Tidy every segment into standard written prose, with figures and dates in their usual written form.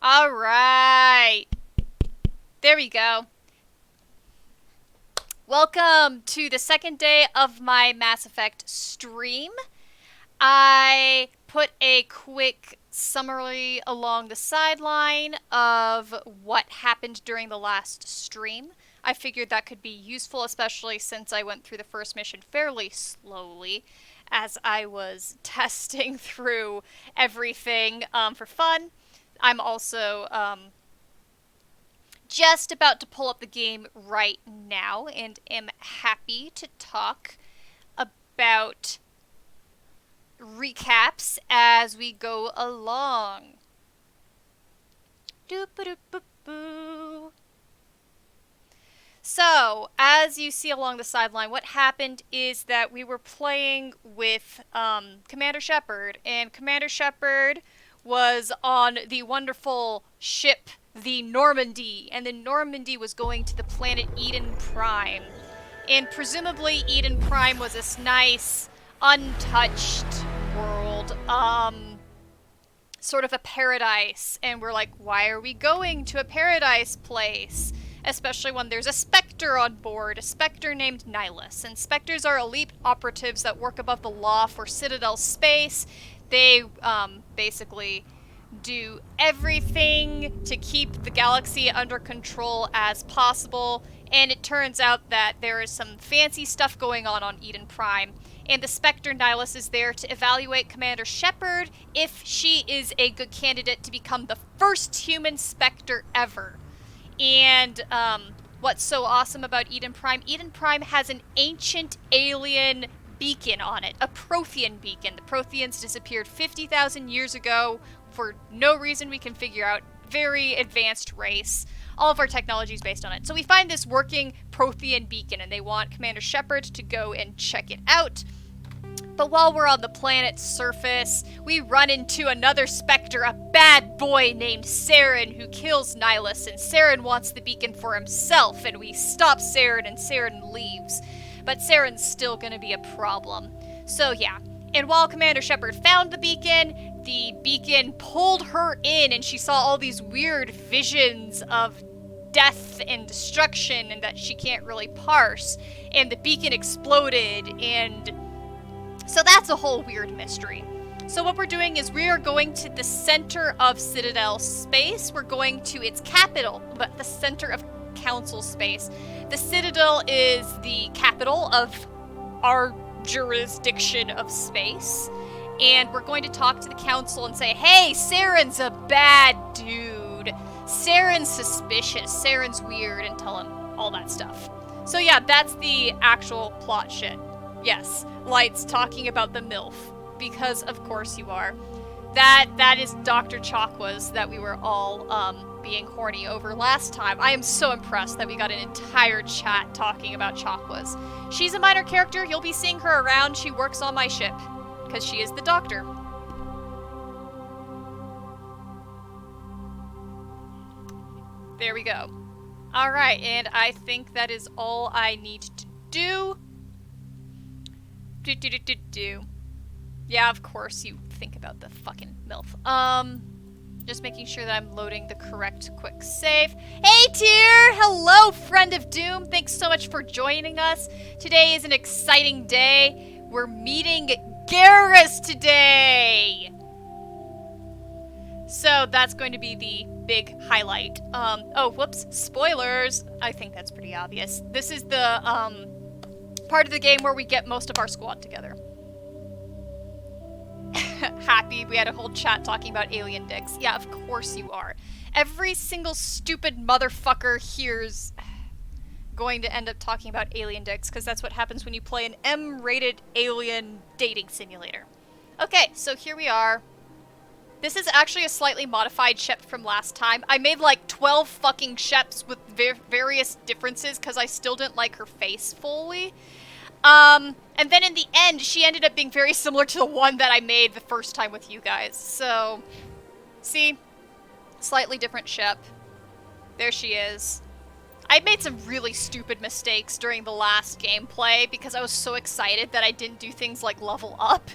Alright. There we go. Welcome to the second day of my Mass Effect stream. I put a quick summary along the sideline of what happened during the last stream. I figured that could be useful, especially since I went through the first mission fairly slowly as I was testing through everything for fun. I'm also just about to pull up the game right now and am happy to talk about recaps as we go along. Doop-a-doop-a-boo. So, as you see along the sideline, what happened is that we were playing with Commander Shepard, and Commander Shepard was on the wonderful ship, the Normandy, and the Normandy was going to the planet Eden Prime. And presumably Eden Prime was this nice, untouched world, sort of a paradise, and we're like, why are we going to a paradise place? Especially when there's a Spectre on board, a Spectre named Nihilus. And Spectres are elite operatives that work above the law for Citadel space. They basically do everything to keep the galaxy under control as possible. And it turns out that there is some fancy stuff going on Eden Prime. And the Spectre Nihilus is there to evaluate Commander Shepard if she is a good candidate to become the first human Spectre ever. And what's so awesome about Eden Prime has an ancient alien beacon on it, a Prothean beacon. The Protheans disappeared 50,000 years ago for no reason we can figure out. Very advanced race. All of our technology is based on it. So we find this working Prothean beacon, and they want Commander Shepard to go and check it out. But while we're on the planet's surface, we run into another Spectre, a bad boy named Saren, who kills Nihilus, and Saren wants the beacon for himself, and we stop Saren, and Saren leaves. But Saren's still gonna be a problem. So yeah, and while Commander Shepard found the beacon pulled her in, and she saw all these weird visions of death and destruction, and that she can't really parse, and the beacon exploded, and so that's a whole weird mystery. So what we're doing is we are going to the center of Citadel space. We're going to its capital, but the center of Council space. The Citadel is the capital of our jurisdiction of space. And we're going to talk to the Council and say, hey, Saren's a bad dude. Saren's suspicious. Saren's weird, and tell him all that stuff. So yeah, that's the actual plot shit. Yes, Light's talking about the MILF, because of course you are. That is Dr. Chakwas that we were all being horny over last time. I am so impressed that we got an entire chat talking about Chakwas. She's a minor character, you'll be seeing her around, she works on my ship, because she is the doctor. There we go. Alright, and I think that is all I need to do. Yeah, of course you think about the fucking MILF. Just making sure that I'm loading the correct quick save. Hey, Tyr! Hello, friend of Doom! Thanks so much for joining us. Today is an exciting day. We're meeting Garrus today! So that's going to be the big highlight. Oh, whoops. Spoilers! I think that's pretty obvious. This is the, part of the game where we get most of our squad together. Happy we had a whole chat talking about alien dicks. Yeah, of course you are. Every single stupid motherfucker here's going to end up talking about alien dicks, because that's what happens when you play an M-rated alien dating simulator. Okay, so here we are. This is actually a slightly modified ship from last time. I made like 12 fucking ships with various differences because I still didn't like her face fully. And then in the end, she ended up being very similar to the one that I made the first time with you guys. So, see? Slightly different ship. There she is. I made some really stupid mistakes during the last gameplay because I was so excited that I didn't do things like level up.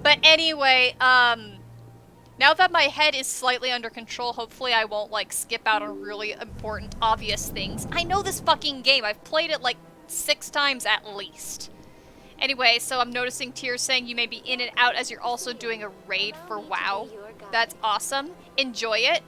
But anyway, Now that my head is slightly under control, hopefully I won't, like, skip out on really important, obvious things. I know this fucking game. I've played it, like, 6 times at least. Anyway, so I'm noticing Tears saying you may be in and out as you're also doing a raid for WoW. That's awesome. Enjoy it.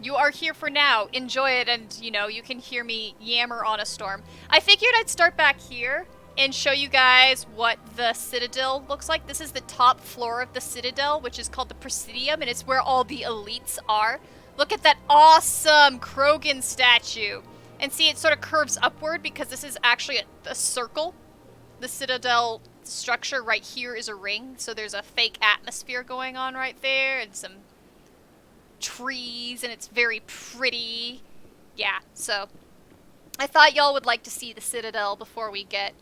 You are here for now. Enjoy it, and, you know, you can hear me yammer on a storm. I figured I'd start back here and show you guys what the Citadel looks like. This is the top floor of the Citadel, which is called the Presidium, and it's where all the elites are. Look at that awesome Krogan statue. And see, it sort of curves upward because this is actually a circle. The Citadel structure right here is a ring, so there's a fake atmosphere going on right there, and some trees, and it's very pretty. Yeah, so I thought y'all would like to see the Citadel before we get,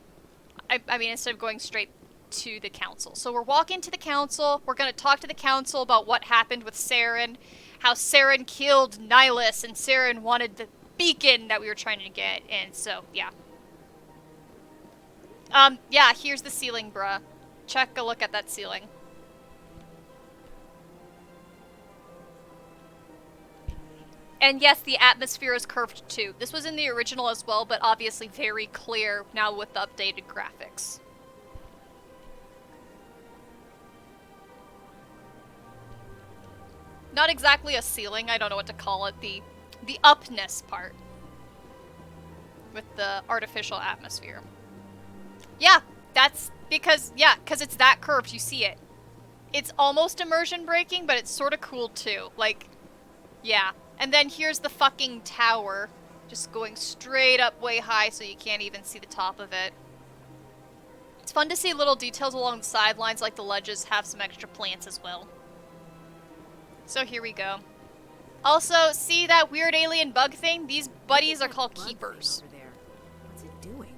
I mean, instead of going straight to the council. So we're walking to the council. We're going to talk to the council about what happened with Saren, how Saren killed Nihilus, and Saren wanted the beacon that we were trying to get, and so, yeah. Yeah, here's the ceiling, bruh. Check a look at that ceiling. And yes, the atmosphere is curved too. This was in the original as well, but obviously very clear now with the updated graphics. Not exactly a ceiling, I don't know what to call it, the upness part with the artificial atmosphere. Yeah, that's because, yeah, because it's that curved, you see it. It's almost immersion breaking, but it's sort of cool too. Like, yeah. And then here's the fucking tower, just going straight up way high so you can't even see the top of it. It's fun to see little details along the sidelines, like the ledges have some extra plants as well. So here we go. Also, see that weird alien bug thing? These buddies are called keepers. What's it doing?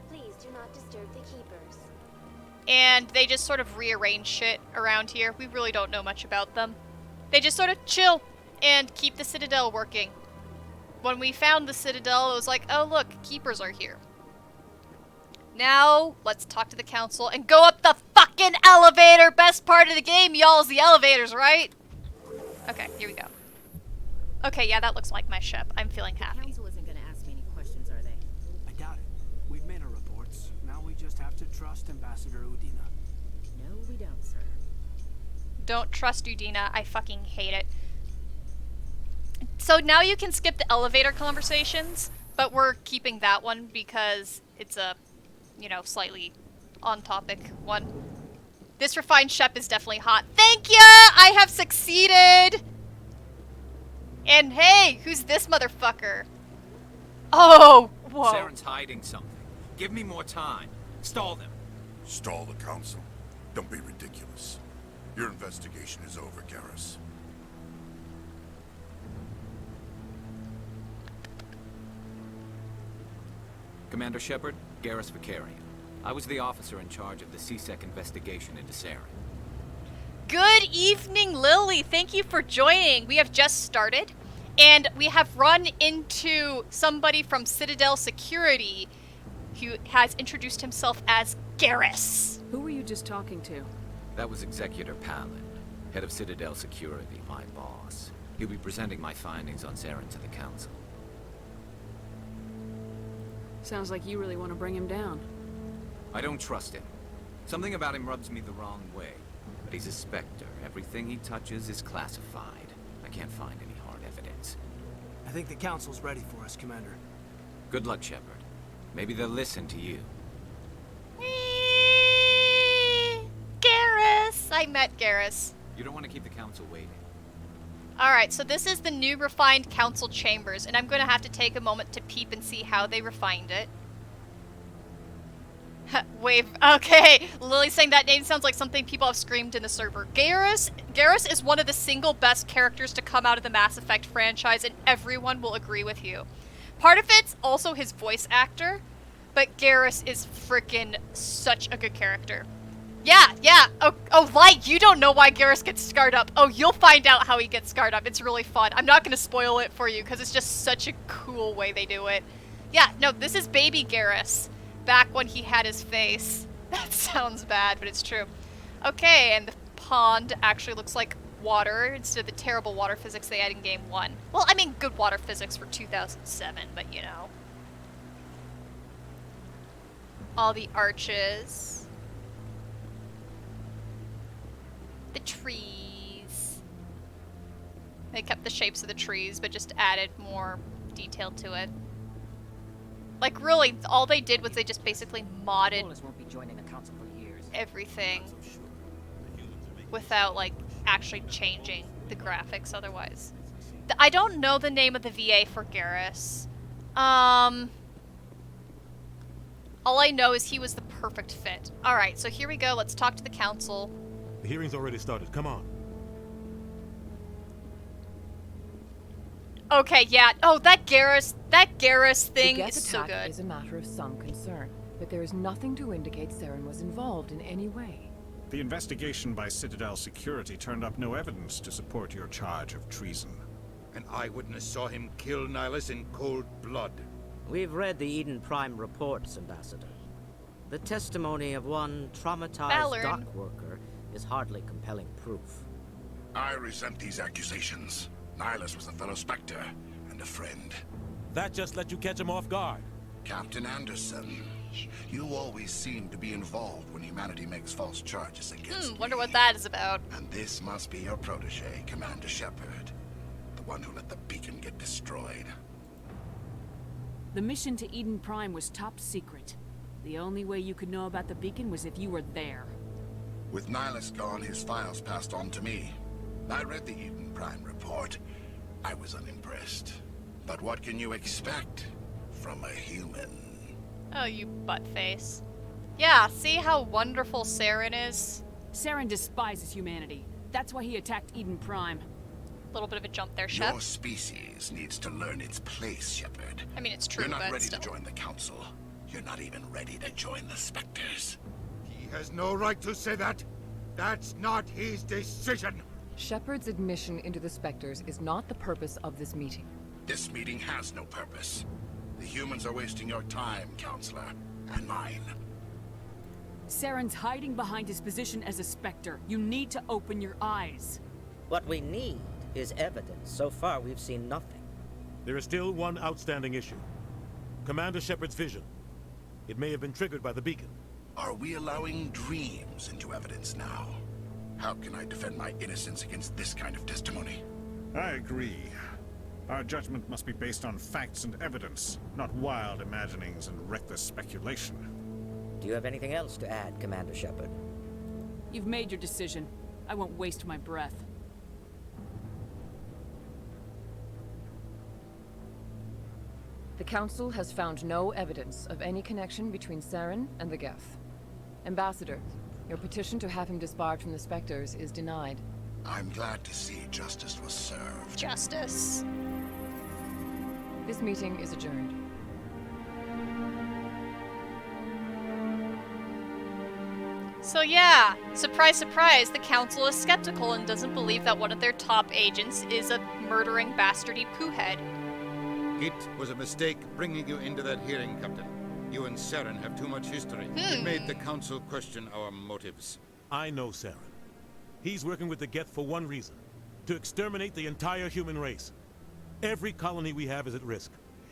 Please do not disturb the keepers. And they just sort of rearrange shit around here. We really don't know much about them. They just sort of chill and keep the Citadel working. When we found the Citadel, it was like, oh look, keepers are here. Now, let's talk to the council and go up the fucking elevator! Best part of the game, y'all, is the elevators, right? Okay, here we go. Okay, yeah, that looks like my ship. I'm feeling happy. The council isn't gonna ask me any questions, are they? I doubt it. We've made our reports. Now we just have to trust Ambassador Udina. No, we don't, sir. Don't trust Udina. I fucking hate it. So now you can skip the elevator conversations, but we're keeping that one because it's a, you know, slightly on-topic one. This refined shep is definitely hot. Thank ya! I have succeeded! And hey, who's this motherfucker? Oh, whoa. Saren's hiding something. Give me more time. Stall them. Stall the council. Don't be ridiculous. Your investigation is over, Garrus. Commander Shepard, Garrus Vicarian. I was the officer in charge of the CSEC investigation into Saren. Good evening, Lily. Thank you for joining. We have just started, and we have run into somebody from Citadel Security who has introduced himself as Garrus. Who were you just talking to? That was Executor Palin, head of Citadel Security, my boss. He'll be presenting my findings on Saren to the council. Sounds like you really want to bring him down. I don't trust him. Something about him rubs me the wrong way. But he's a Spectre. Everything he touches is classified. I can't find any hard evidence. I think the council's ready for us, Commander. Good luck, Shepard. Maybe they'll listen to you. Garrus! I met Garrus. You don't want to keep the council waiting. Alright, so this is the new refined council chambers, and I'm going to have to take a moment to peep and see how they refined it. Wave. Okay, Lily's saying that name sounds like something people have screamed in the server. Garrus is one of the single best characters to come out of the Mass Effect franchise, and everyone will agree with you. Part of it's also his voice actor, but Garrus is freaking such a good character. Yeah. Oh, Light, you don't know why Garrus gets scarred up. Oh, you'll find out how he gets scarred up. It's really fun. I'm not going to spoil it for you because it's just such a cool way they do it. Yeah, no, this is baby Garrus, back when he had his face. That sounds bad, but it's true. Okay, and the pond actually looks like water instead of the terrible water physics they had in Game 1. Well, I mean, good water physics for 2007, but you know. All the arches. The trees. They kept the shapes of the trees, but just added more detail to it. Like, really, all they did was they just basically modded won't be joining the council for years. everything without, like, actually changing the graphics otherwise. I don't know the name of the VA for Garrus. All I know is he was the perfect fit. Alright, so here we go. Let's talk to the council. The hearing's already started. Come on. Okay, yeah. Oh, that Garrus thing The is Geth so attack good. is a matter of some concern, but there is nothing to indicate Saren was involved in any way. The investigation by Citadel security turned up no evidence to support your charge of treason. An eyewitness saw him kill Nihilus in cold blood. We've read the Eden Prime reports, Ambassador. The testimony of one traumatized Ballard. dock worker is hardly compelling proof. I resent these accusations. Nihilus was a fellow Spectre and a friend. That just let you catch him off guard. Captain Anderson, you always seem to be involved when humanity makes false charges against Wonder me. what that is about. And this must be your protege, Commander Shepard. The one who let the beacon get destroyed. The mission to Eden Prime was top secret. The only way you could know about the beacon was if you were there. With Nihilus gone, his files passed on to me. I read the Eden Prime report. I was unimpressed. But what can you expect from a human? Oh, you buttface. Yeah, see how wonderful Saren is? Saren despises humanity. That's why he attacked Eden Prime. A little bit of a jump there, Your Shep. species needs to learn its place, Shepard. I mean, it's true, You're not but ready still. to join the Council. You're not even ready to join the Spectres. He has no right to say that. That's not his decision. Shepard's admission into the Spectres is not the purpose of this meeting. This meeting has no purpose. The humans are wasting your time, Counselor, and mine. Saren's hiding behind his position as a Spectre. You need to open your eyes. What we need is evidence. So far, we've seen nothing. There is still one outstanding issue. Commander Shepard's vision. It may have been triggered by the beacon. Are we allowing dreams into evidence now? How can I defend my innocence against this kind of testimony? I agree. Our judgment must be based on facts and evidence, not wild imaginings and reckless speculation. Do you have anything else to add, Commander Shepard? You've made your decision. I won't waste my breath. The Council has found no evidence of any connection between Saren and the Geth. Ambassador, your petition to have him disbarred from the Spectres is denied. I'm glad to see justice was served. Justice. This meeting is adjourned. So yeah, surprise, surprise, the council is skeptical and doesn't believe that one of their top agents is a murdering bastardy poohead. It was a mistake bringing you into that hearing, Captain. You and Saren have too much history. It made the Council question our motives. I know Saren. He's working with the Geth for one reason. To exterminate the entire human race. Every colony we have is at risk.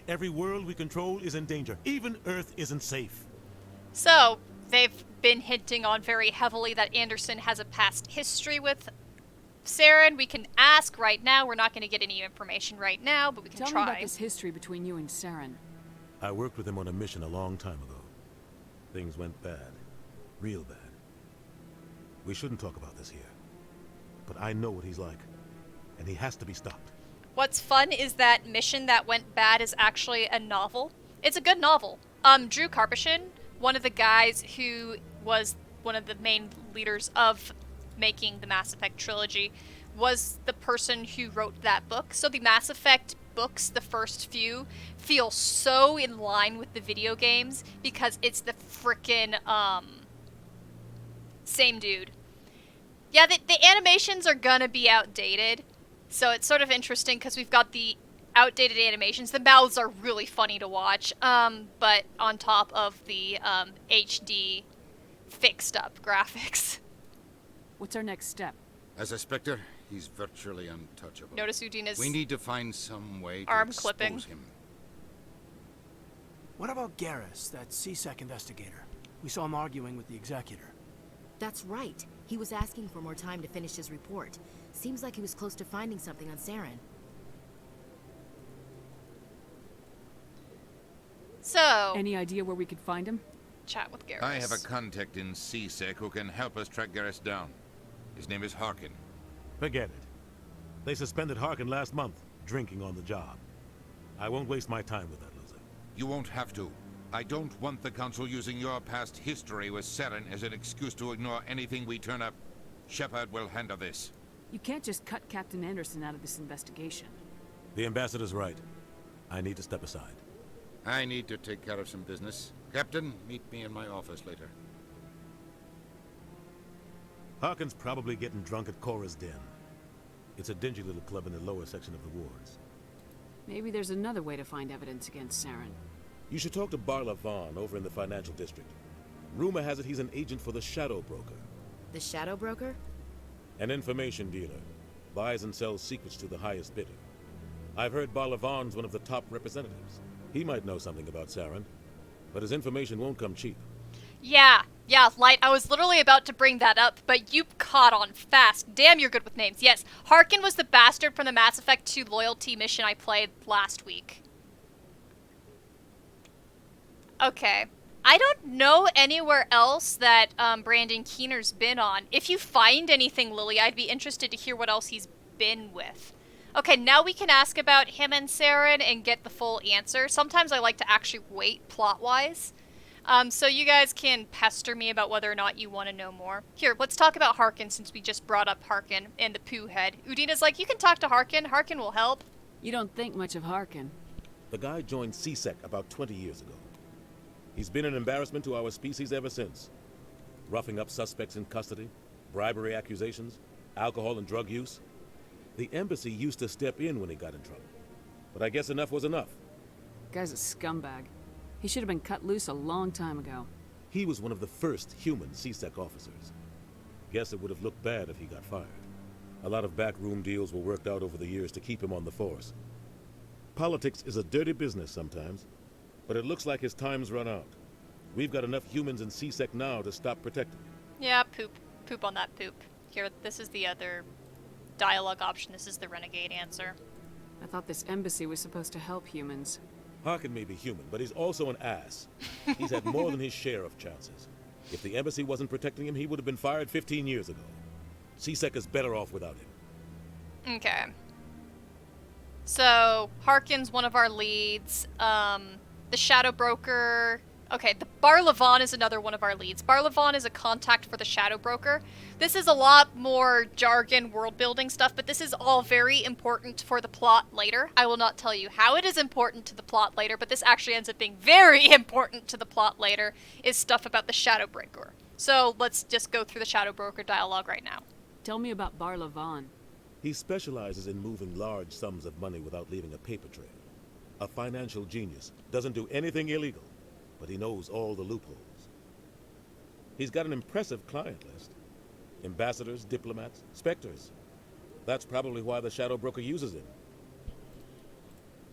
Every world we control is in danger. Even Earth isn't safe. So, they've been hinting on very heavily that Anderson has a past history with Saren. We can ask right now. We're not going to get any information right now, but we can Tell try. me about this history between you and Saren. I worked with him on a mission a long time ago. Things went bad. Real bad. We shouldn't talk about this here. But I know what he's like. And he has to be stopped. What's fun is that Mission That Went Bad is actually a novel. It's a good novel. Drew Karpyshyn, one of the guys who was one of the main leaders of making the Mass Effect trilogy, was the person who wrote that book. So the Mass Effect books, the first few, feel so in line with the video games because it's the frickin' same dude. Yeah, the animations are gonna be outdated, so it's sort of interesting because we've got the outdated animations. The mouths are really funny to watch, but on top of the HD fixed up graphics. What's our next step? As a Spectre, he's virtually untouchable. Notice Udina's We need to find some way to arm expose clipping. him. What about Garrus, that CSEC investigator? We saw him arguing with the executor. That's right. He was asking for more time to finish his report. Seems like he was close to finding something on Saren. So, Any idea where we could find him? chat with Garrus. I have a contact in CSEC who can help us track Garrus down. His name is Harkin. Forget it. They suspended Harkin last month, drinking on the job. I won't waste my time with that loser. You won't have to. I don't want the Council using your past history with Saren as an excuse to ignore anything we turn up. Shepard will handle this. You can't just cut Captain Anderson out of this investigation. The ambassador's right. I need to step aside. I need to take care of some business. Captain, meet me in my office later. Harkin's probably getting drunk at Cora's den. It's a dingy little club in the lower section of the wards. Maybe there's another way to find evidence against Saren. You should talk to Barla Vaughn over in the financial district. Rumor has it he's an agent for the Shadow Broker. The Shadow Broker? An information dealer. Buys and sells secrets to the highest bidder. I've heard Barla Vaughn's one of the top representatives. He might know something about Saren, but his information won't come cheap. Yeah, Light, I was literally about to bring that up, but you caught on fast. Damn, you're good with names. Yes, Harkin was the bastard from the Mass Effect 2 loyalty mission I played last week. Okay. I don't know anywhere else that Brandon Keener's been on. If you find anything, Lily, I'd be interested to hear what else he's been with. Okay, now we can ask about him and Saren and get the full answer. Sometimes I like to actually wait plot-wise. So you guys can pester me about whether or not you want to know more. Here, let's talk about Harkin since we just brought up Harkin and the poo head. Udina's like, you can talk to Harkin. Harkin will help. You don't think much of Harkin. The guy joined CSEC about 20 years ago. He's been an embarrassment to our species ever since. Roughing up suspects in custody, bribery accusations, alcohol and drug use. The embassy used to step in when he got in trouble. But I guess enough was enough. Guy's a scumbag. He should have been cut loose a long time ago. He was one of the first human CSEC officers. Guess it would have looked bad if he got fired. A lot of backroom deals were worked out over the years to keep him on the force. Politics is a dirty business sometimes, but it looks like his time's run out. We've got enough humans in CSEC now to stop protecting him. Yeah, poop. Poop on that poop. Here, this is the other dialogue option. This is the renegade answer. I thought this embassy was supposed to help humans. Harkin may be human, but he's also an ass. He's had more than his share of chances. If the embassy wasn't protecting him, he would have been fired 15 years ago. CSEC is better off without him. Okay. So, Harkin's one of our leads. The Shadow Broker... Okay, the Barla Vaughn is another one of our leads. Barla Vaughn is a contact for the Shadow Broker. This is a lot more jargon, world-building stuff, but this is all very important for the plot later. I will not tell you how it is important to the plot later, but this actually ends up being very important to the plot later, is stuff about the Shadow Broker. So, let's just go through the Shadow Broker dialogue right now. Tell me about Barla Vaughn. He specializes in moving large sums of money without leaving a paper trail. A financial genius, doesn't do anything illegal, but he knows all the loopholes. He's got an impressive client list. Ambassadors, diplomats, specters. That's probably why the Shadow Broker uses him.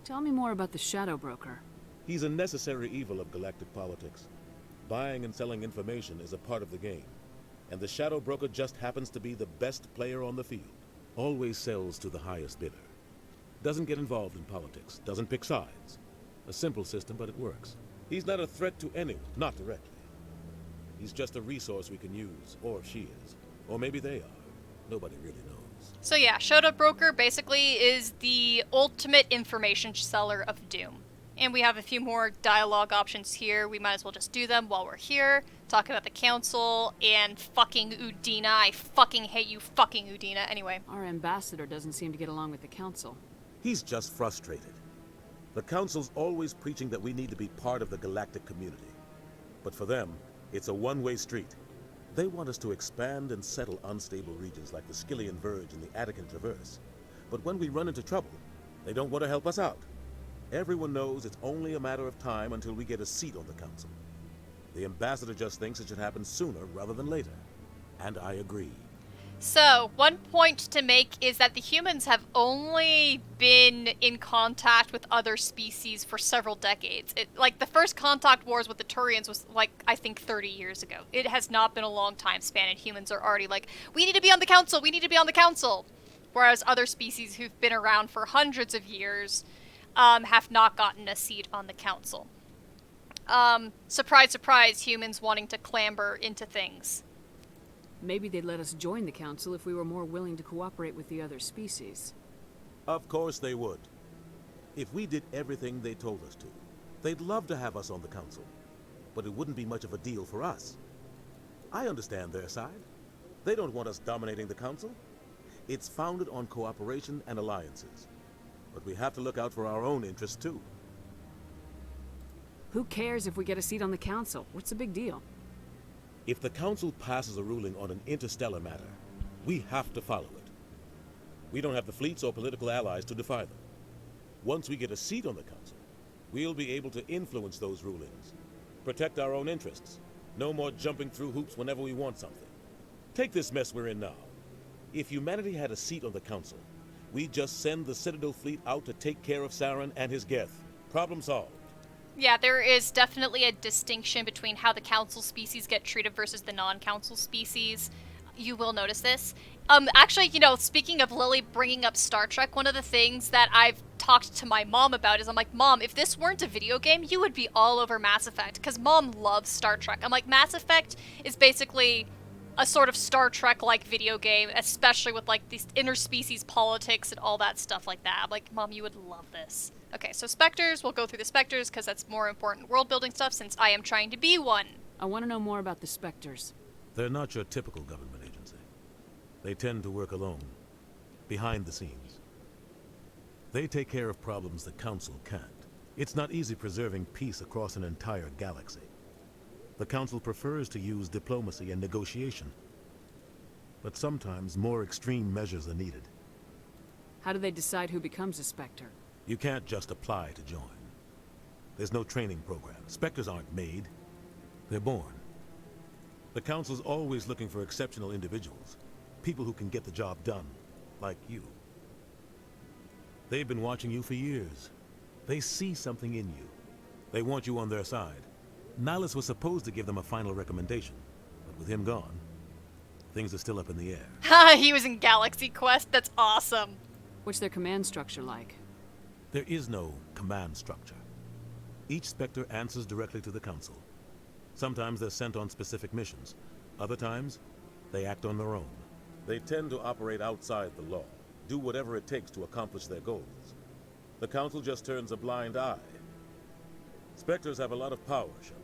Tell me more about the Shadow Broker. He's a necessary evil of galactic politics. Buying and selling information is a part of the game, and the Shadow Broker just happens to be the best player on the field. Always sells to the highest bidder. Doesn't get involved in politics, doesn't pick sides. A simple system, but it works. He's not a threat to anyone, not directly. He's just a resource we can use, or she is. Or maybe they are. Nobody really knows. So yeah, Shadow Broker basically is the ultimate information seller of Doom. And we have a few more dialogue options here. We might as well just do them while we're here. Talk about the Council and fucking Udina. I fucking hate you, fucking Udina. Anyway. Our ambassador doesn't seem to get along with the Council. He's just frustrated. The Council's always preaching that we need to be part of the galactic community. But for them, it's a one-way street. They want us to expand and settle unstable regions like the Skillian Verge and the Attican Traverse. But when we run into trouble, they don't want to help us out. Everyone knows it's only a matter of time until we get a seat on the Council. The ambassador just thinks it should happen sooner rather than later. And I agree. So, one point to make is that the humans have only been in contact with other species for several decades. Like, the first contact wars with the Turians was, like, I think 30 years ago. It has not been a long time span, and humans are already like, we need to be on the council, we need to be on the council! Whereas other species who've been around for hundreds of years have not gotten a seat on the council. Surprise, surprise, humans wanting to clamber into things. Maybe they'd let us join the council if we were more willing to cooperate with the other species. Of course they would. If we did everything they told us to, they'd love to have us on the council. But it wouldn't be much of a deal for us. I understand their side. They don't want us dominating the council. It's founded on cooperation and alliances. But we have to look out for our own interests too. Who cares if we get a seat on the council? What's the big deal? If the council passes a ruling on an interstellar matter, we have to follow it. We don't have the fleets or political allies to defy them. Once we get a seat on the council, we'll be able to influence those rulings, protect our own interests. No more jumping through hoops whenever we want something. Take this mess we're in now. If humanity had a seat on the council, we'd just send the Citadel fleet out to take care of Saren and his Geth. Problem solved. Yeah, there is definitely a distinction between how the council species get treated versus the non-council species. You will notice this. Actually, you know, speaking of Lily bringing up Star Trek, one of the things that I've talked to my mom about is I'm like, Mom, if this weren't a video game, you would be all over Mass Effect, because Mom loves Star Trek. I'm like, Mass Effect is basically a sort of Star Trek-like video game, especially with, like, these interspecies politics and all that stuff like that. I'm like, Mom, you would love this. Okay, so Spectres, we'll go through the Spectres, because that's more important world-building stuff, since I am trying to be one. I want to know more about the Spectres. They're not your typical government agency. They tend to work alone, behind the scenes. They take care of problems the Council can't. It's not easy preserving peace across an entire galaxy. The Council prefers to use diplomacy and negotiation. But sometimes more extreme measures are needed. How do they decide who becomes a Spectre? You can't just apply to join. There's no training program. Spectres aren't made. They're born. The Council's always looking for exceptional individuals. People who can get the job done, like you. They've been watching you for years. They see something in you. They want you on their side. Nihilus was supposed to give them a final recommendation, but with him gone, things are still up in the air. Ha! He was in Galaxy Quest? That's awesome. What's their command structure like? There is no command structure. Each Spectre answers directly to the Council. Sometimes they're sent on specific missions. Other times, they act on their own. They tend to operate outside the law, do whatever it takes to accomplish their goals. The Council just turns a blind eye. Spectres have a lot of power, Shepard.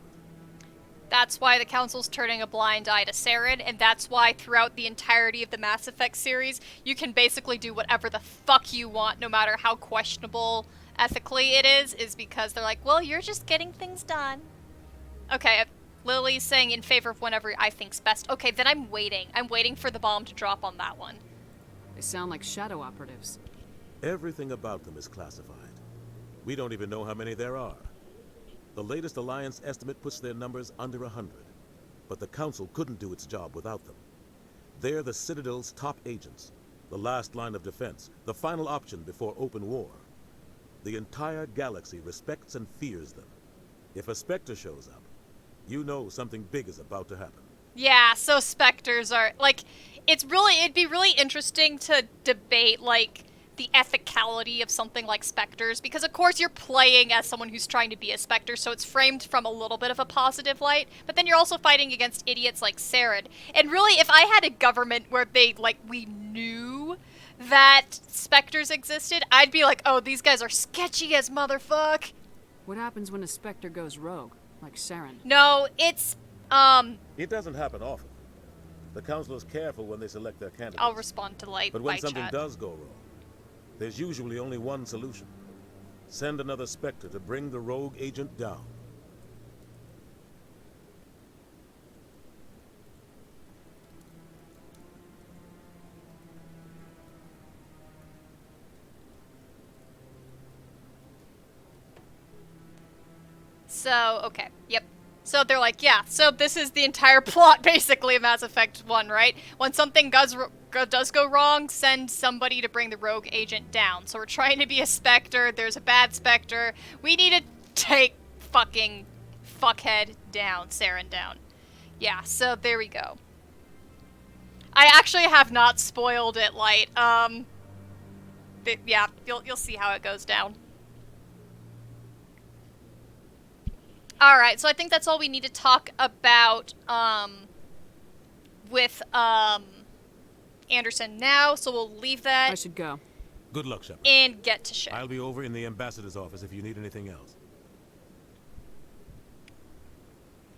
That's why the Council's turning a blind eye to Saren, and that's why throughout the entirety of the Mass Effect series, you can basically do whatever the fuck you want, no matter how questionable ethically it is because they're like, well, you're just getting things done. Okay, Lily's saying in favor of whenever I think's best. Okay, then I'm waiting. I'm waiting for the bomb to drop on that one. They sound like shadow operatives. Everything about them is classified. We don't even know how many there are. The latest Alliance estimate puts their numbers under 100. But the Council couldn't do its job without them. They're the Citadel's top agents, the last line of defense, the final option before open war. The entire galaxy respects and fears them. If a Spectre shows up, you know something big is about to happen. Yeah, so Spectres are, like, it'd be really interesting to debate, like, the ethicality of something like Spectres, because of course you're playing as someone who's trying to be a Spectre, so it's framed from a little bit of a positive light, but then you're also fighting against idiots like Saren. And really, if I had a government where we knew that Spectres existed, I'd be like, oh, these guys are sketchy as motherfuck. What happens when a Spectre goes rogue, like Saren? No, it's, It doesn't happen often. The Council is careful when they select their candidates. I'll respond to light But when by something chat. does go wrong, there's usually only one solution. Send another Spectre to bring the rogue agent down. So, okay, yep. So they're like, yeah, so this is the entire plot, basically, of Mass Effect 1, right? When something goes does go wrong, send somebody to bring the rogue agent down. So we're trying to be a Spectre. There's a bad Spectre. We need to take fucking fuckhead down, Saren down. Yeah, so there we go. I actually have not spoiled it, Light. But yeah, you'll see how it goes down. Alright, so I think that's all we need to talk about, with, Anderson now, so we'll leave that. I should go. Good luck, Shepard. And get to ship. I'll be over in the ambassador's office if you need anything else.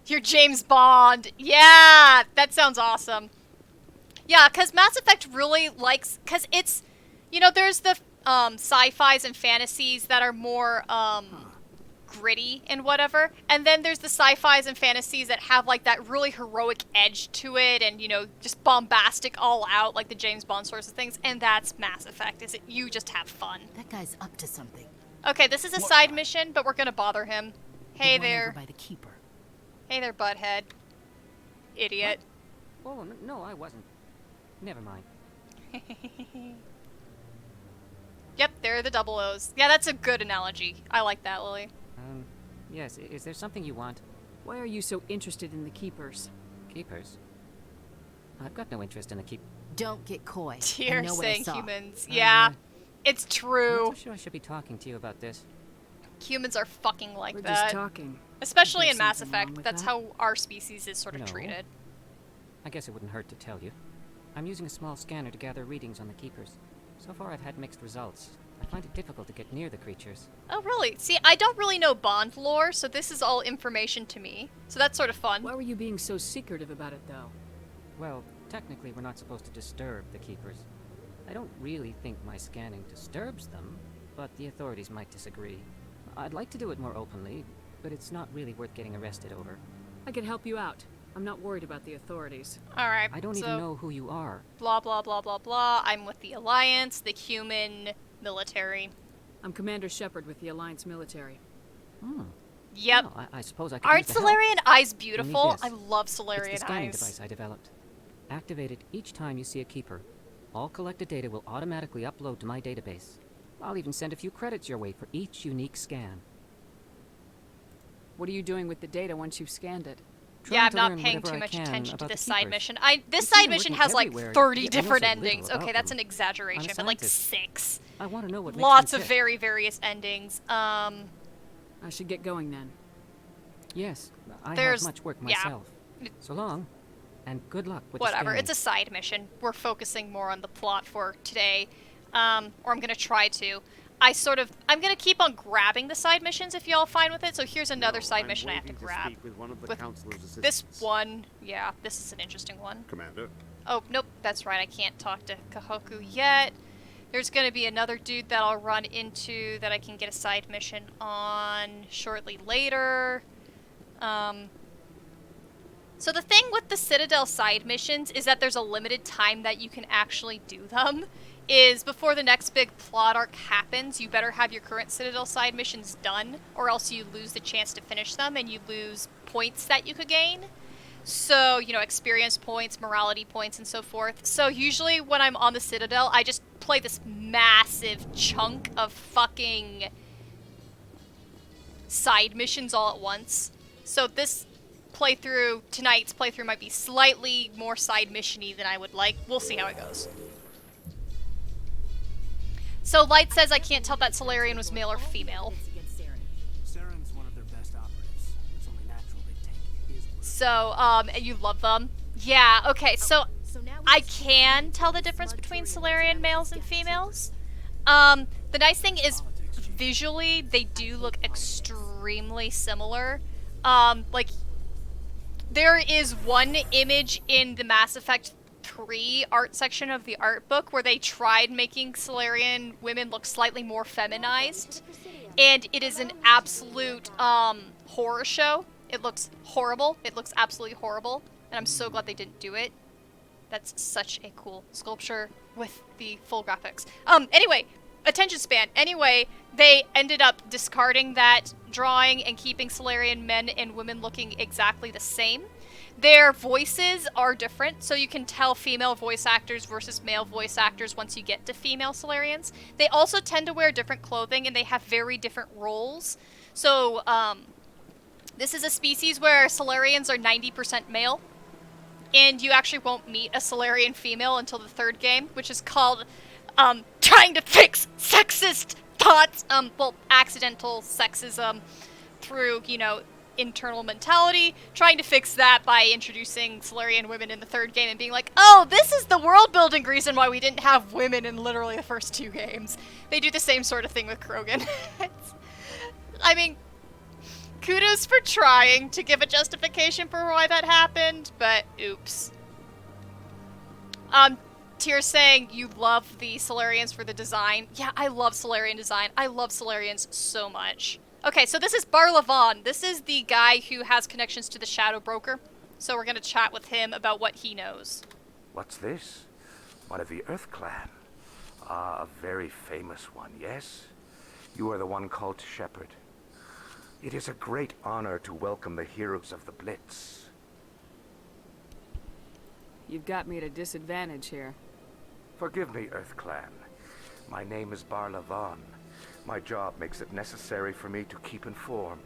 You're James Bond. Yeah, that sounds awesome. Yeah, because Mass Effect really likes, because it's, you know, there's the sci-fis and fantasies that are more gritty and whatever, and then there's the sci-fis and fantasies that have like that really heroic edge to it, and you know, just bombastic, all out, like the James Bond sorts of things. And that's Mass Effect. Is it? You just have fun. That guy's up to something. Okay, this is a side mission, but we're gonna bother him. Hey there. Over by the keeper. Hey there, butthead. Idiot. Oh, no, I wasn't. Never mind. Yep, there are the double O's. Yeah, that's a good analogy. I like that, Lily. Yes, is there something you want? Why are you so interested in the Keepers? Keepers? I've got no interest in the keep. Don't get coy. Dear I know what I saying saw. humans. Yeah, it's I'm true. not so sure I should be talking to you about this. Humans are fucking like We're that. just talking. Especially Is in there Mass something wrong Effect. with That's that? how our species is sort of No. treated. I guess it wouldn't hurt to tell you. I'm using a small scanner to gather readings on the Keepers. So far I've had mixed results. I find it difficult to get near the creatures. Oh, really? See, I don't really know Bond lore, so this is all information to me. So that's sort of fun. Why were you being so secretive about it, though? Well, technically we're not supposed to disturb the Keepers. I don't really think my scanning disturbs them, but the authorities might disagree. I'd like to do it more openly, but it's not really worth getting arrested over. I can help you out. I'm not worried about the authorities. Alright, I don't so even know who you are. blah, blah, blah, blah, blah. I'm with the Alliance, the human military. I'm Commander Shepard with the Alliance military. Yep. Well, I suppose I could Aren't use the help. Solarian eyes You beautiful? need this. I love It's Solarian the scanning eyes. device I developed. Activate it each time you see a Keeper. All collected data will automatically upload to my database. I'll even send a few credits your way for each unique scan. What are you doing with the data once you've scanned it? Yeah, I'm to not learn paying whatever too I much can attention to about this the side Keepers. mission. This I've seen side them mission working has like everywhere, 30 yet I know different so little endings. about Okay, that's them. an exaggeration, I'm a but like scientist. 6. I want to know what Lots makes of them tick. very various endings. I should get going then. Yes, I There's- have much work yeah. myself. So long, and good luck with Whatever, the it's a side mission. We're focusing more on the plot for today. Or I'm gonna try to. I'm gonna keep on grabbing the side missions if y'all fine with it. So here's another side mission I have to grab. With one of the With counselor's this assistants. one, yeah, this is an interesting one. Commander. Oh, nope, that's right, I can't talk to Kahoku yet. There's gonna be another dude that I'll run into that I can get a side mission on shortly later. So the thing with the Citadel side missions is that there's a limited time that you can actually do them. Is before the next big plot arc happens, you better have your current Citadel side missions done, or else you lose the chance to finish them and you lose points that you could gain. So, you know, experience points, morality points, and so forth. So usually when I'm on the Citadel, I just play this massive chunk of fucking side missions all at once. So this playthrough, tonight's playthrough, might be slightly more side mission-y than I would like. We'll see how it goes. So Light says I can't tell that Solarian was male or female. Saren's one of their best operatives. It's only natural they take his word. So, and you love them. Yeah, okay, so I can tell the difference between Solarian males and females. The nice thing is, visually, they do look extremely similar. Like, there is one image in the Mass Effect 3 art section of the art book where they tried making Solarian women look slightly more feminized, and it is an absolute horror show. It looks horrible. It looks absolutely horrible, and I'm so glad they didn't do it. That's such a cool sculpture with the full graphics. Anyway, attention span. Anyway, they ended up discarding that drawing and keeping Solarian men and women looking exactly the same. Their voices are different, so you can tell female voice actors versus male voice actors once you get to female Solarians. They also tend to wear different clothing, and they have very different roles. So, this is a species where Solarians are 90% male, and you actually won't meet a Solarian female until the third game, which is called, trying to fix sexist thoughts, accidental sexism through, internal mentality, trying to fix that by introducing Solarian women in the third game and being like, oh, this is the world-building reason why we didn't have women in literally the first 2 games. They do the same sort of thing with Krogan. I mean, kudos for trying to give a justification for why that happened, but oops. Tier's saying you love the Solarians for the design. Yeah, I love Solarian design. I love Solarians so much. Okay, so this is Barlavon. This is the guy who has connections to the Shadow Broker. So we're gonna chat with him about what he knows. What's this? One of the Earth Clan. Ah, a very famous one, yes? You are the one called Shepherd. It is a great honor to welcome the heroes of the Blitz. You've got me at a disadvantage here. Forgive me, Earth Clan. My name is Barlavon. My job makes it necessary for me to keep informed.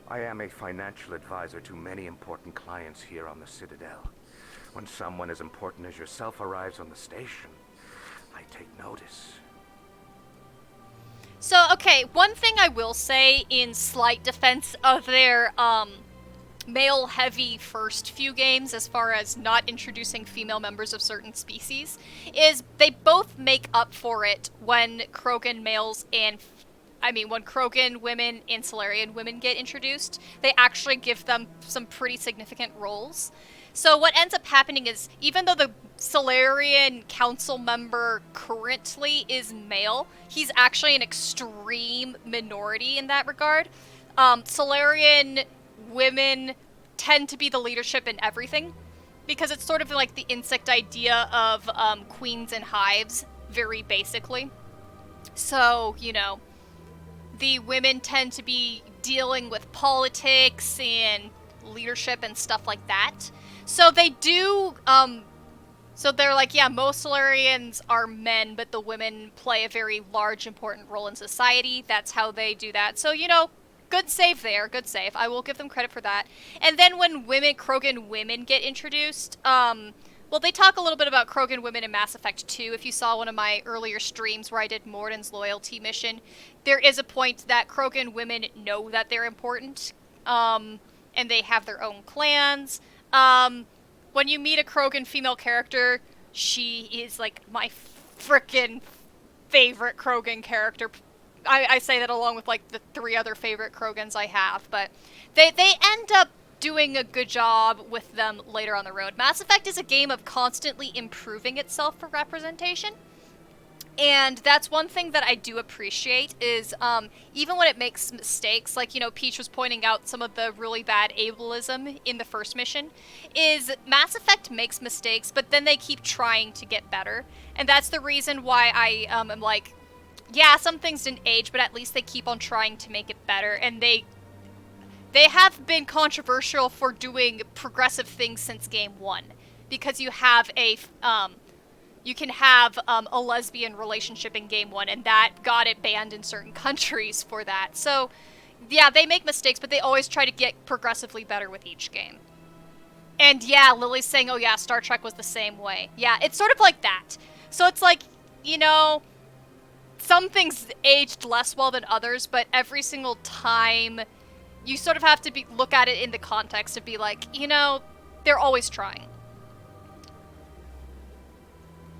I am a financial advisor to many important clients here on the Citadel. When someone as important as yourself arrives on the station, I take notice. So, okay, one thing I will say in slight defense of their, male-heavy first few games, as far as not introducing female members of certain species, is they both make up for it when Krogan males and, when Krogan women and Solarian women get introduced. They actually give them some pretty significant roles. So what ends up happening is, even though the Solarian council member currently is male, he's actually an extreme minority in that regard. Solarian women tend to be the leadership in everything, because it's sort of like the insect idea of queens and hives, very basically. So, the women tend to be dealing with politics and leadership and stuff like that. So they do, so they're like, yeah, most Solarians are men, but the women play a very large, important role in society. That's how they do that. So, good save there, good save. I will give them credit for that. And then when Krogan women get introduced, they talk a little bit about Krogan women in Mass Effect 2. If you saw one of my earlier streams where I did Morden's loyalty mission, there is a point that Krogan women know that they're important, and they have their own clans. When you meet a Krogan female character, she is, like, my frickin' favorite Krogan character. I say that along with, like, the 3 other favorite Krogans I have, but they end up doing a good job with them later on the road. Mass Effect is a game of constantly improving itself for representation, and that's one thing that I do appreciate is, even when it makes mistakes, like, Peach was pointing out some of the really bad ableism in the first mission, is Mass Effect makes mistakes, but then they keep trying to get better, and that's the reason why I am like, yeah, some things didn't age, but at least they keep on trying to make it better, and they have been controversial for doing progressive things since Game 1, because you have you can have a lesbian relationship in Game 1, and that got it banned in certain countries for that. So, yeah, they make mistakes, but they always try to get progressively better with each game. And yeah, Lily's saying, oh yeah, Star Trek was the same way. Yeah, it's sort of like that. So it's like, some things aged less well than others, but every single time you sort of have to look at it in the context of be like, they're always trying.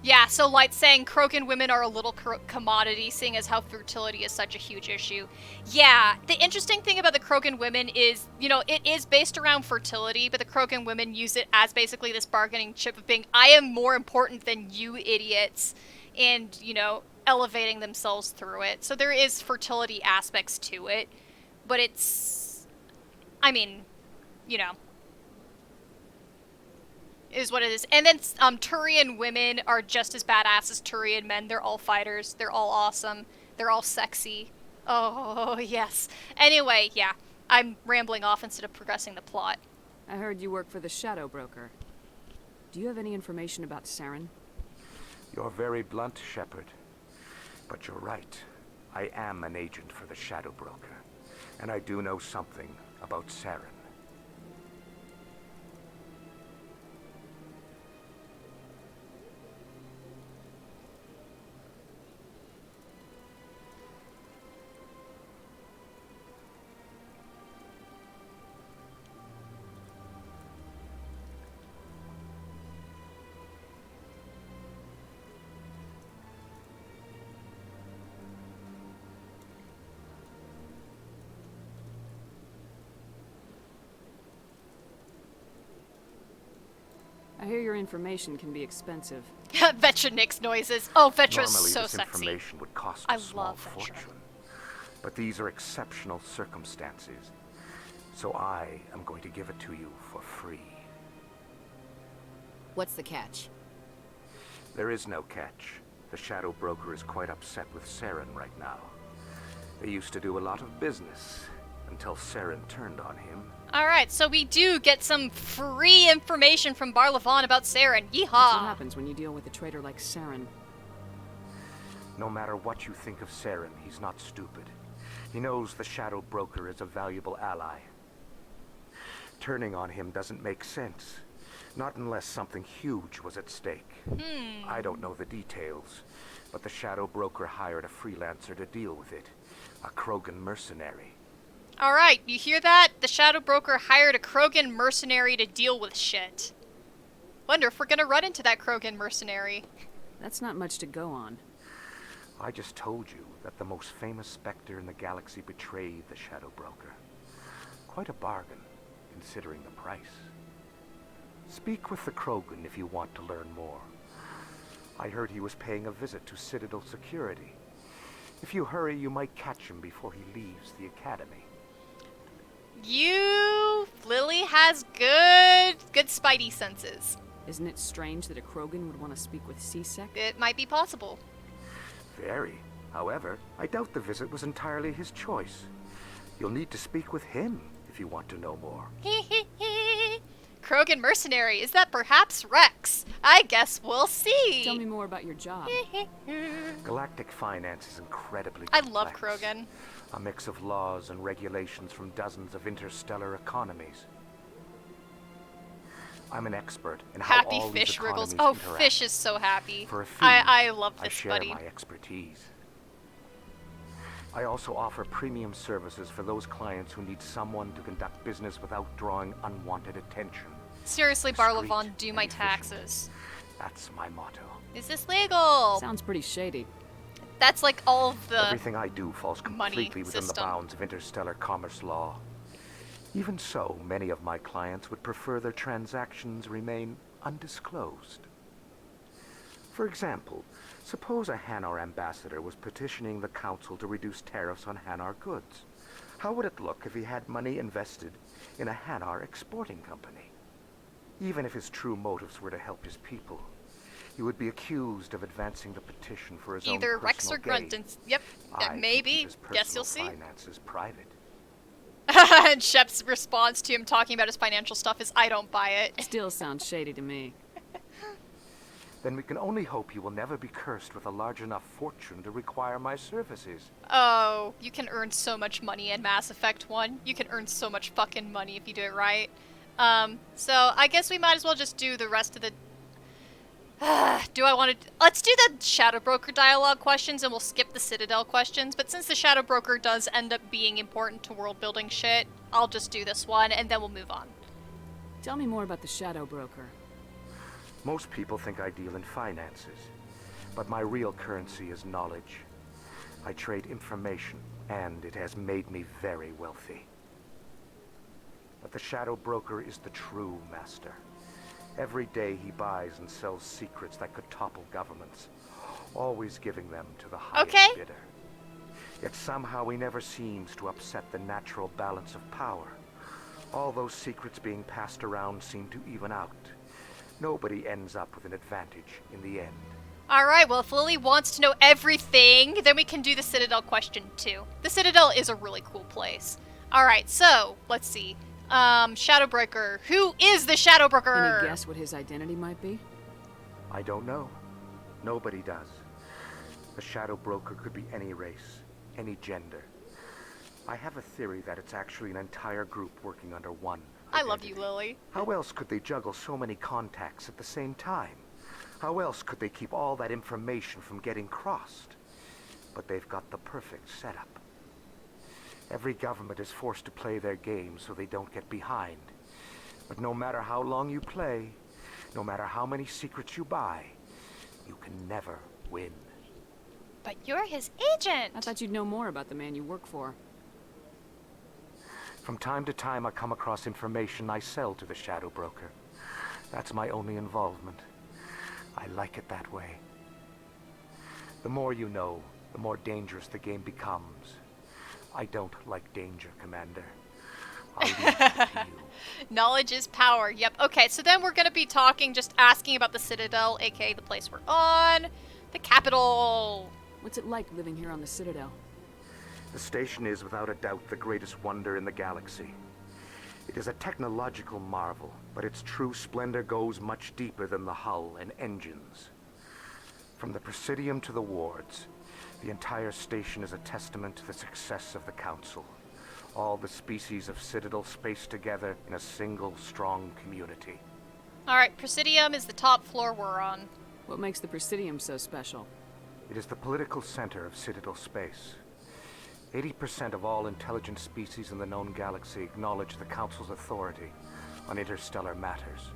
Yeah, so Light's saying Krogan women are a little commodity, seeing as how fertility is such a huge issue. Yeah, the interesting thing about the Krogan women is, it is based around fertility, but the Krogan women use it as basically this bargaining chip of being, I am more important than you idiots, and, elevating themselves through it. So there is fertility aspects to it, but it's, is what it is. And then Turian women are just as badass as Turian men. They're all fighters. They're all awesome. They're all sexy. Oh, yes. Anyway, yeah. I'm rambling off instead of progressing the plot. I heard you work for the Shadow Broker. Do you have any information about Saren? You're very blunt, Shepard. But you're right. I am an agent for the Shadow Broker. And I do know something about Saren. I hear your information can be expensive. Vetra Nick's noises. Oh, Vetra's Normally, so this sexy. information would cost a small love Vetra. fortune. But these are exceptional circumstances. So I am going to give it to you for free. What's the catch? There is no catch. The Shadow Broker is quite upset with Saren right now. They used to do a lot of business until Saren turned on him. Alright, so we do get some free information from Barlavon about Saren. Yeehaw! That's what happens when you deal with a traitor like Saren. No matter what you think of Saren, he's not stupid. He knows the Shadow Broker is a valuable ally. Turning on him doesn't make sense. Not unless something huge was at stake. I don't know the details, but the Shadow Broker hired a freelancer to deal with it. A Krogan mercenary. Alright, you hear that? The Shadow Broker hired a Krogan mercenary to deal with shit. Wonder if we're gonna run into that Krogan mercenary. That's not much to go on. I just told you that the most famous Spectre in the galaxy betrayed the Shadow Broker. Quite a bargain, considering the price. Speak with the Krogan if you want to learn more. I heard he was paying a visit to Citadel security. If you hurry, you might catch him before he leaves the Academy. Lily has good spidey senses. Isn't it strange that a Krogan would want to speak with C-Sec? It might be possible. Very. However, I doubt the visit was entirely his choice. You'll need to speak with him if you want to know more. Krogan mercenary, is that perhaps Wrex? I guess we'll see. Tell me more about your job. Galactic finance is incredibly I complex. love Krogan. A mix of laws and regulations from dozens of interstellar economies. I'm an expert in how Happy all Fish these wriggles. economies Oh, interact. Fish is so happy. For a fee, I love this I share buddy. my expertise. I also offer premium services for those clients who need someone to conduct business without drawing unwanted attention. Seriously, Discreet Barlavon, do and my efficient. taxes. That's my motto. Is this legal? Sounds pretty shady. That's like all of the Everything I do falls money completely within the system. bounds of interstellar commerce law. Even so, many of my clients would prefer their transactions remain undisclosed. For example, suppose a Hanar ambassador was petitioning the Council to reduce tariffs on Hanar goods. How would it look if he had money invested in a Hanar exporting company? Even if his true motives were to help his people, he would be accused of advancing the petition for his either own Wrex or personal gain. Grunt. Yep, I maybe. keep his Guess you'll personal see. finances private. And Shep's response to him talking about his financial stuff is, I don't buy it. Still sounds shady to me. Then we can only hope you will never be cursed with a large enough fortune to require my services. Oh, you can earn so much money in Mass Effect 1. You can earn so much fucking money if you do it right. So I guess we might as well just do the rest of the... do I want to... Let's do the Shadow Broker dialogue questions and we'll skip the Citadel questions. But since the Shadow Broker does end up being important to world building shit, I'll just do this one and then we'll move on. Tell me more about the Shadow Broker. Most people think I deal in finances, but my real currency is knowledge. I trade information, and it has made me very wealthy. But the Shadow Broker is the true master. Every day he buys and sells secrets that could topple governments, always giving them to the highest bidder. Yet somehow he never seems to upset the natural balance of power. All those secrets being passed around seem to even out. Nobody ends up with an advantage in the end. Alright, well if Lily wants to know everything, then we can do the Citadel question too. The Citadel is a really cool place. Alright, so, let's see. Shadowbreaker. Who is the Shadowbreaker? Any guess what his identity might be? I don't know. Nobody does. A shadow broker could be any race, any gender. I have a theory that it's actually an entire group working under one identity. I love you, Lily. How else could they juggle so many contacts at the same time? How else could they keep all that information from getting crossed? But they've got the perfect setup. Every government is forced to play their game so they don't get behind. But no matter how long you play, no matter how many secrets you buy, you can never win. But you're his agent! I thought you'd know more about the man you work for. From time to time, I come across information I sell to the Shadow Broker. That's my only involvement. I like it that way. The more you know, the more dangerous the game becomes. I don't like danger, Commander. I'll leave it to you. Knowledge is power. Yep. Okay, so then we're going to be talking, just asking about the Citadel, aka the place we're on. The capital. What's it like living here on the Citadel? The station is without a doubt the greatest wonder in the galaxy. It is a technological marvel, but its true splendor goes much deeper than the hull and engines. From the Presidium to the wards, the entire station is a testament to the success of the Council. All the species of Citadel spaced together in a single strong community. Alright, Presidium is the top floor we're on. What makes the Presidium so special? It is the political center of Citadel space. 80% of all intelligent species in the known galaxy acknowledge the Council's authority on interstellar matters.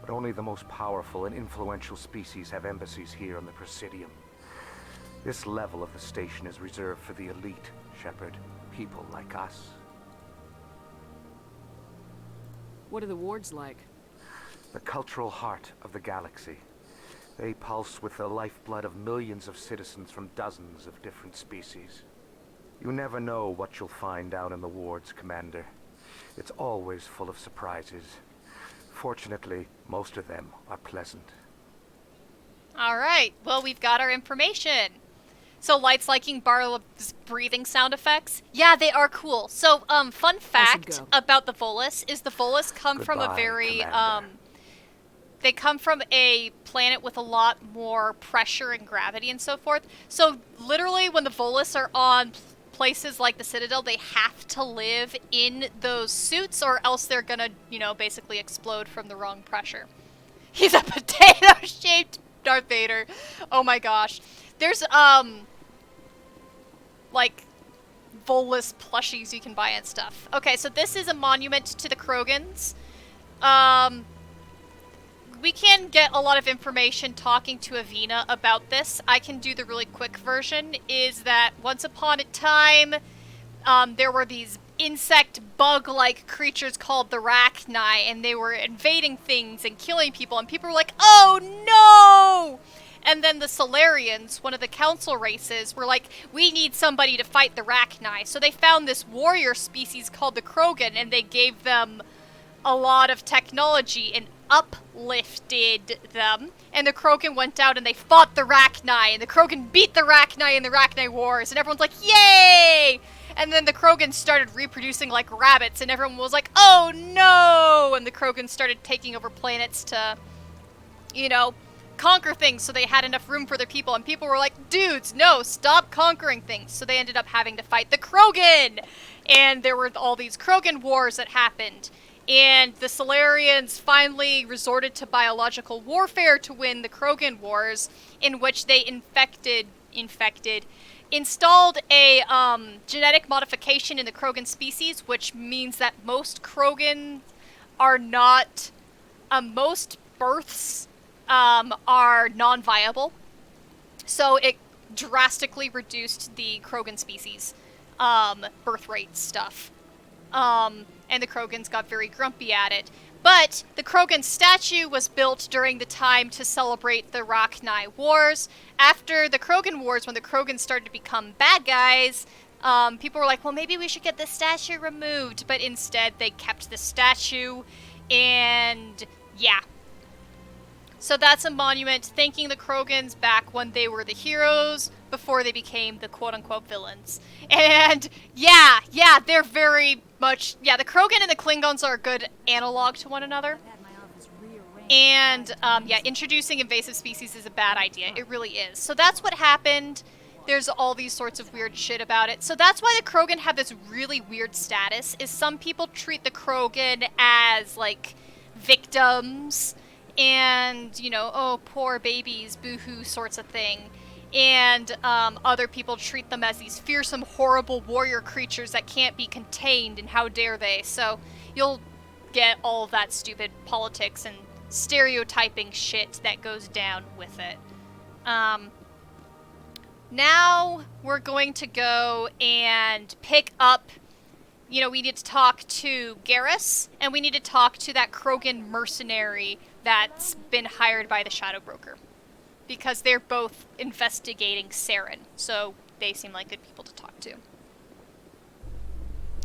But only the most powerful and influential species have embassies here on the Presidium. This level of the station is reserved for the elite, Shepard. People like us. What are the wards like? The cultural heart of the galaxy. They pulse with the lifeblood of millions of citizens from dozens of different species. You never know what you'll find out in the wards, Commander. It's always full of surprises. Fortunately, most of them are pleasant. Alright, well, we've got our information. So, lights liking Barla's breathing sound effects? Yeah, they are cool. So, fun fact about the Volus is the Volus come from a very, they come from a planet with a lot more pressure and gravity and so forth. So, literally, when the Volus are on places like the Citadel, they have to live in those suits or else they're gonna, you know, basically explode from the wrong pressure. He's a potato-shaped Darth Vader. Oh my gosh. There's, like, Volus plushies you can buy and stuff. Okay, so this is a monument to the Krogans. We can get a lot of information talking to Avina about this. I can do the really quick version, is that once upon a time, there were these insect bug-like creatures called the Rachni, and they were invading things and killing people, and people were like, oh no! And then the Solarians, one of the council races, were like, we need somebody to fight the Rachni. So they found this warrior species called the Krogan, and they gave them a lot of technology and uplifted them. And the Krogan went out and they fought the Rachni, and the Krogan beat the Rachni in the Rachni Wars, and everyone's like, yay! And then the Krogans started reproducing like rabbits, and everyone was like, oh no! And the Krogans started taking over planets to, you know, conquer things so they had enough room for their people, and people were like, dudes, no, stop conquering things. So they ended up having to fight the Krogan, and there were all these Krogan wars that happened, and the Solarians finally resorted to biological warfare to win the Krogan wars, in which they installed a genetic modification in the Krogan species, which means that most Krogan are not, most births are non-viable. So it drastically reduced the Krogan species birth rate stuff. And the Krogans got very grumpy at it. But the Krogan statue was built during the time to celebrate the Rachni Wars. After the Krogan Wars, when the Krogans started to become bad guys, people were like, well, maybe we should get the statue removed. But instead, they kept the statue, and yeah. So that's a monument thanking the Krogans back when they were the heroes, before they became the quote-unquote villains. And yeah, they're very much... Yeah, the Krogan and the Klingons are a good analog to one another. And, yeah, introducing invasive species is a bad idea. It really is. So that's what happened. There's all these sorts of weird shit about it. So that's why the Krogan have this really weird status, is some people treat the Krogan as, like, victims and, you know, oh, poor babies, boo-hoo sorts of thing. And other people treat them as these fearsome, horrible warrior creatures that can't be contained, and how dare they. So you'll get all of that stupid politics and stereotyping shit that goes down with it. Now we're going to go and pick up, you know, we need to talk to Garrus, and we need to talk to that Krogan mercenary that's been hired by the Shadow Broker. Because they're both investigating Saren, so they seem like good people to talk to.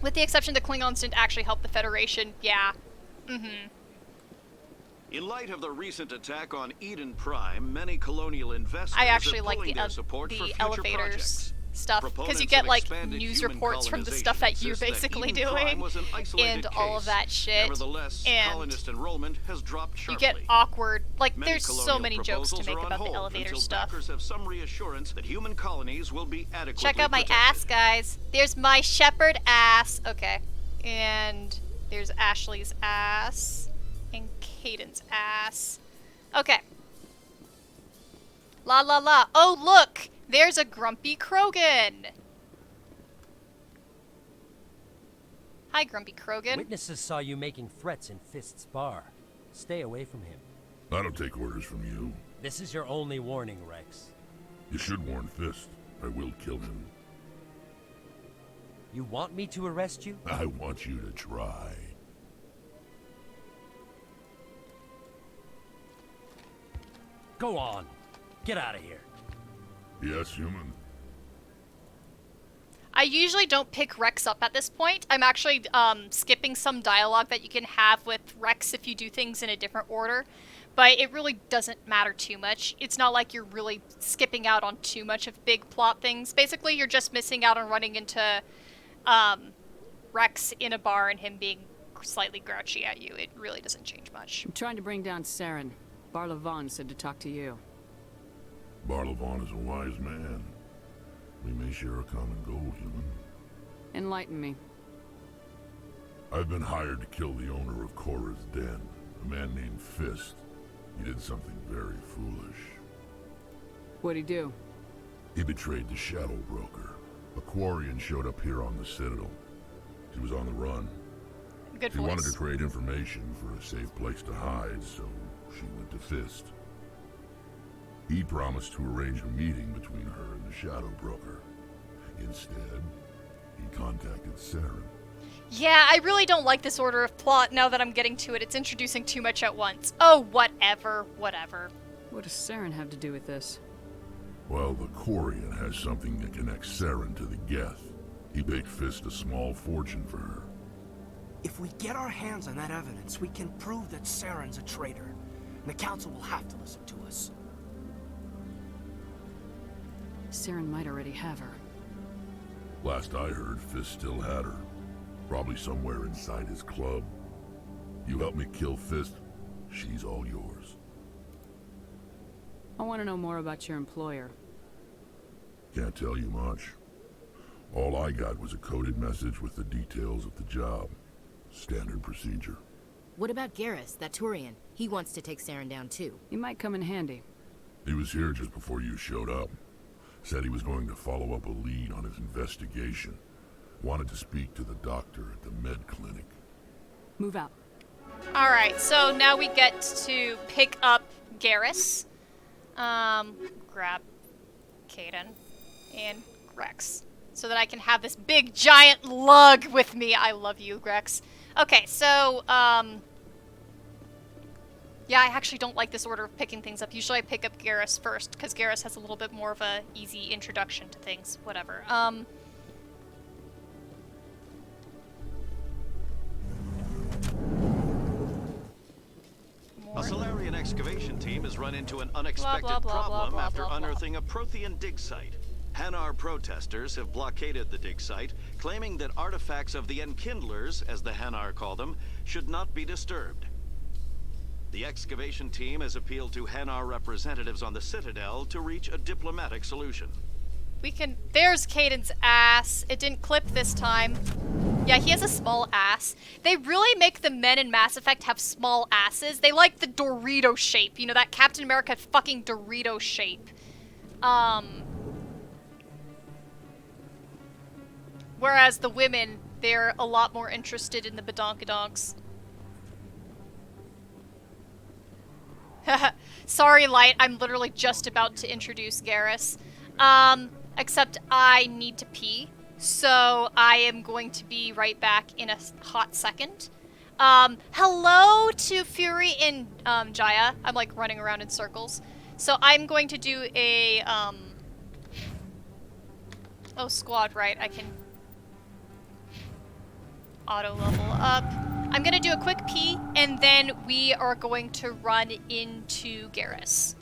With the exception the Klingons didn't actually help the Federation, yeah. In light of the recent attack on Eden Prime, many colonial investors I actually are like pulling their support for the future elevators projects. stuff, because you get like news reports from the stuff that you're basically doing, and all of that shit, Nevertheless, and colonist enrollment has dropped you sharply. get awkward, like Many there's so colonial many jokes to proposals make are on about the hold elevator until stuff. backers have some reassurance that human colonies will be adequately Check out my protected. ass, guys. There's my shepherd ass. Okay. And there's Ashley's ass. And Caden's ass. Okay. La la la. Oh, look! There's a grumpy Krogan! Hi, grumpy Krogan. Witnesses saw you making threats in Fist's bar. Stay away from him. I don't take orders from you. This is your only warning, Wrex. You should warn Fist. I will kill him. You want me to arrest you? I want you to try. Go on. Get out of here. Yes, human. I usually don't pick Wrex up at this point. I'm actually skipping some dialogue that you can have with Wrex if you do things in a different order. But it really doesn't matter too much. It's not like you're really skipping out on too much of big plot things. Basically, you're just missing out on running into Wrex in a bar and him being slightly grouchy at you. It really doesn't change much. I'm trying to bring down Saren. Barlavon said to talk to you. Barlavon is a wise man. We may share a common goal, human. Enlighten me. I've been hired to kill the owner of Cora's den, a man named Fist. He did something very foolish. What'd he do? He betrayed the Shadow Broker. A Quarian showed up here on the Citadel. She was on the run. Good She voice. wanted to trade information for a safe place to hide, so she went to Fist. He promised to arrange a meeting between her and the Shadow Broker. Instead, he contacted Saren. Yeah, I really don't like this order of plot now that I'm getting to it. It's introducing too much at once. Oh, whatever. What does Saren have to do with this? Well, the Quarian has something that connects Saren to the Geth. He paid Fist a small fortune for her. If we get our hands on that evidence, we can prove that Saren's a traitor. And the Council will have to listen to us. Saren might already have her. Last I heard, Fist still had her. Probably somewhere inside his club. You help me kill Fist, she's all yours. I want to know more about your employer. Can't tell you much. All I got was a coded message with the details of the job. Standard procedure. What about Garrus, that Turian? He wants to take Saren down too. He might come in handy. He was here just before you showed up. Said he was going to follow up a lead on his investigation. Wanted to speak to the doctor at the med clinic. Move out. Alright, so now we get to pick up Garrus. Grab Caden and Wrex. So that I can have this big giant lug with me. I love you, Wrex. Okay, so, yeah, I actually don't like this order of picking things up. Usually I pick up Garrus first, because Garrus has a little bit more of a easy introduction to things. Whatever. A Solarian excavation team has run into an unexpected blah, blah, problem blah, after blah, blah. unearthing a Prothean dig site. Hanar protesters have blockaded the dig site, claiming that artifacts of the Enkindlers, as the Hanar call them, should not be disturbed. The excavation team has appealed to Hanar representatives on the Citadel to reach a diplomatic solution. We can... There's Caden's ass. It didn't clip this time. Yeah, he has a small ass. They really make the men in Mass Effect have small asses. They like the Dorito shape. You know, that Captain America fucking Dorito shape. Whereas the women, they're a lot more interested in the badonkadonks. Sorry, Light, I'm literally just about to introduce Garrus. Except I need to pee, so I am going to be right back in a hot second. Hello to Fury and Jaya. I'm like running around in circles. So I'm going to do a, oh, squad, right, I can auto level up. I'm gonna do a quick pee, and then we are going to run into Garrus.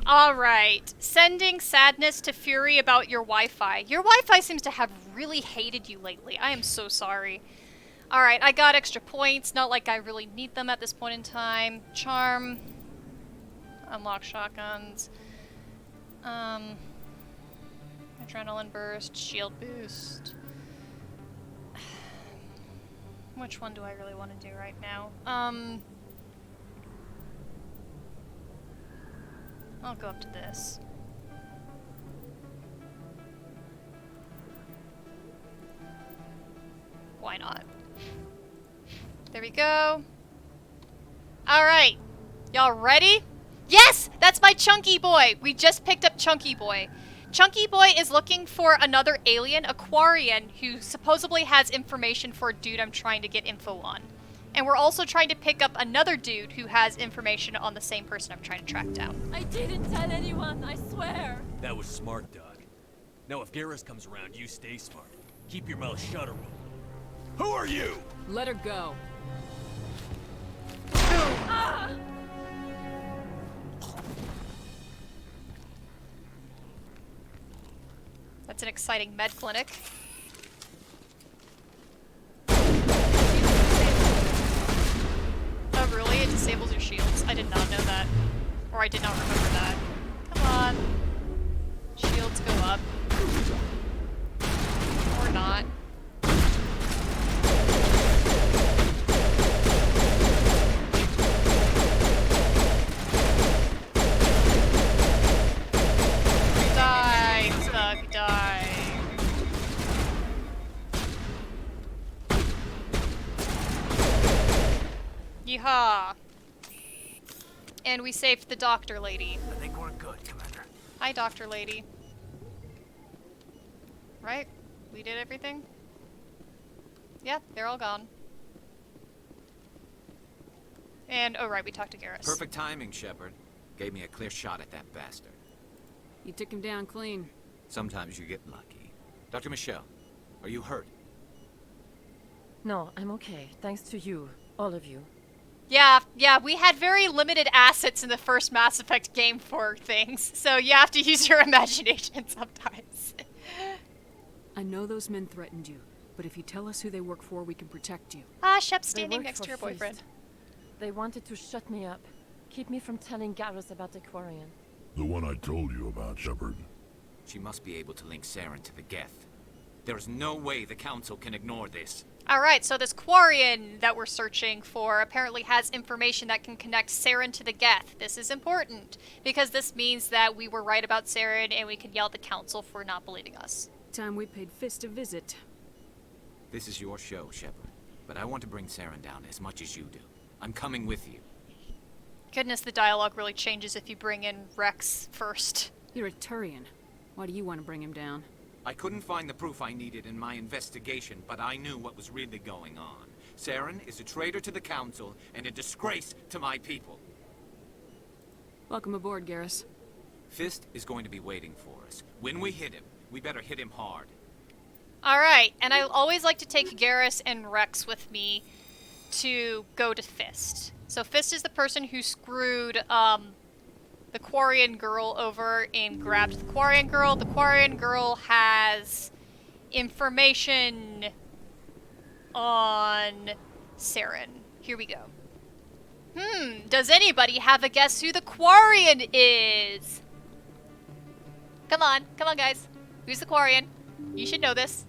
Alright, sending sadness to Fury about your Wi-Fi. Your Wi-Fi seems to have really hated you lately. I am so sorry. Alright, I got extra points, not like I really need them at this point in time. Charm. Unlock shotguns. Adrenaline burst, shield boost. Which one do I really want to do right now? I'll go up to this. Why not? There we go. Alright. Y'all ready? Yes! That's my Chunky Boy! We just picked up Chunky Boy. Chunky Boy is looking for another alien, Aquarian, who supposedly has information for a dude I'm trying to get info on. And we're also trying to pick up another dude who has information on the same person I'm trying to track down. I didn't tell anyone, I swear. That was smart, Doug. Now if Garrus comes around, you stay smart. Keep your mouth shut, or who are you? Let her go. Ah! That's an exciting med clinic. Oh really? It disables your shields? I did not know that. Or I did not remember that. Come on. Shields go up. Or not. Die, Thug, die. Yeehaw. And we saved the doctor lady. I think we're good, Commander. Hi, doctor lady. Right? We did everything? Yeah, they're all gone. And, oh right, we talked to Garrus. Perfect timing, Shepard. Gave me a clear shot at that bastard. You took him down clean. Sometimes you get lucky. Dr. Michelle, are you hurt? No, I'm okay. Thanks to you. All of you. Yeah, we had very limited assets in the first Mass Effect game for things, so you have to use your imagination sometimes. I know those men threatened you, but if you tell us who they work for, we can protect you. Ah, Shep's They standing work next for to your boyfriend. Fist. They wanted to shut me up. Keep me from telling Garrus about the Quarian. The one I told you about, Shepard. She must be able to link Saren to the Geth. There's no way the Council can ignore this. Alright, so this Quarian that we're searching for apparently has information that can connect Saren to the Geth. This is important, because this means that we were right about Saren and we can yell at the Council for not believing us. Time we paid Fist a visit. This is your show, Shepard. But I want to bring Saren down as much as you do. I'm coming with you. Goodness, the dialogue really changes if you bring in Wrex first. You're a Turian. Why do you want to bring him down? I couldn't find the proof I needed in my investigation, but I knew what was really going on. Saren is a traitor to the Council and a disgrace to my people. Welcome aboard, Garrus. Fist is going to be waiting for us. When we hit him, we better hit him hard. Alright, and I always like to take Garrus and Wrex with me to go to Fist. So Fist is the person who screwed, the Quarian girl over and grabbed the Quarian girl. The Quarian girl has information on Saren. Here we go. Does anybody have a guess who the Quarian is? Come on guys. Who's the Quarian? You should know this.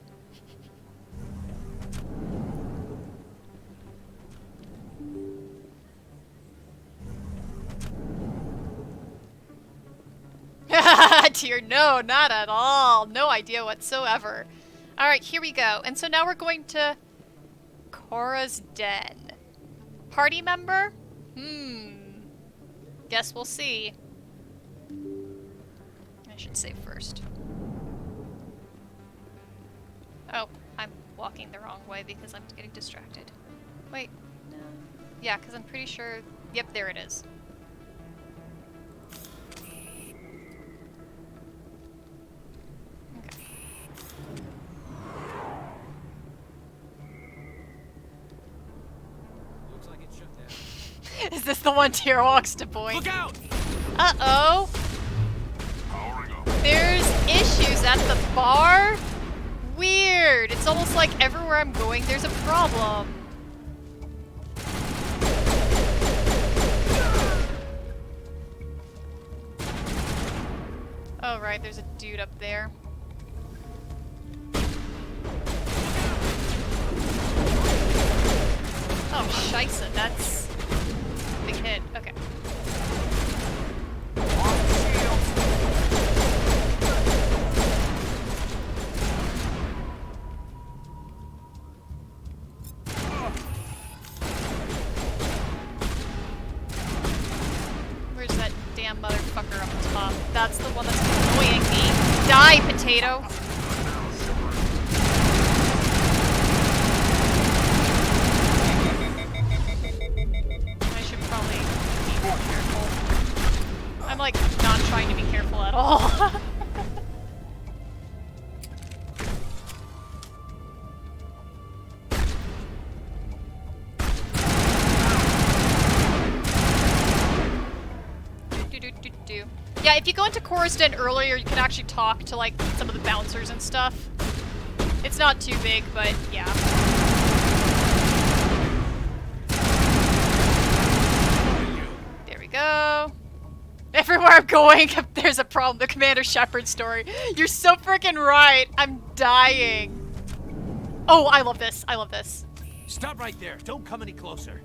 Dear, no, not at all. No idea whatsoever. Alright, here we go. And so now we're going to Cora's den. Party member? Guess we'll see. I should save first. Oh, I'm walking the wrong way because I'm getting distracted. Wait, no. Yeah, because I'm pretty sure... Yep, there it is. Is this the one Tyr walks to point? Look out! Uh-oh. There's issues at the bar? Weird. It's almost like everywhere I'm going, there's a problem. Oh, right. There's a dude up there. Oh, scheisse. That's... big hit. Okay. Where's that damn motherfucker up top? That's the one that's annoying me. Die, potato! I'm like not trying to be careful at all. Yeah, if you go into Cora's den earlier, you can actually talk to like some of the bouncers and stuff. It's not too big, but yeah. There we go. Everywhere I'm going, there's a problem. The Commander Shepard story. You're so freaking right. I'm dying. Oh, I love this. I love this. Stop right there. Don't come any closer.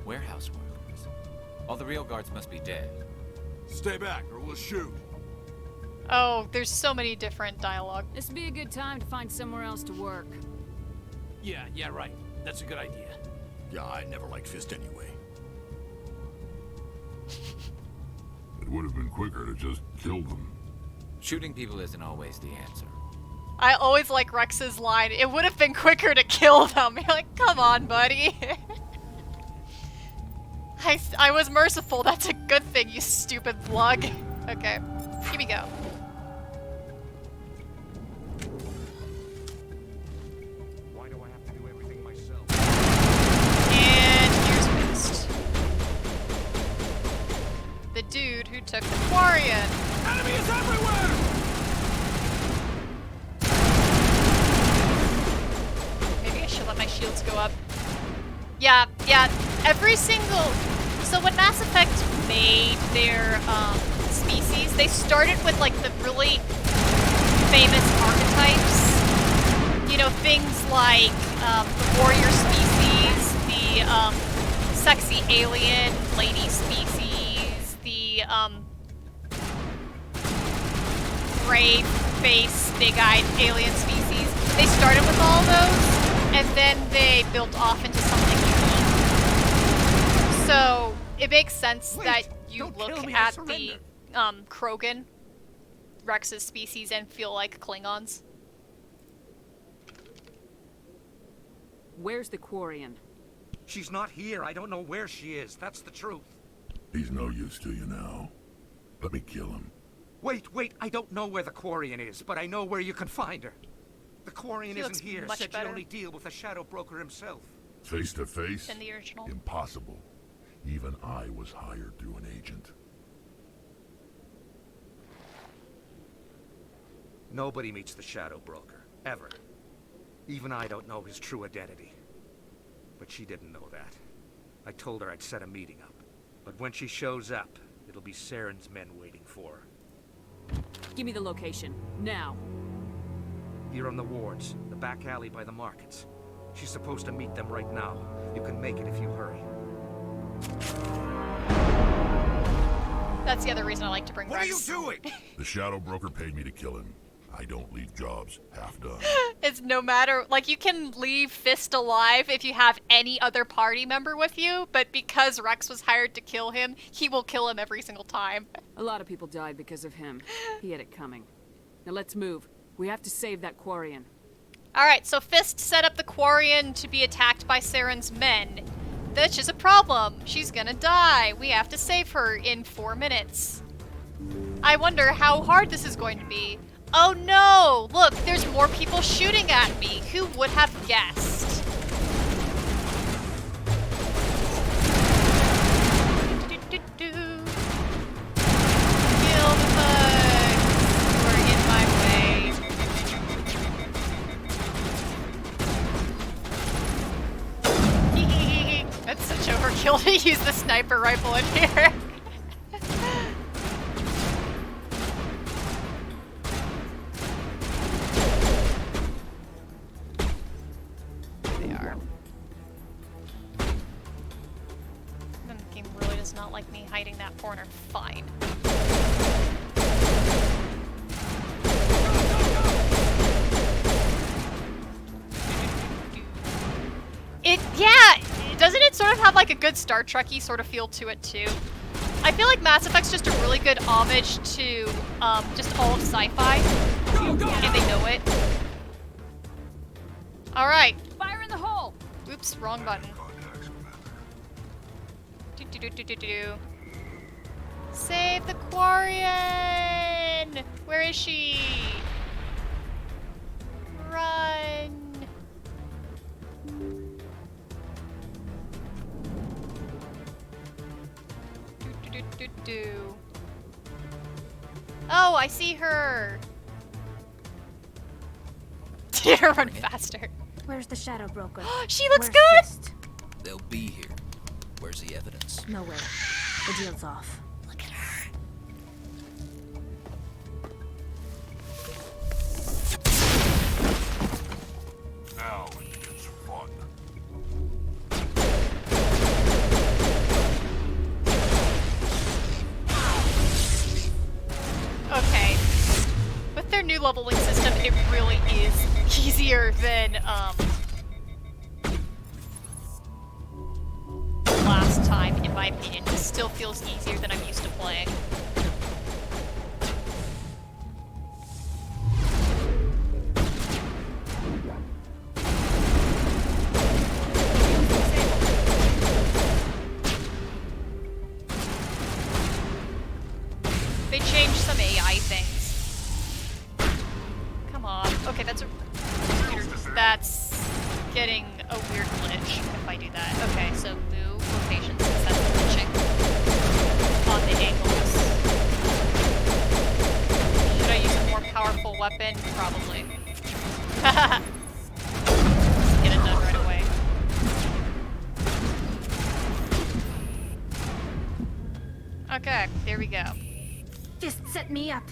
Warehouse workers. All the real guards must be dead. Stay back or we'll shoot. Oh, there's so many different dialogue. This would be a good time to find somewhere else to work. Yeah, right. That's a good idea. Yeah, I never liked Fist anyway. It would have been quicker to just kill them. Shooting people isn't always the answer. I always like Rex's line, it would have been quicker to kill them. You're like, come on, buddy. I was merciful. That's a good thing, you stupid lug. Okay, here we go. Why do I have to do everything myself? And here's Fist. The dude who took the Quarian. Enemies everywhere! Maybe I should let my shields go up. Yeah, every single... So when Mass Effect made their species, they started with like the really famous archetypes. You know, things like the warrior species, the sexy alien lady species, the gray face, big-eyed alien species. They started with all those, and then they built off into something unique. So it makes sense that you look at the Krogan, Wrex's species, and feel like Klingons. Where's the Quarian? She's not here. I don't know where she is. That's the truth. He's no use to you now. Let me kill him. Wait. I don't know where the Quarian is, but I know where you can find her. The Quarian isn't here. Said she'd only deal with the Shadow Broker himself. Face to face? In the original. Impossible. Even I was hired through an agent. Nobody meets the Shadow Broker. Ever. Even I don't know his true identity. But she didn't know that. I told her I'd set a meeting up. But when she shows up, it'll be Saren's men waiting for her. Give me the location. Now. Here on the wards, the back alley by the markets. She's supposed to meet them right now. You can make it if you hurry. That's the other reason I like to bring Wrex. What are you doing? The Shadow Broker paid me to kill him. I don't leave jobs half done. It's no matter, like, you can leave Fist alive if you have any other party member with you, but because Wrex was hired to kill him, he will kill him every single time. A lot of people died because of him. He had it coming. Now let's move. We have to save that Quarian. Alright, so Fist set up the Quarian to be attacked by Saren's men. That's just a problem. She's gonna die. We have to save her in 4 minutes. I wonder how hard this is going to be. Oh no! Look, there's more people shooting at me. Who would have guessed? Kill the bugs who are in my way. That's such overkill to use the sniper rifle in here. Like me hiding that corner. Fine. Doesn't it sort of have like a good Star Trek-y sort of feel to it too? I feel like Mass Effect's just a really good homage to just all of sci-fi, and they know it. All right. Fire in the hole. Oops, wrong button. Save the Quarian! Where is she? Run! Oh, I see her! Run faster. Where's the Shadow Broker? She looks Where's good! Fist? They'll be here. Where's the evidence? No way. The deal's off. Look at her. Now we can get some fun. Okay. With their new leveling system, it really is easier than, last time, in my opinion. It still feels easier than I'm used to playing. They changed some AI things. Come on. Okay, that's getting a weird glitch if I do that. Okay, so move location since that's glitching on the angles. Should I use a more powerful weapon? Probably. Get it done right away. Fist set me up.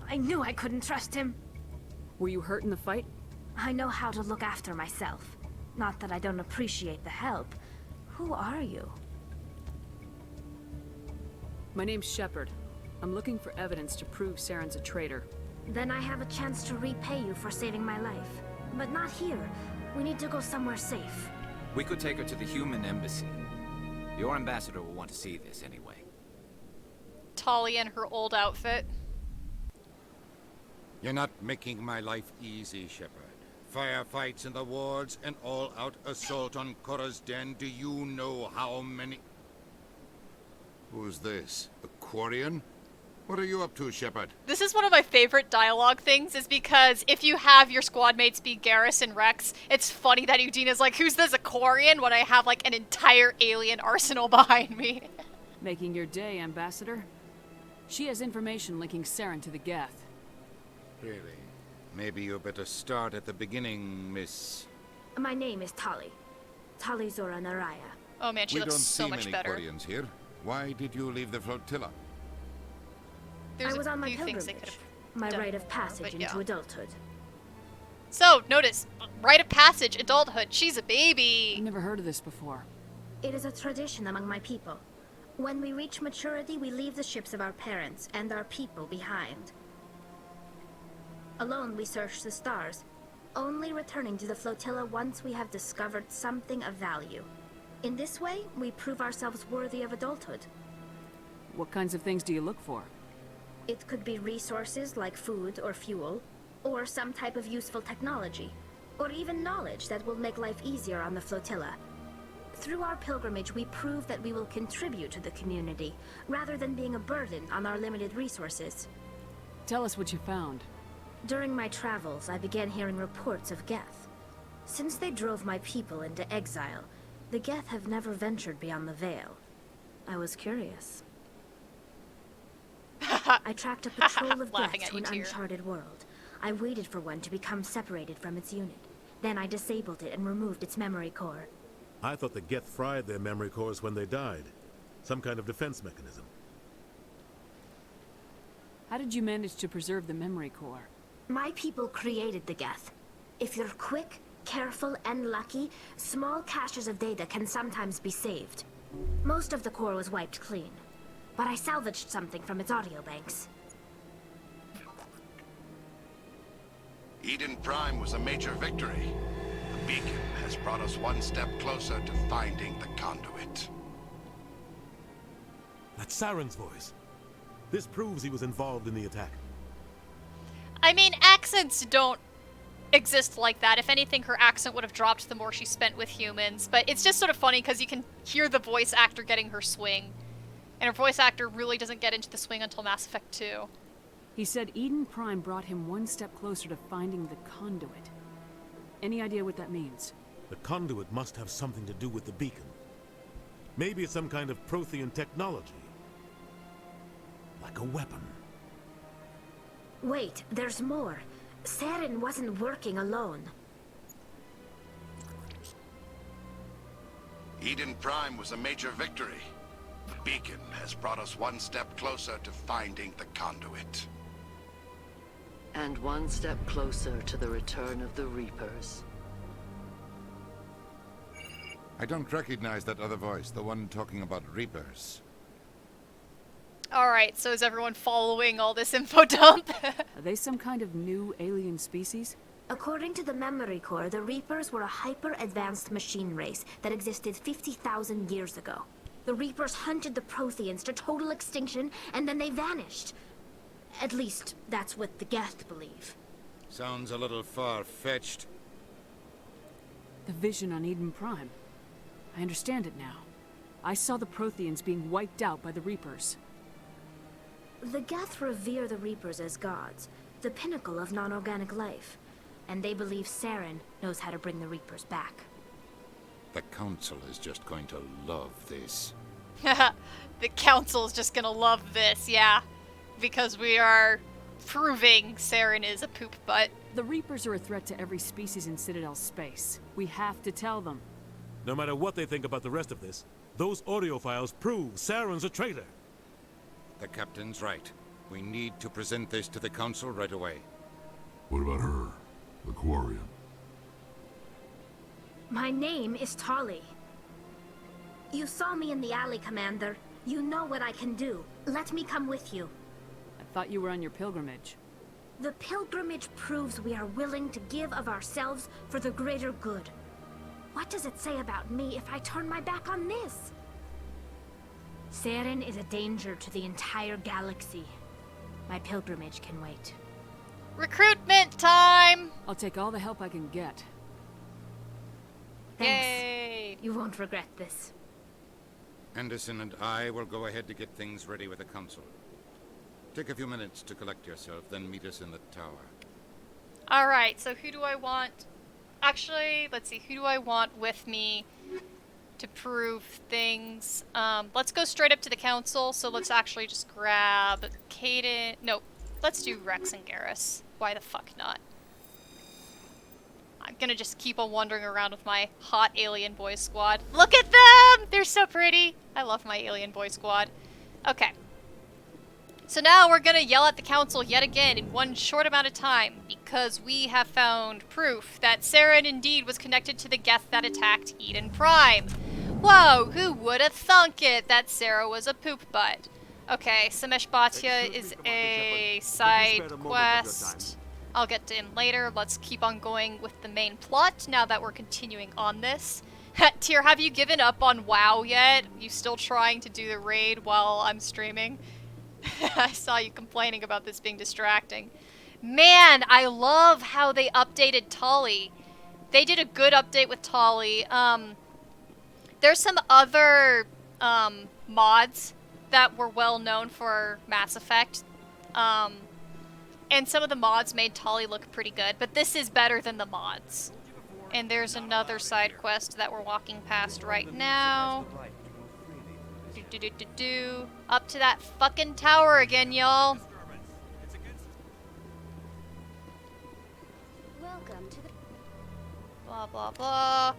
I knew I couldn't trust him. Were you hurt in the fight? I know how to look after myself. Not that I don't appreciate the help. Who are you? My name's Shepard. I'm looking for evidence to prove Saren's a traitor. Then I have a chance to repay you for saving my life. But not here. We need to go somewhere safe. We could take her to the human embassy. Your ambassador will want to see this anyway. Tali in her old outfit. You're not making my life easy, Shepard. Firefights in the wards, an all-out assault on Cora's den. Do you know how many... Who's this? A Quarian? What are you up to, Shepard? This is one of my favorite dialogue things, is because if you have your squad mates be Garrus and Wrex, it's funny that Udina's like, who's this, a Quarian, when I have like an entire alien arsenal behind me. Making your day, Ambassador. She has information linking Saren to the Geth. Really? Maybe you better start at the beginning, Miss... My name is Tali. Tali Zora Naraya. Oh man, she looks so much better. We don't see many Quarians here. Why did you leave the flotilla? There's I was on my few things pilgrimage. My rite of passage into adulthood. So, notice, rite of passage, adulthood. She's a baby. I've never heard of this before. It is a tradition among my people. When we reach maturity, we leave the ships of our parents and our people behind. Alone, we search the stars, only returning to the flotilla once we have discovered something of value. In this way, we prove ourselves worthy of adulthood. What kinds of things do you look for? It could be resources like food or fuel, or some type of useful technology, or even knowledge that will make life easier on the flotilla. Through our pilgrimage, we prove that we will contribute to the community, rather than being a burden on our limited resources. Tell us what you found. During my travels, I began hearing reports of Geth. Since they drove my people into exile, the Geth have never ventured beyond the Veil. I was curious. I tracked a patrol of Geth to an uncharted world. I waited for one to become separated from its unit. Then I disabled it and removed its memory core. I thought the Geth fried their memory cores when they died. Some kind of defense mechanism. How did you manage to preserve the memory core? My people created the Geth. If you're quick, careful, and lucky, small caches of data can sometimes be saved. Most of the core was wiped clean, but I salvaged something from its audio banks. Eden Prime was a major victory. The beacon has brought us one step closer to finding the conduit. That's Saren's voice. This proves he was involved in the attack. I mean, accents don't exist like that. If anything, her accent would have dropped the more she spent with humans. But it's just sort of funny because you can hear the voice actor getting her swing. And her voice actor really doesn't get into the swing until Mass Effect 2. He said Eden Prime brought him one step closer to finding the conduit. Any idea what that means? The conduit must have something to do with the beacon. Maybe it's some kind of Prothean technology. Like a weapon. Wait, there's more. Saren wasn't working alone. Eden Prime was a major victory. The beacon has brought us one step closer to finding the conduit. And one step closer to the return of the Reapers. I don't recognize that other voice, the one talking about Reapers. Alright, so is everyone following all this info dump? Are they some kind of new alien species? According to the memory core, the Reapers were a hyper-advanced machine race that existed 50,000 years ago. The Reapers hunted the Protheans to total extinction, and then they vanished. At least, that's what the Geth believe. Sounds a little far-fetched. The vision on Eden Prime. I understand it now. I saw the Protheans being wiped out by the Reapers. The Geth revere the Reapers as gods, the pinnacle of non-organic life. And they believe Saren knows how to bring the Reapers back. The Council is just going to love this. The Council's just gonna love this, yeah. Because we are proving Saren is a poop butt. The Reapers are a threat to every species in Citadel space. We have to tell them. No matter what they think about the rest of this, those audio files prove Saren's a traitor. The captain's right. We need to present this to the Council right away. What about her? The Quarian? My name is Tali. You saw me in the alley, Commander. You know what I can do. Let me come with you. I thought you were on your pilgrimage. The pilgrimage proves we are willing to give of ourselves for the greater good. What does it say about me if I turn my back on this? Saren is a danger to the entire galaxy. My pilgrimage can wait. Recruitment time! I'll take all the help I can get. Thanks. Yay! You won't regret this. Anderson and I will go ahead to get things ready with the Council. Take a few minutes to collect yourself, then meet us in the tower. Alright, so who do I want? Actually, let's see, who do I want with me to prove things? Let's go straight up to the Council, so let's actually just grab Caden. Nope, let's do Wrex and Garrus. Why the fuck not? I'm gonna just keep on wandering around with my hot alien boy squad. Look at them! They're so pretty! I love my alien boy squad. Okay. So now we're gonna yell at the Council yet again in one short amount of time, because we have found proof that Saren indeed was connected to the Geth that attacked Eden Prime. Whoa, who would have thunk it that Sarah was a poop butt? Okay, Samesh Bhatia is a side quest. I'll get to him later. Let's keep on going with the main plot now that we're continuing on this. Tyr, have you given up on WoW yet? You still trying to do the raid while I'm streaming? I saw you complaining about this being distracting. Man, I love how they updated Tali. They did a good update with Tali. There's some other mods that were well known for Mass Effect. And some of the mods made Tali look pretty good, but this is better than the mods. And there's another side quest that we're walking past right now. Up to that fucking tower again, y'all. Welcome to the... Blah, blah, blah.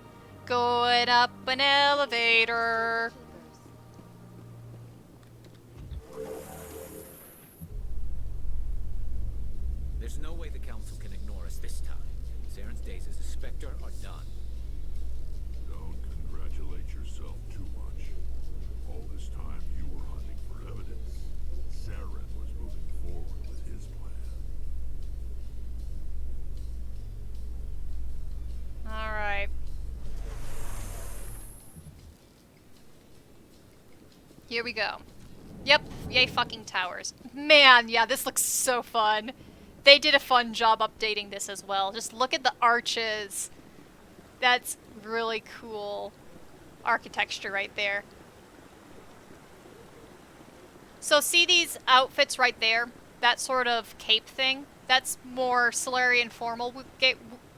Going up an elevator. There's no way the Council can ignore us this time. Saren's days as a Spectre are done. Don't congratulate yourself too much. All this time you were hunting for evidence. Saren was moving forward with his plan. Alright. Here we go. Yep, yay fucking towers. Man, yeah, this looks so fun. They did a fun job updating this as well. Just look at the arches. That's really cool architecture right there. So see these outfits right there? That sort of cape thing? That's more Solarian formal.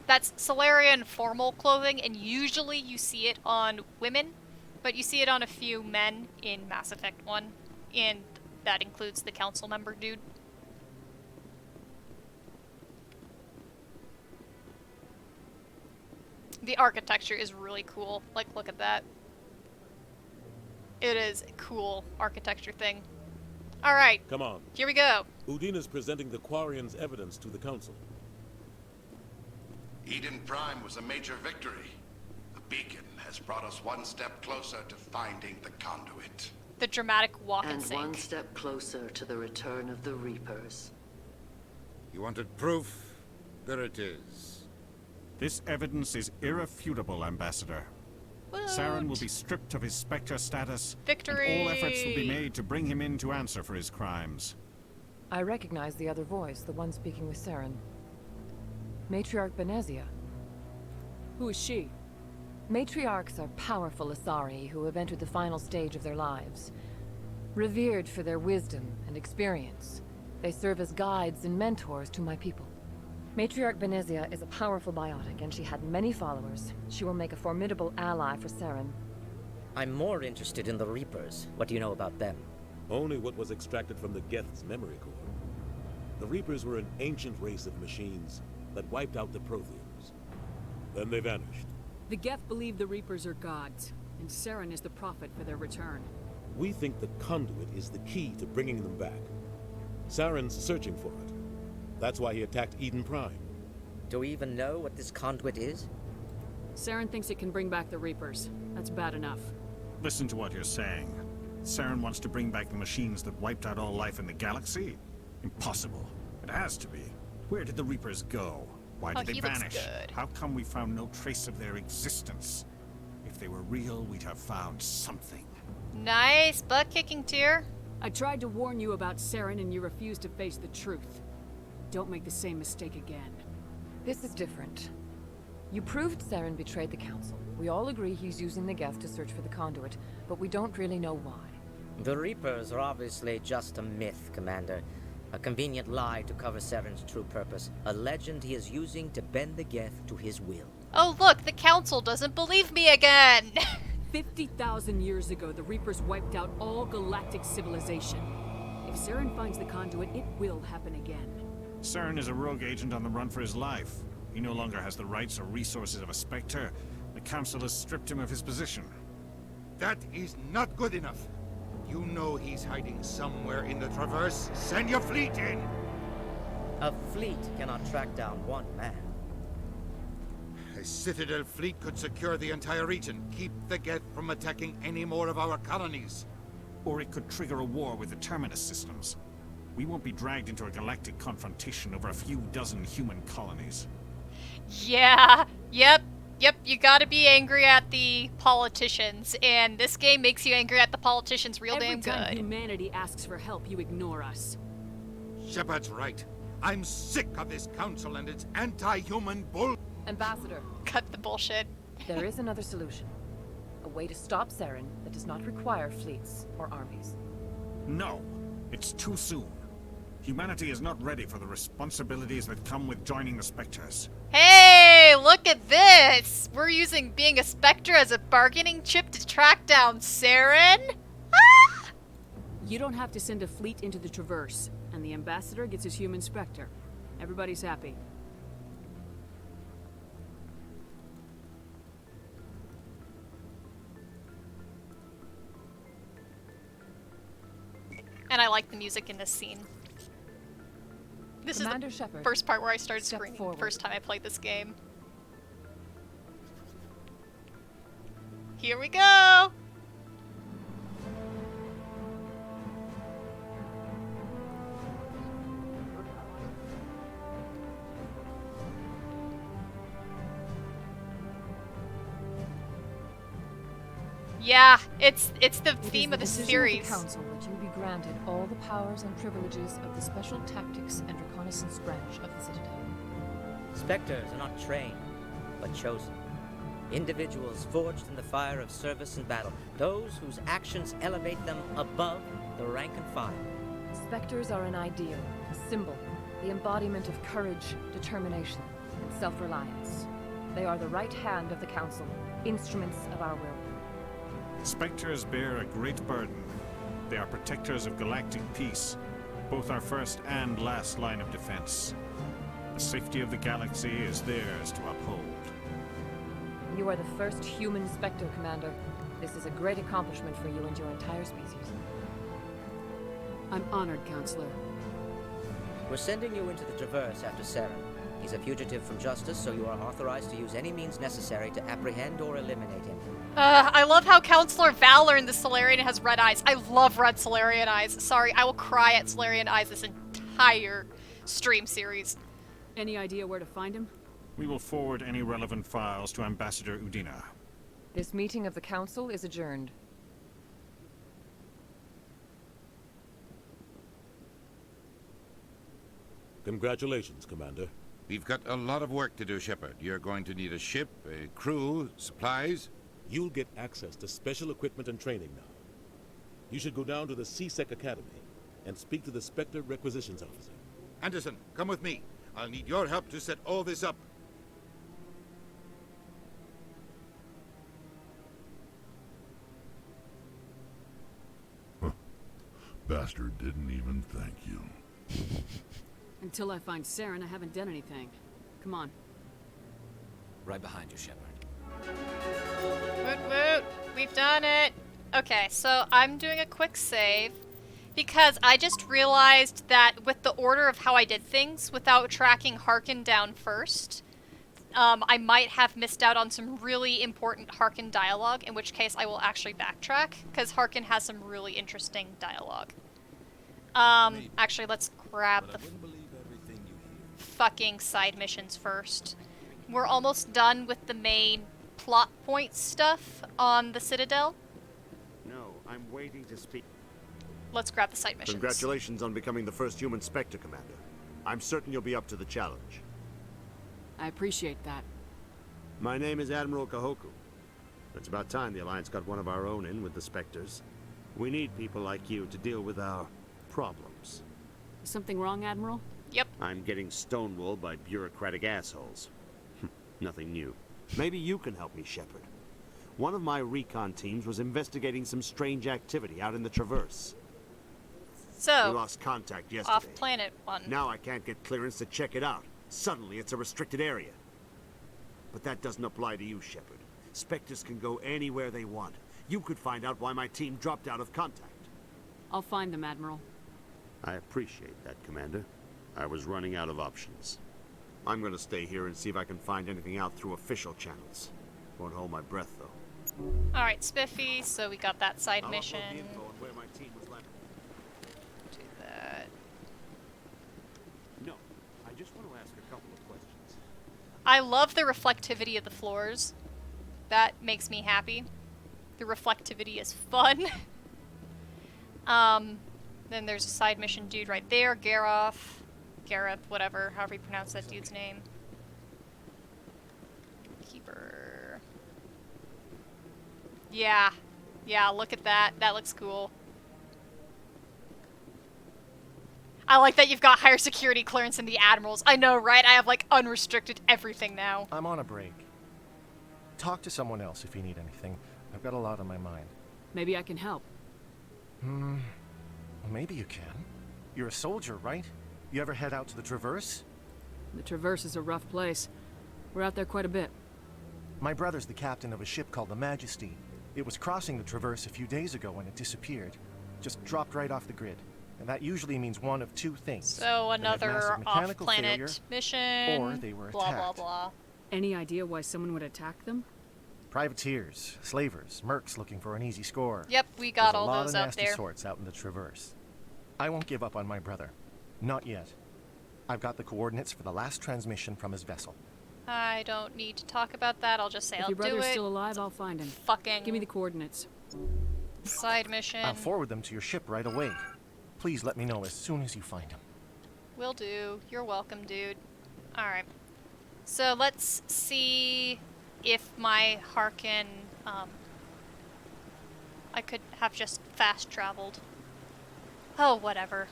That's Solarian formal clothing, and usually you see it on women, but you see it on a few men in Mass Effect 1, and that includes the Council member dude. The architecture is really cool. Like, look at that. It is a cool architecture thing. Alright. Come on. Here we go. Udina's presenting the Quarians' evidence to the Council. Eden Prime was a major victory. The beacon has brought us one step closer to finding the conduit. The dramatic walk and And sink. one step closer to the return of the Reapers. You wanted proof? There it is. This evidence is irrefutable, Ambassador. Saren will be stripped of his Spectre status, Victory! and all efforts will be made to bring him in to answer for his crimes. I recognize the other voice, the one speaking with Saren. Matriarch Benezia. Who is she? Matriarchs are powerful Asari who have entered the final stage of their lives. Revered for their wisdom and experience, they serve as guides and mentors to my people. Matriarch Benezia is a powerful biotic, and she had many followers. She will make a formidable ally for Saren. I'm more interested in the Reapers. What do you know about them? Only what was extracted from the Geth's memory core. The Reapers were an ancient race of machines that wiped out the Protheans. Then they vanished. The Geth believe the Reapers are gods, and Saren is the prophet for their return. We think the conduit is the key to bringing them back. Saren's searching for it. That's why he attacked Eden Prime. Do we even know what this conduit is? Saren thinks it can bring back the Reapers. That's bad enough. Listen to what you're saying. Saren wants to bring back the machines that wiped out all life in the galaxy? Impossible. It has to be. Where did the Reapers go? Why did they vanish? How come we found no trace of their existence? If they were real, we'd have found something. Nice butt-kicking, Tyr. I tried to warn you about Saren and you refused to face the truth. Don't make the same mistake again. This is different. You proved Saren betrayed the Council. We all agree he's using the Geth to search for the conduit, but we don't really know why. The Reapers are obviously just a myth, Commander. A convenient lie to cover Saren's true purpose. A legend he is using to bend the Geth to his will. Oh look, the Council doesn't believe me again! 50,000 years ago, the Reapers wiped out all galactic civilization. If Saren finds the conduit, it will happen again. Saren is a rogue agent on the run for his life. He no longer has the rights or resources of a Spectre. The Council has stripped him of his position. That is not good enough. You know he's hiding somewhere in the Traverse. Send your fleet in! A fleet cannot track down one man. A Citadel fleet could secure the entire region, keep the Geth from attacking any more of our colonies. Or it could trigger a war with the Terminus systems. We won't be dragged into a galactic confrontation over a few dozen human colonies. Yeah, yep, you gotta be angry at the politicians, and this game makes you angry at the politicians real damn good. Every time humanity asks for help, you ignore us. Shepard's right. I'm sick of this council and its anti-human bull. Ambassador. Cut the bullshit. There is another solution. A way to stop Saren that does not require fleets or armies. No, it's too soon. Humanity is not ready for the responsibilities that come with joining the Spectres. Hey, look at this! We're using being a Spectre as a bargaining chip to track down Saren? Ah! You don't have to send a fleet into the Traverse, and the Ambassador gets his human Spectre. Everybody's happy. And I like the music in this scene. This Commander is the Shepard, first part where I started step screaming forward. the first time I played this game. Here we go! Yeah, it's the theme of the series. It is the decision of the Council that you be granted all the powers and privileges of the Special Tactics and Reconnaissance branch of the Citadel. Spectres are not trained, but chosen. Individuals forged in the fire of service and battle. Those whose actions elevate them above the rank and file. Spectres are an ideal, a symbol, the embodiment of courage, determination, and self-reliance. They are the right hand of the Council, instruments of our will. Spectres bear a great burden. They are protectors of galactic peace, both our first and last line of defense. The safety of the galaxy is theirs to uphold. You are the first human Spectre, Commander. This is a great accomplishment for you and your entire species. I'm honored, Counselor. We're sending you into the Traverse after Saren. He's a fugitive from justice, so you are authorized to use any means necessary to apprehend or eliminate him. I love how Counselor Valor in the Solarian has red eyes. I love red Solarian eyes. Sorry, I will cry at Solarian eyes this entire stream series. Any idea where to find him? We will forward any relevant files to Ambassador Udina. This meeting of the Council is adjourned. Congratulations, Commander. We've got a lot of work to do, Shepard. You're going to need a ship, a crew, supplies. You'll get access to special equipment and training now. You should go down to the C-Sec Academy and speak to the Spectre Requisitions Officer. Anderson, come with me. I'll need your help to set all this up. Bastard didn't even thank you. Until I find Saren, I haven't done anything. Come on. Right behind you, Shepard. Woot woot! We've done it! Okay, so I'm doing a quick save. Because I just realized that with the order of how I did things, without tracking Harkin down first, I might have missed out on some really important Harkin dialogue, in which case I will actually backtrack, because Harkin has some really interesting dialogue. Actually, let's grab the fucking side missions first. We're almost done with the main plot point stuff on the Citadel. No, I'm waiting to speak. Let's grab the side missions. Congratulations on becoming the first human Spectre, Commander. I'm certain you'll be up to the challenge. I appreciate that. My name is Admiral Kahoku. It's about time the Alliance got one of our own in with the Spectres. We need people like you to deal with our problems. Is something wrong, Admiral? Yep. I'm getting stonewalled by bureaucratic assholes. Nothing new. Maybe you can help me, Shepard. One of my recon teams was investigating some strange activity out in the Traverse. So, we lost contact yesterday. off-planet one. Now I can't get clearance to check it out. Suddenly it's a restricted area. But that doesn't apply to you, Shepard. Spectres can go anywhere they want. You could find out why my team dropped out of contact. I'll find them, Admiral. I appreciate that, Commander. I was running out of options. I'm gonna stay here and see if I can find anything out through official channels. Won't hold my breath, though. Alright, Spiffy, so we got that side mission. Do that. No, I just want to ask a couple of questions. I love the reflectivity of the floors. That makes me happy. The reflectivity is fun. Then there's a side mission dude right there, Garrus, whatever, however you pronounce that dude's name. Keeper. Yeah, look at that. That looks cool. I like that you've got higher security clearance than the Admirals. I know, right? I have, like, unrestricted everything now. I'm on a break. Talk to someone else if you need anything. I've got a lot on my mind. Maybe I can help. Maybe you can. You're a soldier, right? You ever head out to the Traverse? The Traverse is a rough place. We're out there quite a bit. My brother's the captain of a ship called the Majesty. It was crossing the Traverse a few days ago when it disappeared. Just dropped right off the grid. And that usually means one of two things. So another off-planet mission, or they were blah, attacked. blah, blah. Any idea why someone would attack them? Privateers, slavers, mercs looking for an easy score. Yep, we got There's all a lot those of out nasty there. sorts out in the Traverse. I won't give up on my brother. Not yet. I've got the coordinates for the last transmission from his vessel. I don't need to talk about that. I'll just say If I'll your do it. brother's still alive, I'll find him. Fucking Give me the coordinates. side mission. I'll forward them to your ship right away. Please let me know as soon as you find him. Will do. You're welcome, dude. Alright. So let's see if my Harkin, I could have just fast traveled. Oh, whatever.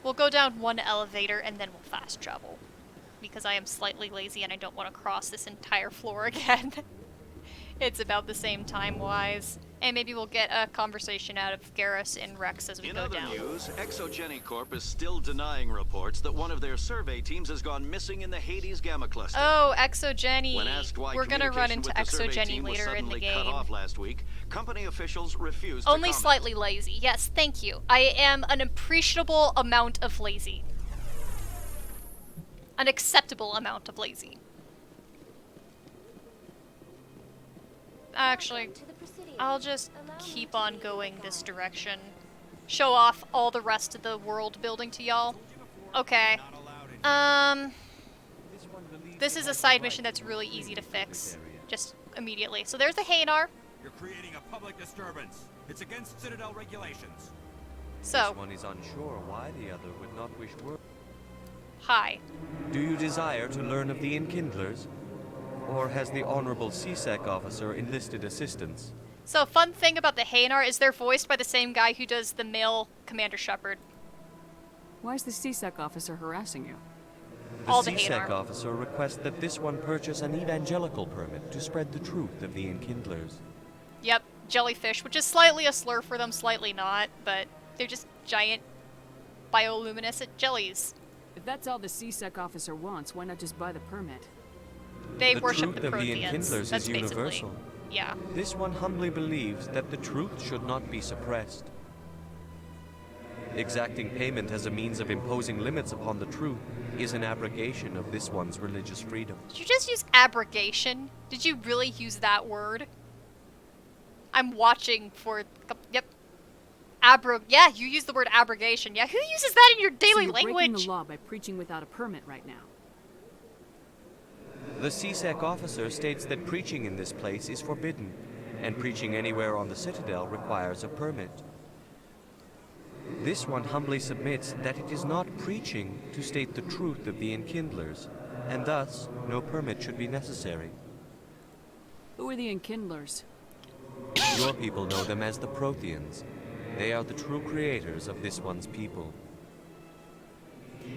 We'll go down one elevator and then we'll fast travel. Because I am slightly lazy and I don't want to cross this entire floor again. It's about the same time-wise. And maybe we'll get a conversation out of Garrus and Wrex as we go down. In other news, Exogeny Corp is still denying reports that one of their survey teams has gone missing in the Hades Gamma cluster. Oh, Exogeny. When asked why We're gonna run into communication with the survey Exogeny team was later in the suddenly game. cut off last week, company officials refused Only to comment. slightly lazy. Yes, thank you. I am an appreciable amount of lazy. An acceptable amount of lazy. Actually, I'll just keep on going this direction. Show off all the rest of the world building to y'all. Okay. This is a side mission that's really easy to fix. Just immediately. So there's the Hanar. You're creating a public disturbance. It's against Citadel regulations. So. This one is unsure why the other would not wish word. Hi. Do you desire to learn of the Enkindlers? Or has the Honorable CSEC officer enlisted assistance? So, fun thing about the Hanar is they're voiced by the same guy who does the male Commander Shepard. Why is the CSEC officer harassing you? The CSEC officer requests that this one purchase an evangelical permit to spread the truth of the Enkindlers. Yep, jellyfish, which is slightly a slur for them, slightly not, but they're just giant bioluminescent jellies. If that's all the CSEC officer wants, why not just buy the permit? They the worship truth the of the Protheans. Enkindlers That's is universal. Yeah. This one humbly believes that the truth should not be suppressed. Exacting payment as a means of imposing limits upon the truth is an abrogation of this one's religious freedom. Did you just use abrogation? Did you really use that word? I'm watching for... Yep. Yeah, you use the word abrogation. Yeah, who uses that in your daily so you're breaking language? the law by preaching without a permit right now. The CSEC officer states that preaching in this place is forbidden, and preaching anywhere on the Citadel requires a permit. This one humbly submits that it is not preaching to state the truth of the Enkindlers, and thus no permit should be necessary. Who are the Enkindlers? Your people know them as the Protheans. They are the true creators of this one's people.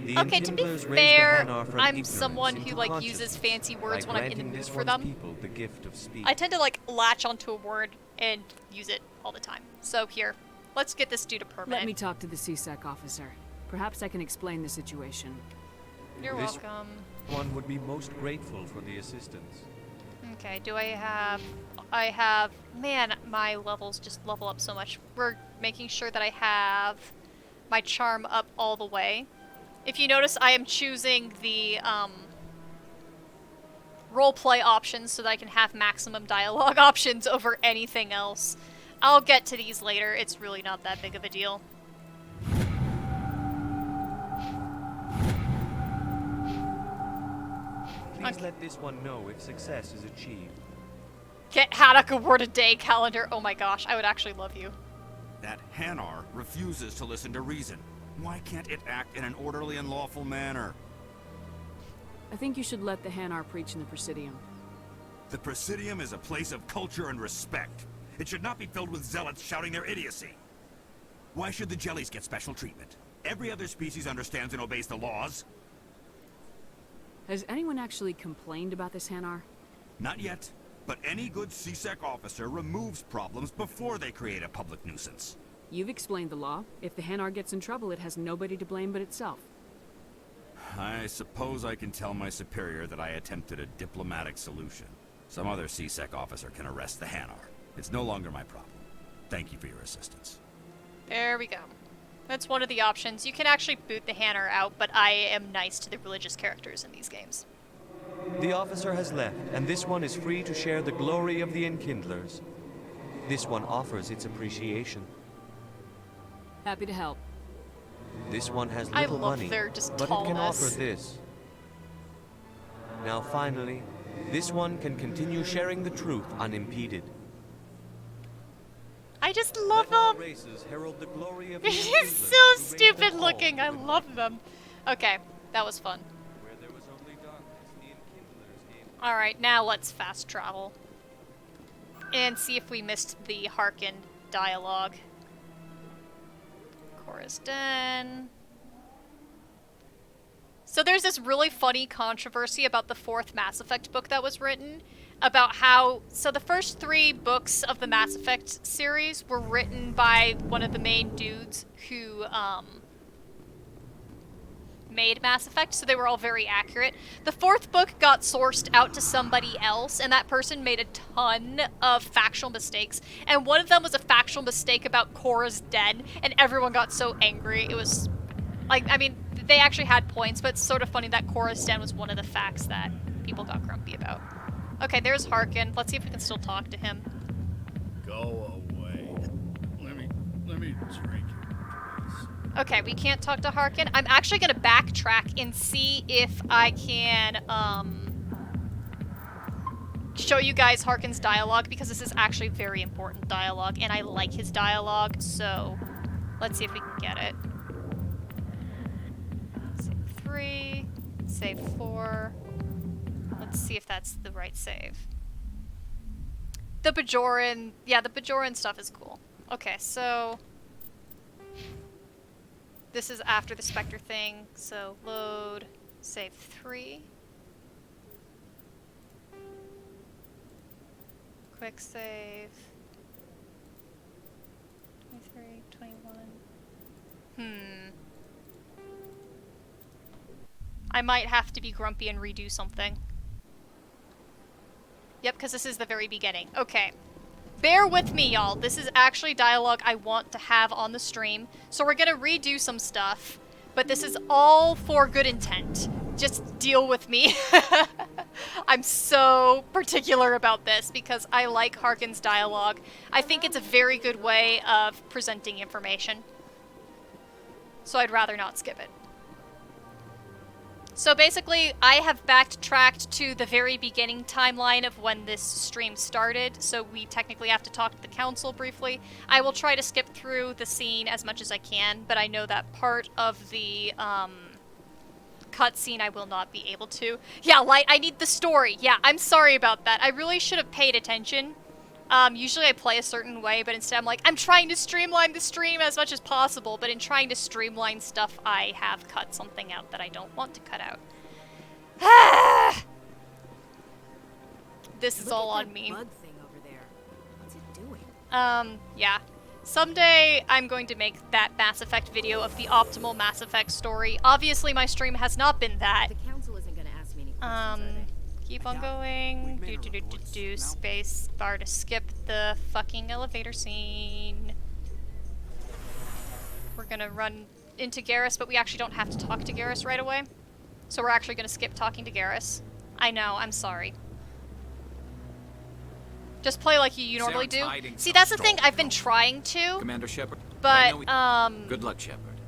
The Okay, to be Enkindlers raised the fair, Hanar from I'm ignorance someone who into like consciousness uses fancy words by when I'm in the granting mood this for one's them. people the gift of speech. I tend to like latch onto a word and use it all the time. So here, let's get this dude a permit. Let me talk to the CSEC officer. Perhaps I can explain the situation. You're This welcome. one would be most grateful for the assistance. Okay, do I have... Man, my levels just level up so much. We're making sure that I have my charm up all the way. If you notice, I am choosing the, roleplay options so that I can have maximum dialogue options over anything else. I'll get to these later. It's really not that big of a deal. Please let this one know if success is achieved. Get Haddock a word a day calendar. Oh my gosh, I would actually love you. That Hanar refuses to listen to reason. Why can't it act in an orderly and lawful manner? I think you should let the Hanar preach in the Presidium. The Presidium is a place of culture and respect. It should not be filled with zealots shouting their idiocy. Why should the jellies get special treatment? Every other species understands and obeys the laws. Has anyone actually complained about this Hanar? Not yet, but any good CSEC officer removes problems before they create a public nuisance. You've explained the law. If the Hanar gets in trouble, it has nobody to blame but itself. I suppose I can tell my superior that I attempted a diplomatic solution. Some other CSEC officer can arrest the Hanar. It's no longer my problem. Thank you for your assistance. There we go. That's one of the options. You can actually boot the Hanar out, but I am nice to the religious characters in these games. The officer has left, and this one is free to share the glory of the Enkindlers. This one offers its appreciation. Happy to help. This one has I little love money, their just but it can tallness. offer this. Now finally, this one can continue sharing the truth unimpeded. I just love Let all them. races herald the glory of the He's Enkindlers so who raised stupid them all looking. I from love them. Okay, that was fun. where there was only darkness, the Enkindlers gave Alright, now let's fast travel. And see if we missed the Harkin dialogue. Cora's Den. So there's this really funny controversy about the fourth Mass Effect book that was written. About how... So the first 3 books of the Mass Effect series were written by one of the main dudes who, made Mass Effect, so they were all very accurate. The 4th book got sourced out to somebody else, and that person made a ton of factual mistakes. And one of them was a factual mistake about Cora's Den, and everyone got so angry. It was, like, I mean, they actually had points, but it's sort of funny that Cora's Den was one of the facts that people got grumpy about. Okay, there's Harkin. Let's see if we can still talk to him. Go away. Let me drink it. Okay, we can't talk to Harkin. I'm actually gonna backtrack and see if I can, show you guys Harkin's dialogue, because this is actually very important dialogue, and I like his dialogue, so let's see if we can get it. Save 3, save 4. Let's see if that's the right save. The Bajoran, yeah, the Bajoran stuff is cool. Okay, so this is after the Spectre thing, so load, save 3. Quick save. 23, 21. I might have to be grumpy and redo something. Yep, because this is the very beginning. Okay. bear with me, y'all. This is actually dialogue I want to have on the stream. So we're gonna redo some stuff, but this is all for good intent. Just deal with me. I'm so particular about this because I like Harkin's dialogue. I think it's a very good way of presenting information. So I'd rather not skip it. So basically, I have backtracked to the very beginning timeline of when this stream started, so we technically have to talk to the council briefly. I will try to skip through the scene as much as I can, but I know that part of the cutscene I will not be able to. Yeah, Light, I need the story. Yeah, I'm sorry about that. I really should have paid attention. Usually I play a certain way, but instead I'm like, I'm trying to streamline the stream as much as possible, but in trying to streamline stuff, I have cut something out that I don't want to cut out. This is all on me. Bug thing over there. What's it doing? Yeah. Someday I'm going to make that Mass Effect video of the optimal Mass Effect story. Obviously my stream has not been that. The council isn't going to ask me any questions, are they? Keep on going. Do space bar to skip the fucking elevator scene. We're gonna run into Garrus, but we actually don't have to talk to Garrus right away. So we're actually gonna skip talking to Garrus. I know, I'm sorry. Just play like you normally do. See, that's the thing, I've been trying to. Commander Shepard. But, Good luck, Shepard.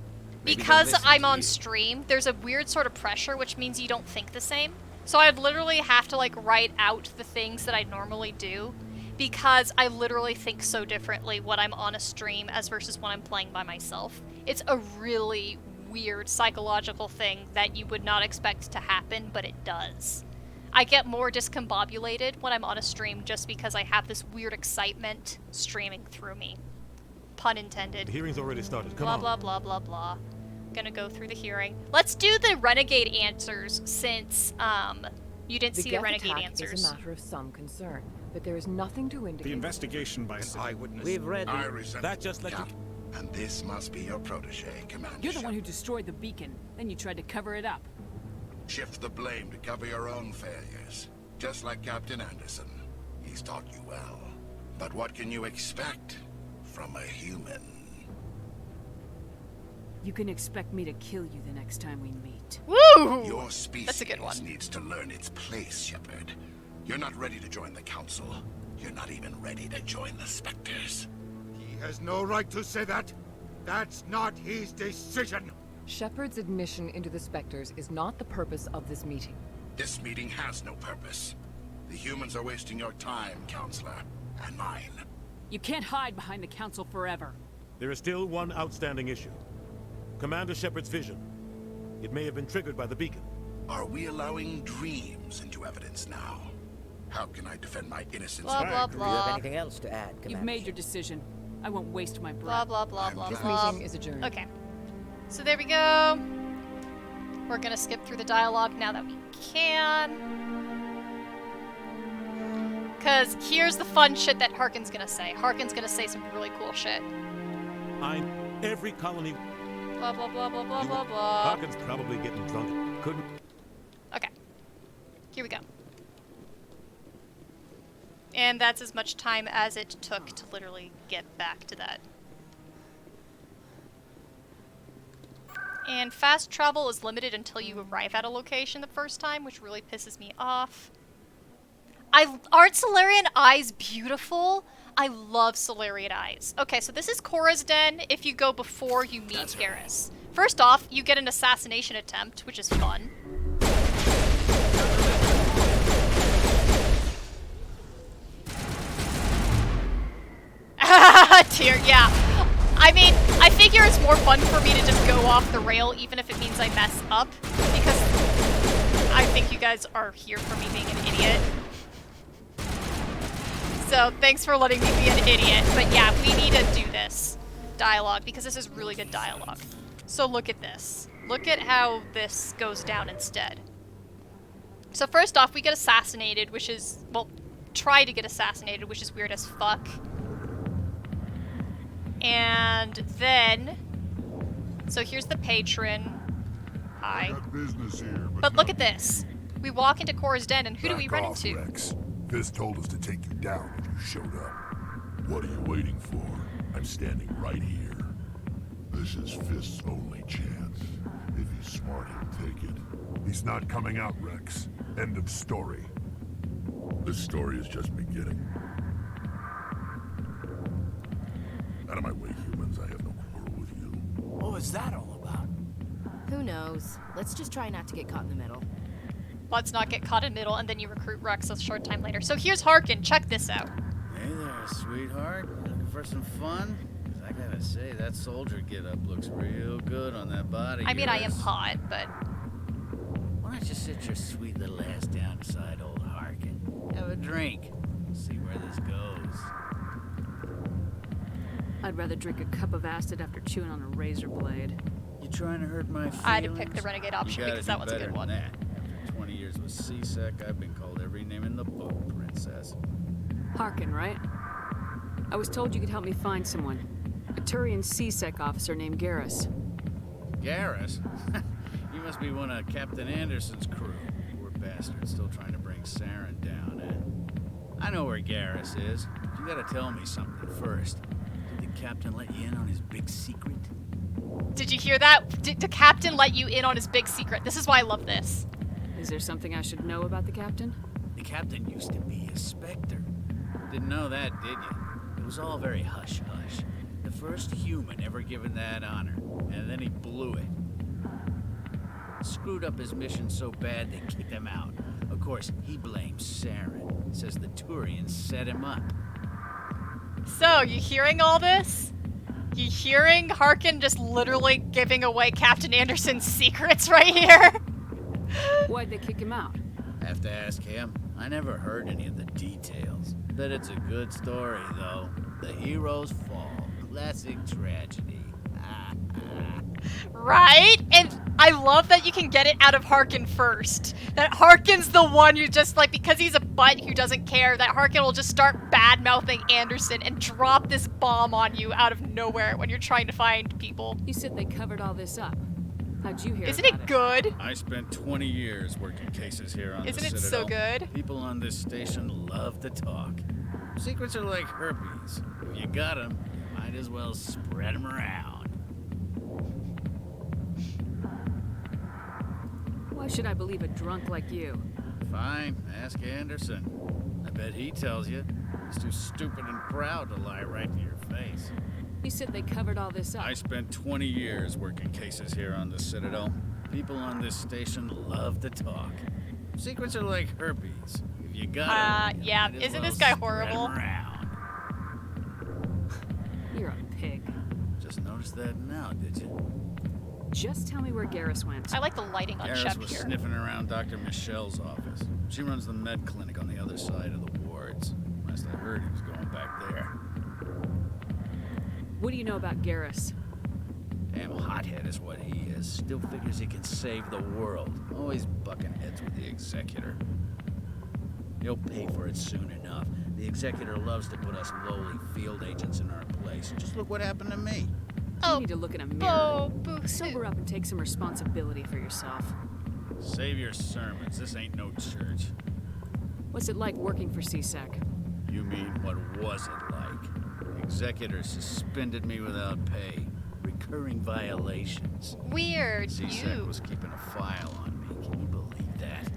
Because I'm on stream, there's a weird sort of pressure, which means you don't think the same. So I'd literally have to, like, write out the things that I normally do, because I literally think so differently when I'm on a stream as versus when I'm playing by myself. It's a really weird psychological thing that you would not expect to happen, but it does. I get more discombobulated when I'm on a stream just because I have this weird excitement streaming through me. Pun intended. The hearing's already started. Come blah, on. blah, blah, blah, blah. Gonna go through the hearing. Let's do the renegade answers since you didn't see the renegade answers. Is a matter of some concern, but there is nothing to indicate. The investigation by eyewitness. We've read. I resent that just let you. And this must be your protege, Commander. You're the one who destroyed the beacon. Then you tried to cover it up. Shift the blame to cover your own failures, just like Captain Anderson. He's taught you well. But what can you expect from a human? You can expect me to kill you the next time we meet. Woo! Your species That's a good one. needs to learn its place, Shepard. You're not ready to join the Council. You're not even ready to join the Spectres. He has no right to say that. That's not his decision. Shepard's admission into the Spectres is not the purpose of this meeting. This meeting has no purpose. The humans are wasting your time, Counselor, and mine. You can't hide behind the Council forever. There is still one outstanding issue. Commander Shepard's vision. It may have been triggered by the beacon. Are we allowing dreams into evidence now? How can I defend my innocence? Blah, blah, Do you have blah. anything else to add, Commander? You've made your decision. I won't waste my breath. Blah, blah, blah, blah, This blah. meeting is adjourned. Okay. So there we go. We're gonna skip through the dialogue now that we can. Because here's the fun shit that Harkin's gonna say. Harkin's gonna say some really cool shit. Every colony. Blah, blah, blah, blah, blah, blah, blah. Harkin's probably getting drunk. Couldn't. Okay. Here we go. And that's as much time as it took to literally get back to that. And fast travel is limited until you arrive at a location the first time, which really pisses me off. Aren't Solarian eyes beautiful? I love Solarian eyes. Okay, so this is Cora's den if you go before you meet Garrus. First off, you get an assassination attempt, which is fun. Dear, yeah. I mean, I figure it's more fun for me to just go off the rail, even if it means I mess up, because I think you guys are here for me being an idiot. So, thanks for letting me be an idiot, but yeah, we need to do this dialogue, because this is really good dialogue. So look at this. Look at how this goes down instead. So first off, we get assassinated, which is, well, try to get assassinated, which is weird as fuck. And then, so here's the patron. Hi. Business here, But look at this. We walk into Cora's den, and who do we run off, into? Wrex. Fist told us to take you down when you showed up. What are you waiting for? I'm standing right here. This is Fist's only chance. If he's smart, he'll take it. He's not coming out, Wrex. End of story. This story is just beginning. Out of my way, humans. I have no quarrel with you. What was that all about? Who knows? Let's just try not to get caught in the middle. Let's not get caught in the middle, and then you recruit Wrex a short time later. So here's Harkin. Check this out. Hey there, sweetheart. Looking for some fun? 'Cause I gotta say, that soldier get-up looks real good on that body. I mean, I am hot, but... Why don't you sit your sweet little ass down beside old Harkin? Have a drink. See where this goes. I'd rather drink a cup of acid after chewing on a razor blade. You trying to hurt my feelings? I had to pick the renegade option because that one's a good one. That. After 20 years with C-Sec, I've been called every name in the book, princess. Harkin, right? I was told you could help me find someone. A Turian C-Sec officer named Garrus. Garrus? You must be one of Captain Anderson's crew. Poor bastard, still trying to bring Saren down, eh? I know where Garrus is. But you gotta tell me something first. Did the captain let you in on his big secret? Did you hear that? Did the captain let you in on his big secret? This is why I love this. Is there something I should know about the captain? The captain used to be a Spectre. Didn't know that, did you? It was all very hush-hush. The first human ever given that honor, and then he blew it. Screwed up his mission so bad they kicked him out. Of course, he blames Saren. Says the Turians set him up. So, you hearing all this? You hearing Harkin just literally giving away Captain Anderson's secrets right here? Why'd they kick him out? Have to ask him. I never heard any of the details. Bet it's a good story, though. The heroes fall. Classic tragedy. Right? And I love that you can get it out of Harkin first. That Harkin's the one who just, like, because he's a butt who doesn't care, that Harkin will just start bad-mouthing Anderson and drop this bomb on you out of nowhere when you're trying to find people. You said they covered all this up. How'd you hear Isn't it good? I spent 20 years working cases here on the Citadel. Isn't it so good? People on this station love to talk. Secrets are like herpes. If you got them, you might as well spread them around. Why should I believe a drunk like you? Fine, ask Anderson. I bet he tells you. He's too stupid and proud to lie right to your face. You said they covered all this up. I spent 20 years working cases here on the Citadel. People on this station love to talk. Secrets are like herpes. If you got them, yeah, isn't this guy horrible? You're a pig. Just noticed that now, did you? Just tell me where Garrus went. I like the lighting on Garrus Shep was here. sniffing around Dr. Michelle's office. She runs the med clinic on the other side of the wards. Last I heard, he was going back there. What do you know about Garrus? Damn hothead is what he is. Still figures he can save the world. Always bucking heads with the Executor. He'll pay for it soon enough. The Executor loves to put us lowly field agents in our place. Just look what happened to me. You need to look in a mirror. Sober up and take some responsibility for yourself. Save your sermons. This ain't no church. What's it like working for C-Sec? You mean, what was it like? The Executor suspended me without pay. Recurring violations. Weird. C-Sec was keeping a file on me. Can you believe that?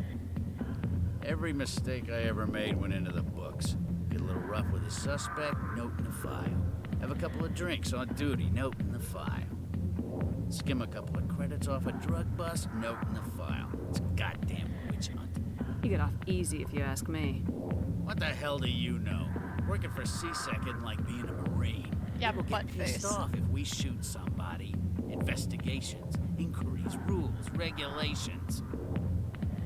Every mistake I ever made went into the books. Get a little rough with a suspect, note in the file. Have a couple of drinks on duty, note in the file. Skim a couple of credits off a drug bust, note in the file. It's a goddamn witch hunt. You get off easy if you ask me. What the hell do you know? Working for C-Sec isn't like being a Marine. Yeah, People but get pissed off if we shoot somebody. Investigations, inquiries, rules, regulations.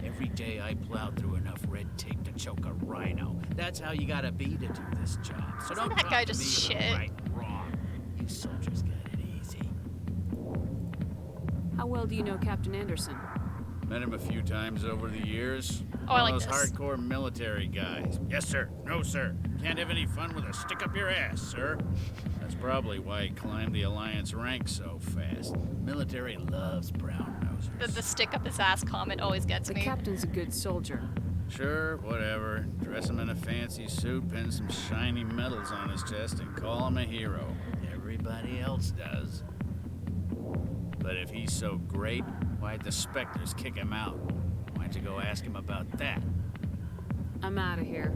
Every day I plowed through enough red tape to choke a rhino. That's how you gotta be to do this job. So Isn't don't that talk guy to just me shit? about right and wrong. You soldiers got it easy. How well do you know Captain Anderson? Met him a few times over the years. Oh, I like One of those this. hardcore military guys. Yes, sir. No, sir. Can't have any fun with a stick up your ass, sir. That's probably why he climbed the Alliance ranks so fast. Military loves brown nosers. The stick up his ass comment always gets The me. captain's a good soldier. Sure, whatever. Dress him in a fancy suit, pin some shiny medals on his chest, and call him a hero. Everybody else does. But if he's so great, why'd the Spectres kick him out? Why'd you go ask him about that? I'm out of here.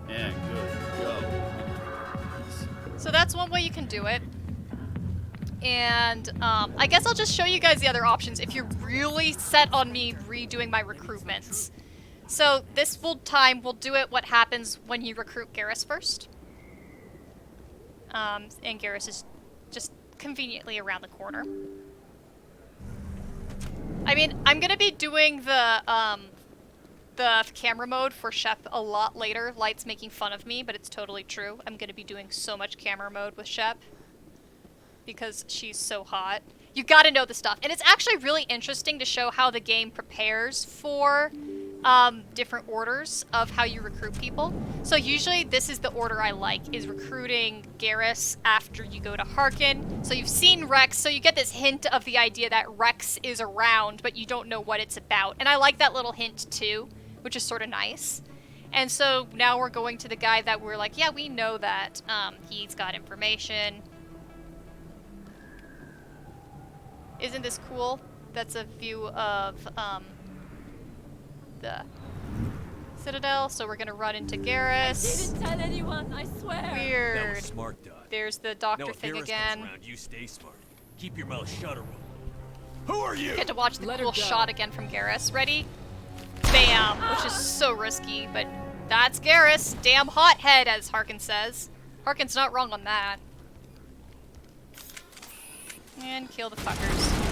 Yeah, good. Go. So that's one way you can do it. And I guess I'll just show you guys the other options if you're really set on me redoing my recruitments. So this time we'll do it what happens when you recruit Garrus first. And Garrus is just conveniently around the corner. I mean, I'm gonna be doing the camera mode for Shep a lot later. Light's making fun of me, but it's totally true. I'm gonna be doing so much camera mode with Shep because she's so hot. You gotta know the stuff. And it's actually really interesting to show how the game prepares for different orders of how you recruit people. So usually this is the order I like, is recruiting Garrus after you go to Harkin. So you've seen Wrex, so you get this hint of the idea that Wrex is around, but you don't know what it's about. And I like that little hint too, which is sort of nice. And so now we're going to the guy that we're like, yeah, we know that he's got information. Isn't this cool? That's a view of the Citadel, so we're gonna run into Garrus. I didn't tell anyone, I swear. Weird. That was smart, Dud. There's the doctor now, if thing Garrus again. comes around, you stay smart. Keep your mouth shut, or who are you? Get to watch the cool shot again from Garrus. Ready? Bam! Which is so risky, but that's Garrus. Damn hothead, as Harkin says. Harkin's not wrong on that. And kill the fuckers.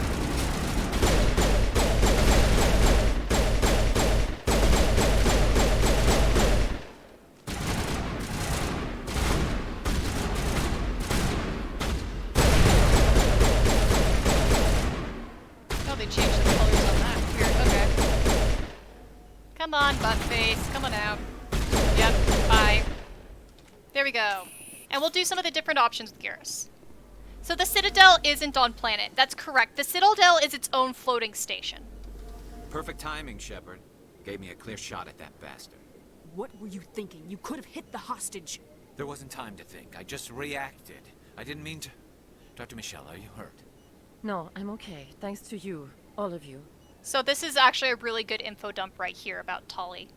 Oh, they changed the colors on that. Weird. Okay. Come on, buttface. Come on out. Yep. Bye. There we go. And we'll do some of the different options with Garrus. So the Citadel isn't on planet. That's correct. The Citadel is its own floating station. Perfect timing, Shepard. Gave me a clear shot at that bastard. What were you thinking? You could have hit the hostage. There wasn't time to think. I just reacted. I didn't mean to... Dr. Michelle, are you hurt? No, I'm okay. Thanks to you. All of you. So this is actually a really good info dump right here about Tali.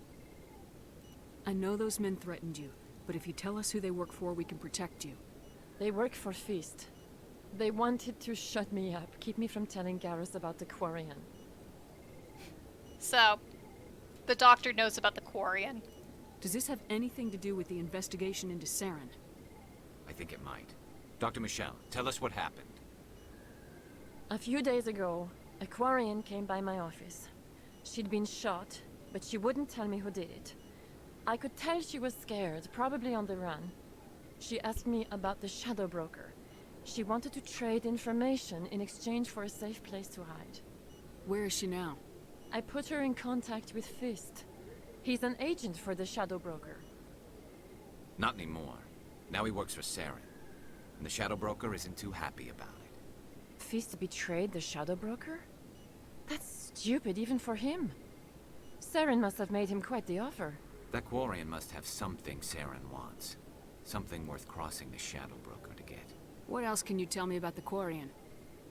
I know those men threatened you, but if you tell us who they work for, we can protect you. They work for Feast. They wanted to shut me up, keep me from telling Garrus about the Quarian. So, the doctor knows about the Quarian. Does this have anything to do with the investigation into Saren? I think it might. Dr. Michelle, tell us what happened. A few days ago, a Quarian came by my office. She'd been shot, but she wouldn't tell me who did it. I could tell she was scared, probably on the run. She asked me about the Shadow Broker. She wanted to trade information in exchange for a safe place to hide. Where is she now? I put her in contact with Fist. He's an agent for the Shadow Broker. Not anymore. Now he works for Saren. And the Shadow Broker isn't too happy about it. Fist betrayed the Shadow Broker? That's stupid even for him. Saren must have made him quite the offer. That Quarian must have something Saren wants. Something worth crossing the Shadow Broker to get. What else can you tell me about the Quarian?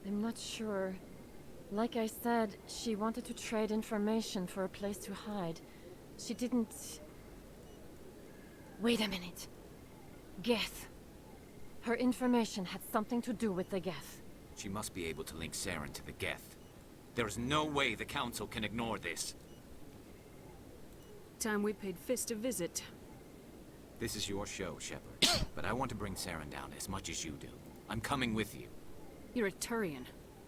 I'm not sure. Like I said, she wanted to trade information for a place to hide. She didn't... Wait a minute. Geth. Her information had something to do with the Geth. She must be able to link Saren to the Geth. There is no way the Council can ignore this. Time we paid Fist a visit. This is your show, Shepard. But I want to bring Saren down as much as you do. I'm coming with you. You're a Turian.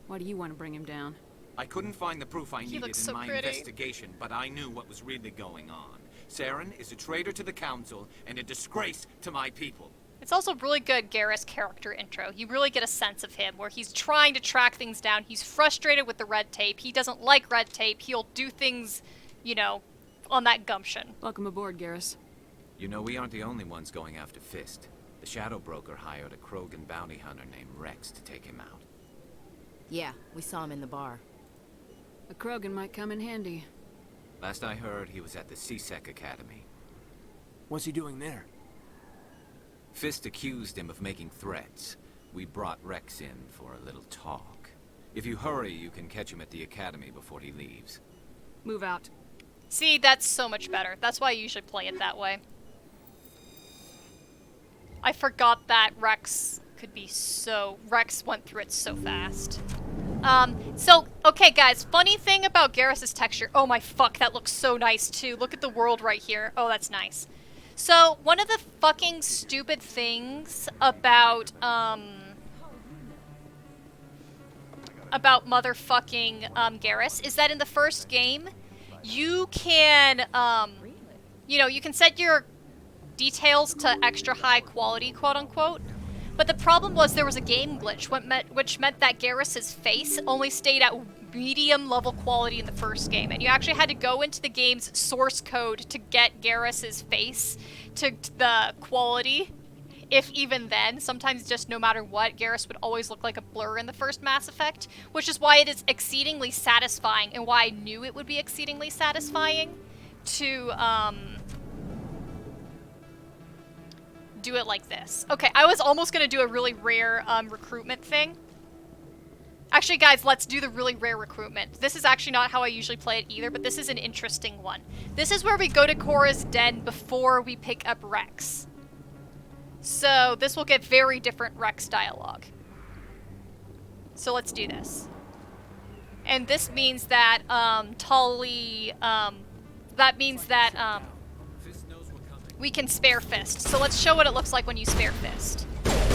Why do you want to bring him down? I couldn't find the proof I needed looks so in my pretty. investigation, but I knew what was really going on. Saren is a traitor to the Council and a disgrace to my people. It's also really good Garrus character intro. You really get a sense of him, where he's trying to track things down. He's frustrated with the red tape. He doesn't like red tape. He'll do things, you know, on that gumption. Welcome aboard, Garrus. You know, we aren't the only ones going after Fist. The Shadow Broker hired a Krogan bounty hunter named Wrex to take him out. Yeah, we saw him in the bar. A Krogan might come in handy. Last I heard, he was at the CSEC Academy. What's he doing there? Fist accused him of making threats. We brought Wrex in for a little talk. If you hurry, you can catch him at the Academy before he leaves. Move out. See, that's so much better. That's why I usually play it that way. I forgot that Wrex could be so... Wrex went through it so fast. Okay guys, funny thing about Garrus's texture. Oh my fuck, that looks so nice too. Look at the world right here. Oh, that's nice. So, one of the fucking stupid things about motherfucking Garrus is that in the first game, you can, you know, you can set your details to extra high quality, quote unquote. But the problem was there was a game glitch, which meant that Garrus's face only stayed at medium level quality in the first game, and you actually had to go into the game's source code to get Garrus's face to the quality. If even then, sometimes just no matter what, Garrus would always look like a blur in the first Mass Effect, which is why it is exceedingly satisfying, and why I knew it would be exceedingly satisfying to, do it like this. Okay, I was almost gonna do a really rare, recruitment thing. Actually, guys, let's do the really rare recruitment. This is actually not how I usually play it either, but this is an interesting one. This is where we go to Cora's den before we pick up Wrex. So, this will get very different Wrex dialogue. So let's do this. And this means that, Tali, we can spare fist. So let's show what it looks like when you spare fist.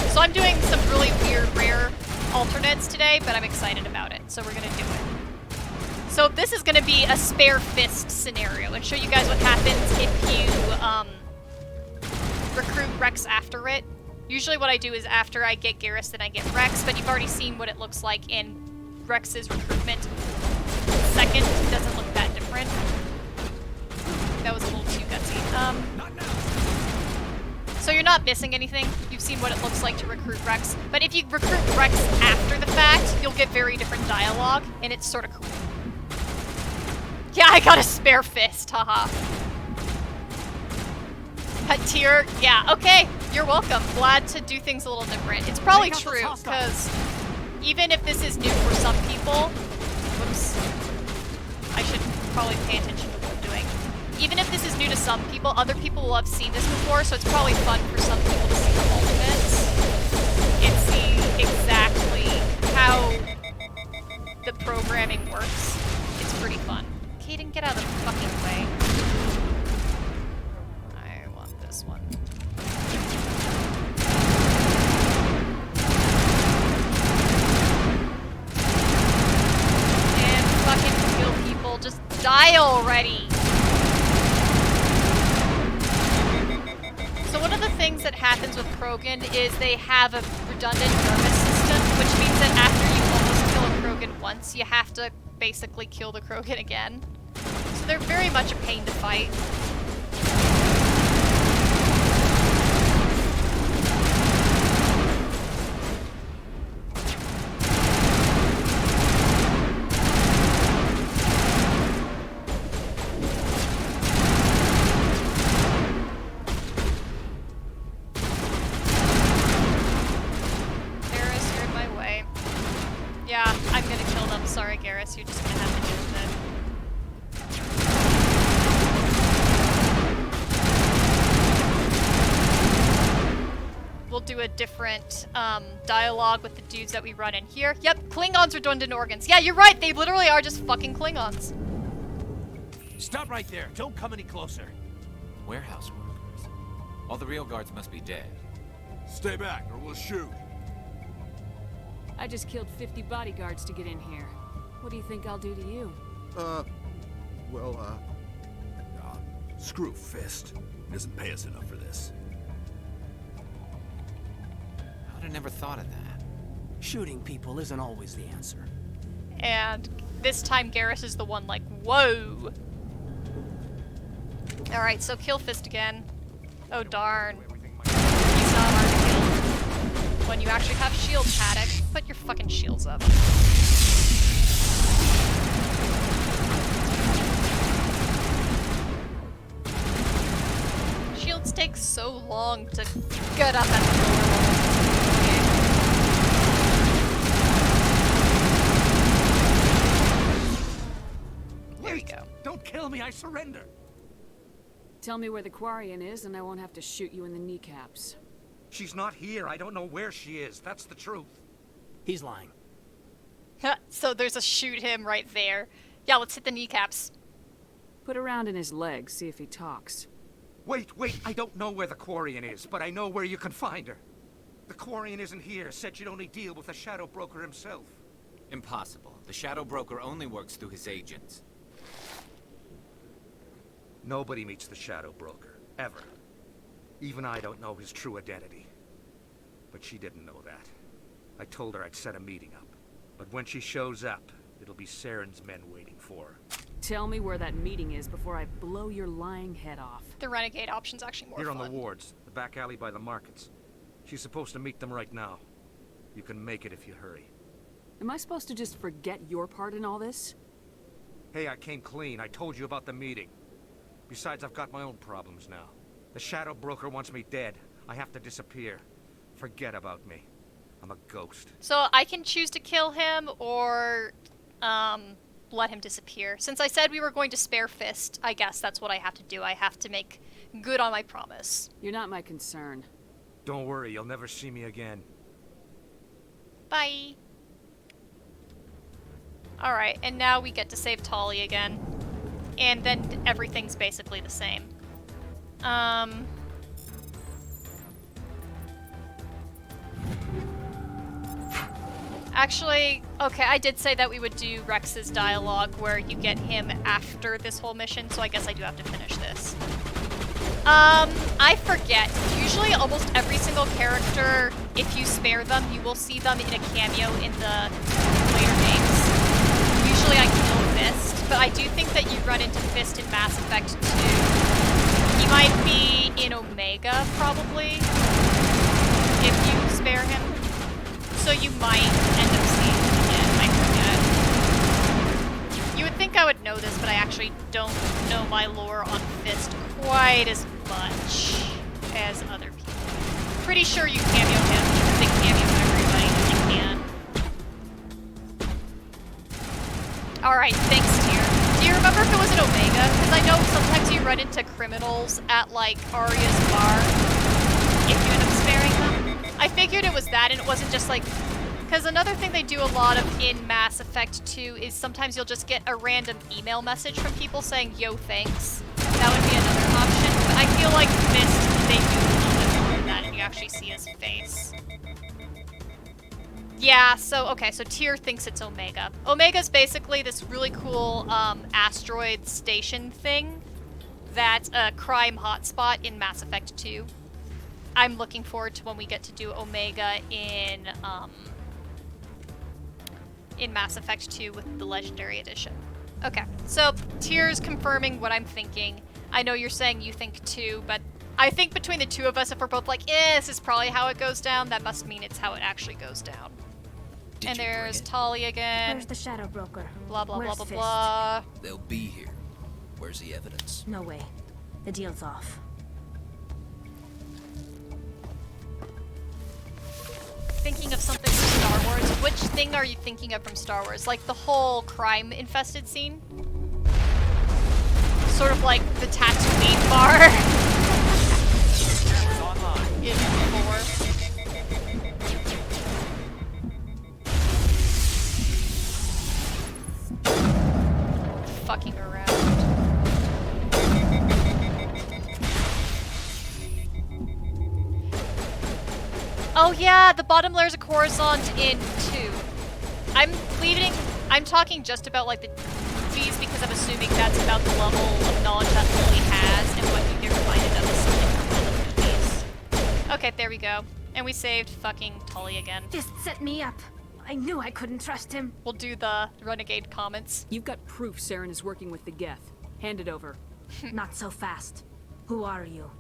So I'm doing some really weird, rare alternates today, but I'm excited about it, so we're gonna do it. So this is gonna be a spare fist scenario, and show you guys what happens if you recruit Wrex after it. Usually what I do is after I get Garrus, then I get Wrex, but you've already seen what it looks like in Wrex's recruitment. Second, it doesn't look that different. That was a little too gutsy. So you're not missing anything. You've seen what it looks like to recruit Wrex. But if you recruit Wrex after the fact, you'll get very different dialogue, and it's sort of cool. Yeah, I got a spare fist, haha. Tier, yeah, okay, you're welcome. Glad to do things a little different. It's probably true, because even if this is new for some people, whoops, I should probably pay attention to what I'm doing. Even if this is new to some people, other people will have seen this before, so it's probably fun for some people to see the ultimates and see exactly how the programming works. It's pretty fun. Kaden, get out of the fucking way. I want this one. And fucking kill people. Just die already! So one of the things that happens with Krogan is they have a redundant nervous system, which means that after you almost kill a Krogan once, you have to basically kill the Krogan again. So they're very much a pain to fight. Sorry, Garrus, you're just gonna have to deal with it. We'll do a different dialogue with the dudes that we run in here. Yep, Klingons redundant organs. Yeah, you're right, they literally are just fucking Klingons. Stop right there, don't come any closer. Warehouse workers. All the real guards must be dead. Stay back, or we'll shoot. I just killed 50 bodyguards to get in here. What do you think I'll do to you? Screw Fist. He doesn't pay us enough for this. I would have never thought of that. Shooting people isn't always the answer. And this time Garrus is the one like, whoa! Alright, so kill Fist again. Oh darn. He's not hard to kill. When you actually have shields, Haddock, put your fucking shields up. takes so long to get up at the lower levels. There we go. Don't kill me, I surrender. Tell me where the Quarian is, and I won't have to shoot you in the kneecaps. She's not here. I don't know where she is. That's the truth. He's lying. So there's a shoot him right there. Yeah, let's hit the kneecaps. Put a round in his legs, see if he talks. Wait, I don't know where the Quarian is, but I know where you can find her. The Quarian isn't here. Said she'd only deal with the Shadow Broker himself. Impossible. The Shadow Broker only works through his agents. Nobody meets the Shadow Broker, ever. Even I don't know his true identity. But she didn't know that. I told her I'd set a meeting up. But when she shows up, it'll be Saren's men waiting for her. Tell me where that meeting is before I blow your lying head off. The Renegade option's actually more Here fun. on the wards, the back alley by the markets. She's supposed to meet them right now. You can make it if you hurry. Am I supposed to just forget your part in all this? Hey, I came clean. I told you about the meeting. Besides, I've got my own problems now. The Shadow Broker wants me dead. I have to disappear. Forget about me. I'm a ghost. So I can choose to kill him or let him disappear. Since I said we were going to spare Fist, I guess that's what I have to do. I have to make good on my promise. You're not my concern. Don't worry, you'll never see me again. Bye. Alright, and now we get to save Tali again. And then everything's basically the same. Actually, okay, I did say that we would do Wrex's dialogue where you get him after this whole mission, so I guess I do have to finish this. I forget. Usually almost every single character, if you spare them, you will see them in a cameo in the later games. Usually I kill Fist, but I do think that you run into Fist in Mass Effect 2. He might be in Omega, probably, if you spare him. So you might end up seeing him again, I forget. You would think I would know this, but I actually don't know my lore on Fist quite as much as other people. Pretty sure you cameo him, because they cameo everybody if you can. Alright, thanks, Tyr. Do you remember if it was at Omega? Because I know sometimes you run into criminals at, like, Arya's bar if you end up sparing them. I figured it was that, and it wasn't just like... Because another thing they do a lot of in Mass Effect 2 is sometimes you'll just get a random email message from people saying, yo, thanks. That would be another option, but I feel like Fist, they do a little bit more than that, and you actually see his face. Yeah, so, okay, so Tyr thinks it's Omega. Omega's basically this really cool asteroid station thing that's a crime hotspot in Mass Effect 2. I'm looking forward to when we get to do Omega in Mass Effect 2 with the Legendary Edition. Okay, so Tyr's confirming what I'm thinking. I know you're saying you think too, but I think between the two of us, if we're both like, this is probably how it goes down, that must mean it's how it actually goes down. And there's Tali again. Where's the Shadow Broker? Blah, blah, Where's blah, blah, Fist? blah. They'll be here. Where's the evidence? No way. The deal's off. Thinking of something from Star Wars. Which thing are you thinking of from Star Wars? Like the whole crime-infested scene? Sort of like the Tatooine bar. In 4. Fucking around. Oh yeah, the bottom layers of Coruscant in 2. I'm talking just about like the movies because I'm assuming that's about the level of knowledge that Tali has and what you get reminded of is something from the movies. Okay, there we go. And we saved fucking Tali again. Just set me up. I knew I couldn't trust him. We'll do the renegade comments. You've got proof Saren is working with the Geth. Hand it over. Not so fast. Who are you?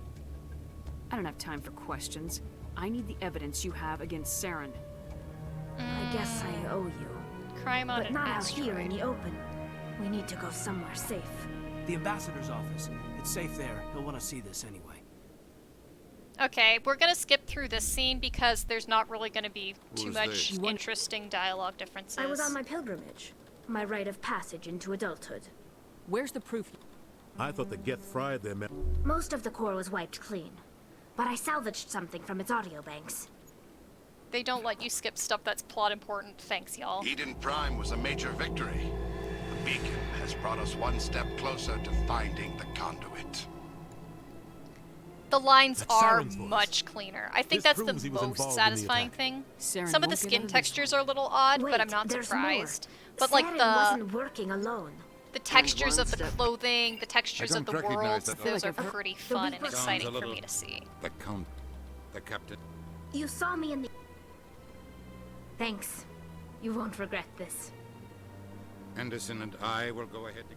I don't have time for questions. I need the evidence you have against Saren. I guess I owe you. Crime on but an not out asteroid. here in the open. We need to go somewhere safe. The ambassador's office. It's safe there. He'll want to see this anyway. Okay, we're gonna skip through this scene because there's not really gonna be too Who's much this? interesting dialogue differences. I was on my pilgrimage. My rite of passage into adulthood. Where's the proof? I thought the Geth fried their men. Most of the core was wiped clean, but I salvaged something from its audio banks. They don't let you skip stuff that's plot important. Thanks, y'all. Eden Prime was a major victory. The beacon has brought us one step closer to finding the conduit. The lines That's are Saren's voice. much cleaner. I think This that's proves the he was most involved in the satisfying attack. thing. Saren Some of the won't get skin out of this textures are a little odd, Wait, but I'm not there's surprised. more. But like Saren the wasn't working alone. textures of the clothing, the textures of don't the recognize worlds, that those are look. pretty fun and Sounds a exciting for little- me to see. The captain. You saw me in the... Thanks. You won't regret this. Anderson and I will go ahead to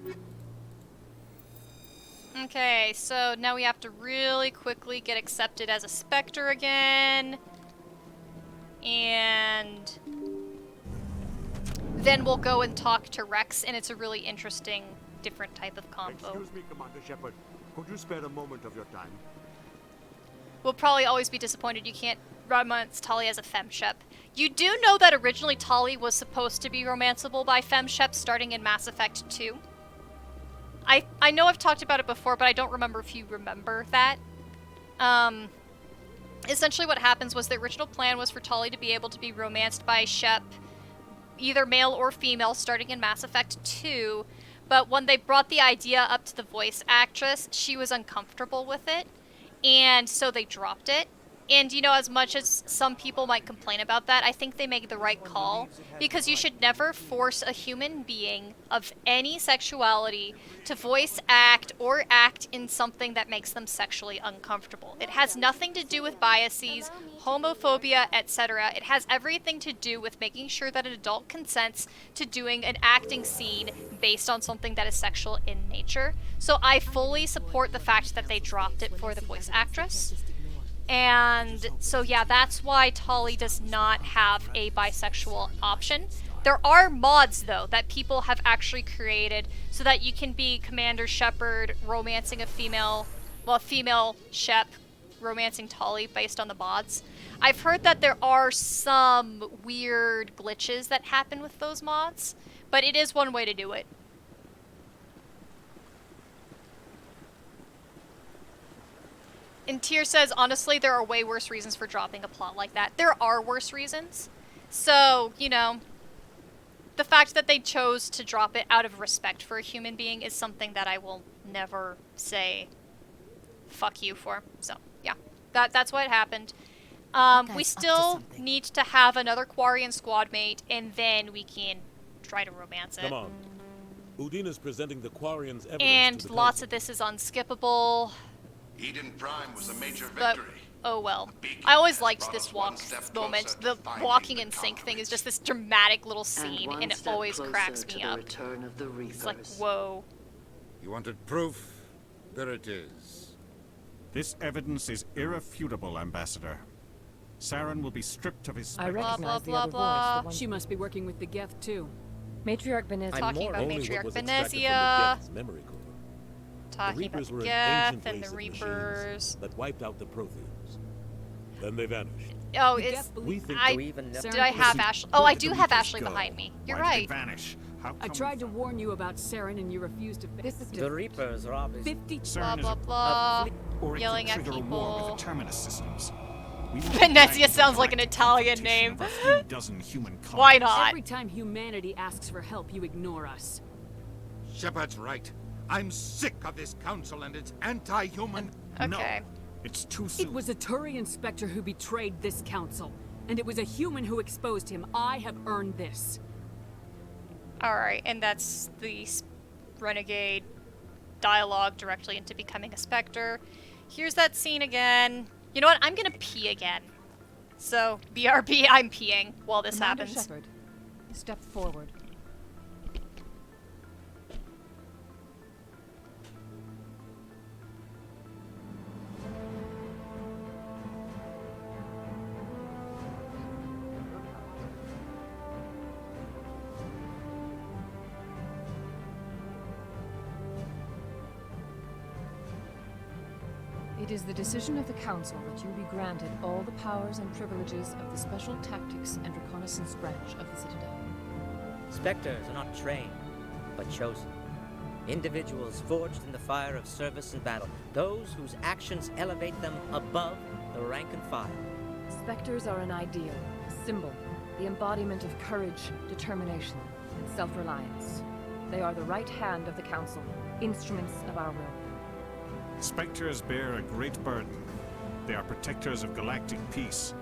get... Okay, so now we have to really quickly get accepted as a Spectre again. And then we'll go and talk to Wrex, and it's a really interesting, different type of combo. Excuse me, Commander Shepard. Could you spare a moment of your time? We'll probably always be disappointed you can't romance Tali as a femshep. You do know that originally Tali was supposed to be romanceable by femsheps starting in Mass Effect 2? I know I've talked about it before, but I don't remember if you remember that. Essentially what happens was the original plan was for Tali to be able to be romanced by a Shep, either male or female, starting in Mass Effect 2, but when they brought the idea up to the voice actress, she was uncomfortable with it, and so they dropped it. And, you know, as much as some people might complain about that, I think they make the right call, because you should never force a human being of any sexuality to voice act or act in something that makes them sexually uncomfortable. It has nothing to do with biases, homophobia, etc. It has everything to do with making sure that an adult consents to doing an acting scene based on something that is sexual in nature. So I fully support the fact that they dropped it for the voice actress. And so yeah, that's why Tali does not have a bisexual option. There are mods though that people have actually created so that you can be Commander Shepard romancing a female Shep romancing Tali based on the mods. I've heard that there are some weird glitches that happen with those mods, but it is one way to do it. And Tyr says, honestly, there are way worse reasons for dropping a plot like that. There are worse reasons. So, you know, the fact that they chose to drop it out of respect for a human being is something that I will never say fuck you for. So, yeah, that's what happened. We still need to have another Quarian squad mate, and then we can try to romance it. Come on. Udina's presenting the Quarians' evidence And to the lots council. of this is unskippable. Eden Prime was a major But, victory. oh well. I always liked this moment. The walking in sync thing is just this dramatic little scene, and it always cracks me up. It's like, whoa. You wanted proof? There it is. This evidence is irrefutable, Ambassador. Saren will be stripped of his... I recognize the blah, other blah. voice. The one She must be working with the Geth too. Matriarch Benezia. Talking about Only what Matriarch was extracted from the Benezia. Geth's memory core. The Talking Reapers about were the an Geth ancient and race the of Reapers. machines that wiped out the Protheans. Then they vanished. Oh, The it's... Geth believe- We think I, that- even know? did I have Ashley? Oh, I do have Ashley behind me. You're Why did right. they vanish? How I come tried to warn you about Saren and you refused to. This is The Reapers are obviously 50 Saren Blah, is blah, a... blah. Or it Yelling could at trigger a war with people. the Terminus systems. We will Benezia fight sounds the like an direct Italian competition name. of a few dozen human Why colonies. not? Every time humanity asks for help, you ignore us. Shepard's right. I'm sick of this council and its anti-human... Okay. No, it's too soon. It was a Turian Spectre who betrayed this council, and it was a human who exposed him. I have earned this. Alright, and that's the renegade dialogue directly into becoming a Spectre. Here's that scene again. You know what? I'm gonna pee again. So, BRB, I'm peeing while this Commander happens. Shepard, step forward. It is the decision of the Council that you be granted all the powers and privileges of the Special Tactics and Reconnaissance branch of the Citadel. Spectres are not trained, but chosen. Individuals forged in the fire of service and battle. Those whose actions elevate them above the rank and file. Spectres are an ideal, a symbol, the embodiment of courage, determination, and self-reliance. They are the right hand of the Council, instruments of our will. Spectres bear a great burden. They are protectors of galactic peace,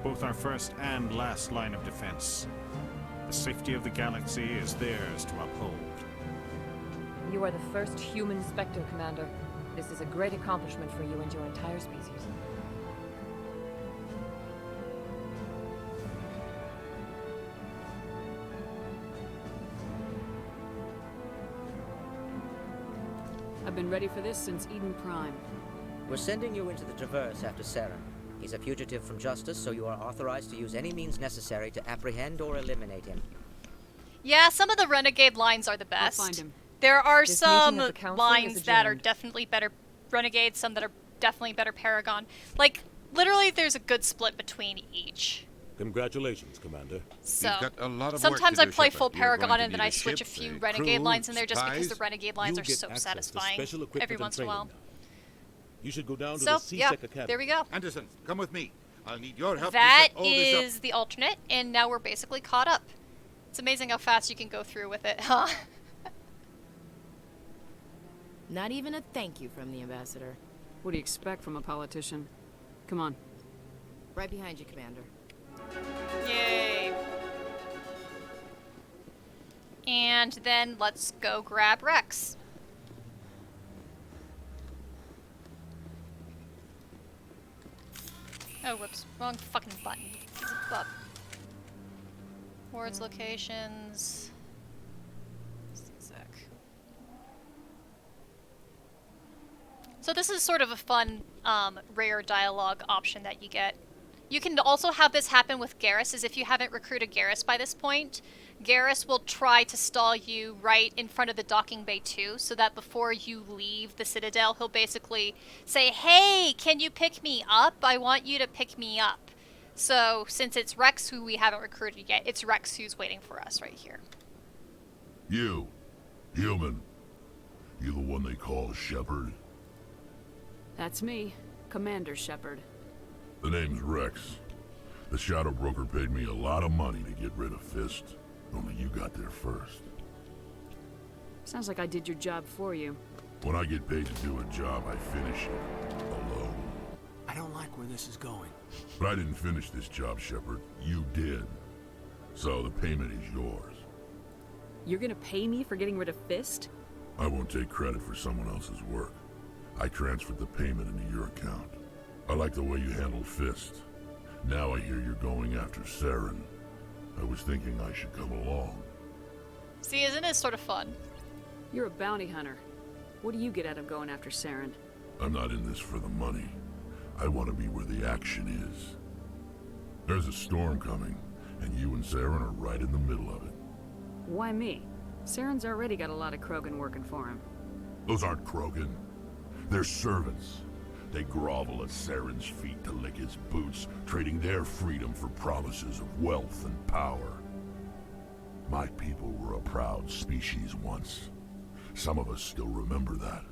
both our first and last line of defense. The safety of the galaxy is theirs to uphold. You are the first human Spectre, Commander. This is a great accomplishment for you and your entire species. I've been ready for this since Eden Prime. We're sending you into the Traverse after Saren. He's a fugitive from justice, so you are authorized to use any means necessary to apprehend or eliminate him. Yeah, some of the Renegade lines are the best. I'll find him. There are This some meeting of the Council lines is that are adjourned. definitely better Renegade, some that are definitely better Paragon. Like, literally there's a good split between each. Congratulations, Commander. So, You've got a lot of sometimes work I to do, play Shepard. full You're going Paragon to and then need I a switch a ship, few a Renegade crew, lines in there just because the supplies. Renegade lines You'll are get so access to satisfying special equipment every and once in a training while. now. You should go down to So, the yeah, C-Sec Academy. there we go. Anderson, come with me. I'll need your help That to set all this up. is the alternate, and now we're basically caught up. It's amazing how fast you can go through with it, huh? Not even a thank you from the ambassador. What do you expect from a politician? Come on. Right behind you, Commander. Yay. And then let's go grab Wrex. Oh, whoops. Wrong fucking button. Zip up. Wards locations. Zigzag. So this is sort of a fun, rare dialogue option that you get. You can also have this happen with Garrus, as if you haven't recruited Garrus by this point. Garrus will try to stall you right in front of the docking bay too, so that before you leave the Citadel, he'll basically say, "Hey, can you pick me up? I want you to pick me up." So, since it's Wrex who we haven't recruited yet, it's Wrex who's waiting for us right here. You, human. You the one they call Shepard? That's me, Commander Shepard. The name's Wrex. The Shadow Broker paid me a lot of money to get rid of Fist. Only you got there first. Sounds like I did your job for you. When I get paid to do a job, I finish it. Alone. I don't like where this is going. But I didn't finish this job, Shepard. You did. So the payment is yours. You're gonna pay me for getting rid of Fist? I won't take credit for someone else's work. I transferred the payment into your account. I like the way you handled Fist. Now I hear you're going after Saren. I was thinking I should come along. See, isn't it sort of fun? You're a bounty hunter. What do you get out of going after Saren? I'm not in this for the money. I want to be where the action is. There's a storm coming, and you and Saren are right in the middle of it. Why me? Saren's already got a lot of Krogan working for him. Those aren't Krogan. They're servants. They grovel at Saren's feet to lick his boots, trading their freedom for promises of wealth and power. My people were a proud species once. Some of us still remember that.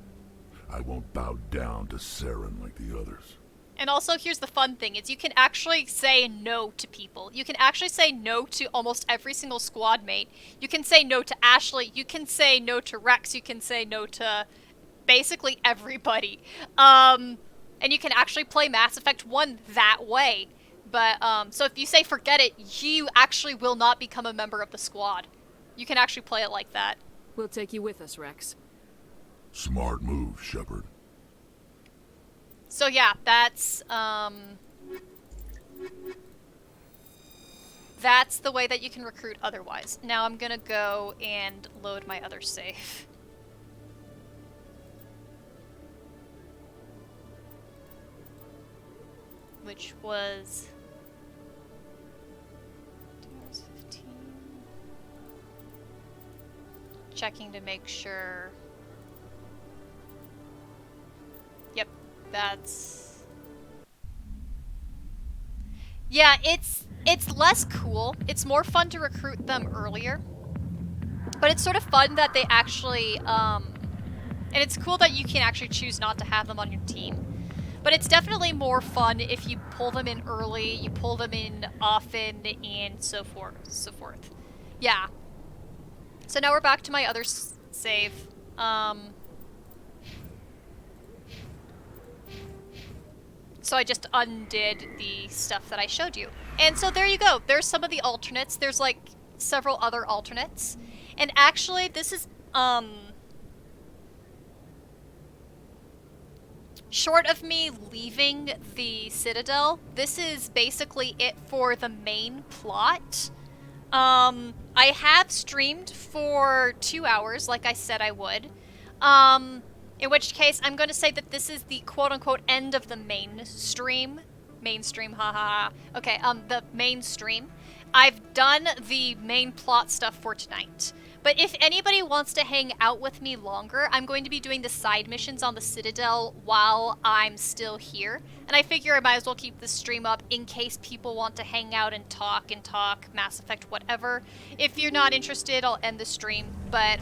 I won't bow down to Saren like the others. And also, here's the fun thing, is you can actually say no to people. You can actually say no to almost every single squad mate. You can say no to Ashley. You can say no to Wrex. You can say no to basically everybody. And you can actually play Mass Effect 1 that way. But, so if you say forget it, you actually will not become a member of the squad. You can actually play it like that. We'll take you with us, Wrex. Smart move, Shepard. So yeah, that's the way that you can recruit otherwise. Now I'm gonna go and load my other save. Which was 15. Checking to make sure. Yep. That's... Yeah, it's less cool. It's more fun to recruit them earlier. But it's sort of fun that they actually, and it's cool that you can actually choose not to have them on your team. But it's definitely more fun if you pull them in early, you pull them in often, and so forth. Yeah. So now we're back to my other save. So I just undid the stuff that I showed you. And so there you go. There's some of the alternates. There's like several other alternates. And actually this is, short of me leaving the Citadel, this is basically it for the main plot. I have streamed for 2 hours, like I said I would. In which case, I'm going to say that this is the quote-unquote end of the mainstream. Mainstream, haha. Okay, the mainstream. I've done the main plot stuff for tonight. But if anybody wants to hang out with me longer, I'm going to be doing the side missions on the Citadel while I'm still here. And I figure I might as well keep the stream up in case people want to hang out and talk Mass Effect, whatever. If you're not interested, I'll end the stream. But,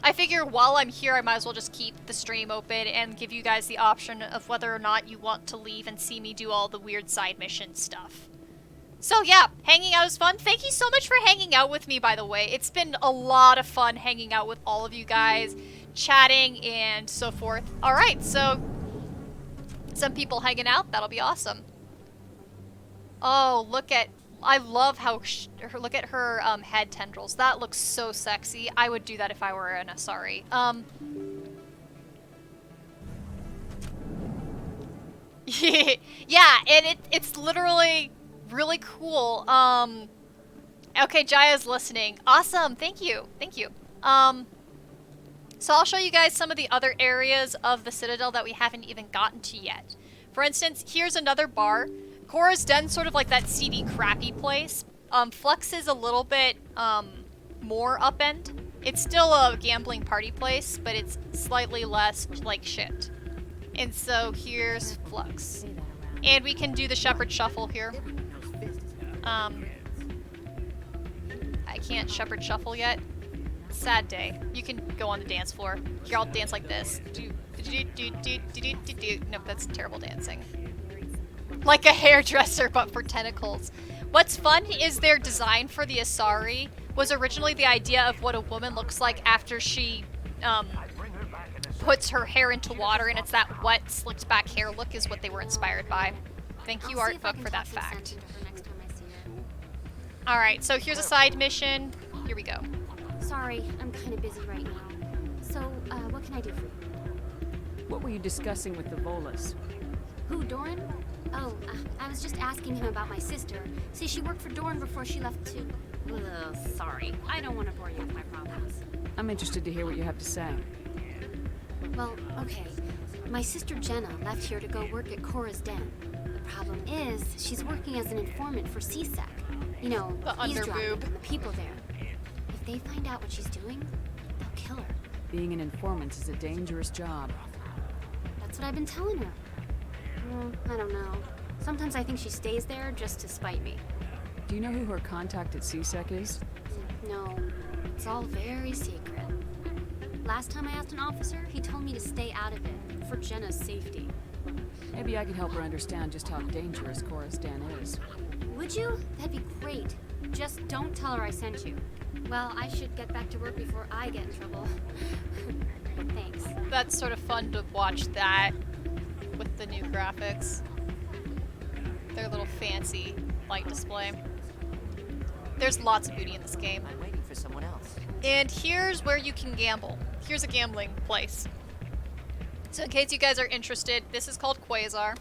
I figure while I'm here, I might as well just keep the stream open and give you guys the option of whether or not you want to leave and see me do all the weird side mission stuff. So yeah, hanging out is fun. Thank you so much for hanging out with me, by the way. It's been a lot of fun hanging out with all of you guys, chatting and so forth. Alright, so some people hanging out. That'll be awesome. Oh, look at... I love how... look at her head tendrils. That looks so sexy. I would do that if I were an Asari. Yeah, and it's literally really cool. Okay, Jaya's listening. Awesome, thank you. Thank you. So I'll show you guys some of the other areas of the Citadel that we haven't even gotten to yet. For instance, here's another bar. Cora's Den, sort of like that seedy, crappy place. Flux is a little bit more upend. It's still a gambling party place, but it's slightly less like shit. And so here's Flux. And we can do the Shepherd Shuffle here. I can't Shepherd Shuffle yet. Sad day. You can go on the dance floor. Here, I'll dance like this. Nope, that's terrible dancing. Like a hairdresser, but for tentacles. What's fun is their design for the Asari was originally the idea of what a woman looks like after she puts her hair into water, and it's that wet, slicked back hair look is what they were inspired by. Thank you, Artbook, for that fact. Alright, so here's a side mission. Here we go. Sorry, I'm kind of busy right now. So, what can I do for you? What were you discussing with the Volus? Who, Doran? Oh, I was just asking him about my sister. See, she worked for Doran before she left to... Ugh, sorry, I don't want to bore you with my problems. I'm interested to hear what you have to say. Well, okay. My sister Jenna left here to go work at Cora's Den. The problem is, she's working as an informant for CSEC. You know, eavesdropping on the people there. If they find out what she's doing, they'll kill her. Being an informant is a dangerous job. That's what I've been telling her. I don't know. Sometimes I think she stays there just to spite me. Do you know who her contact at CSEC is? No, it's all very secret. Last time I asked an officer, he told me to stay out of it, for Jenna's safety. Maybe I can help her understand just how dangerous Cora's Den is. Would you? That'd be great. Just don't tell her I sent you. Well, I should get back to work before I get in trouble. Thanks. That's sort of fun to watch that with the new graphics. Their little fancy light display. There's lots of beauty in this game. I'm waiting for someone else. And here's where you can gamble. Here's a gambling place. So in case you guys are interested, this is called Quasar.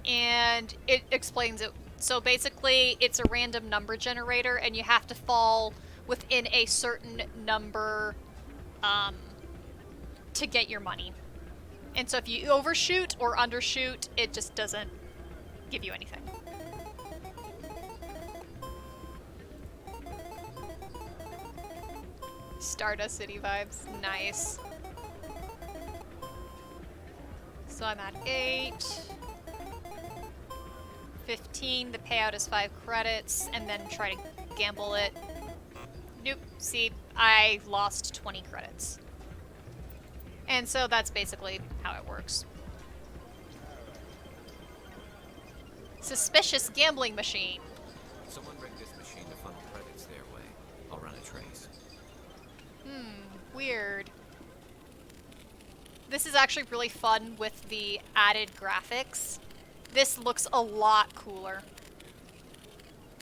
And it explains it. So basically, it's a random number generator, and you have to fall within a certain number to get your money. And so if you overshoot or undershoot, it just doesn't give you anything. Stardust City vibes. Nice. So I'm at 8. 15, the payout is 5 credits, and then try to gamble it. Nope, see, I lost 20 credits. And so that's basically how it works. Suspicious gambling machine. Someone bring this machine to funnel credits their way. I'll run a trace. Weird. This is actually really fun with the added graphics. This looks a lot cooler.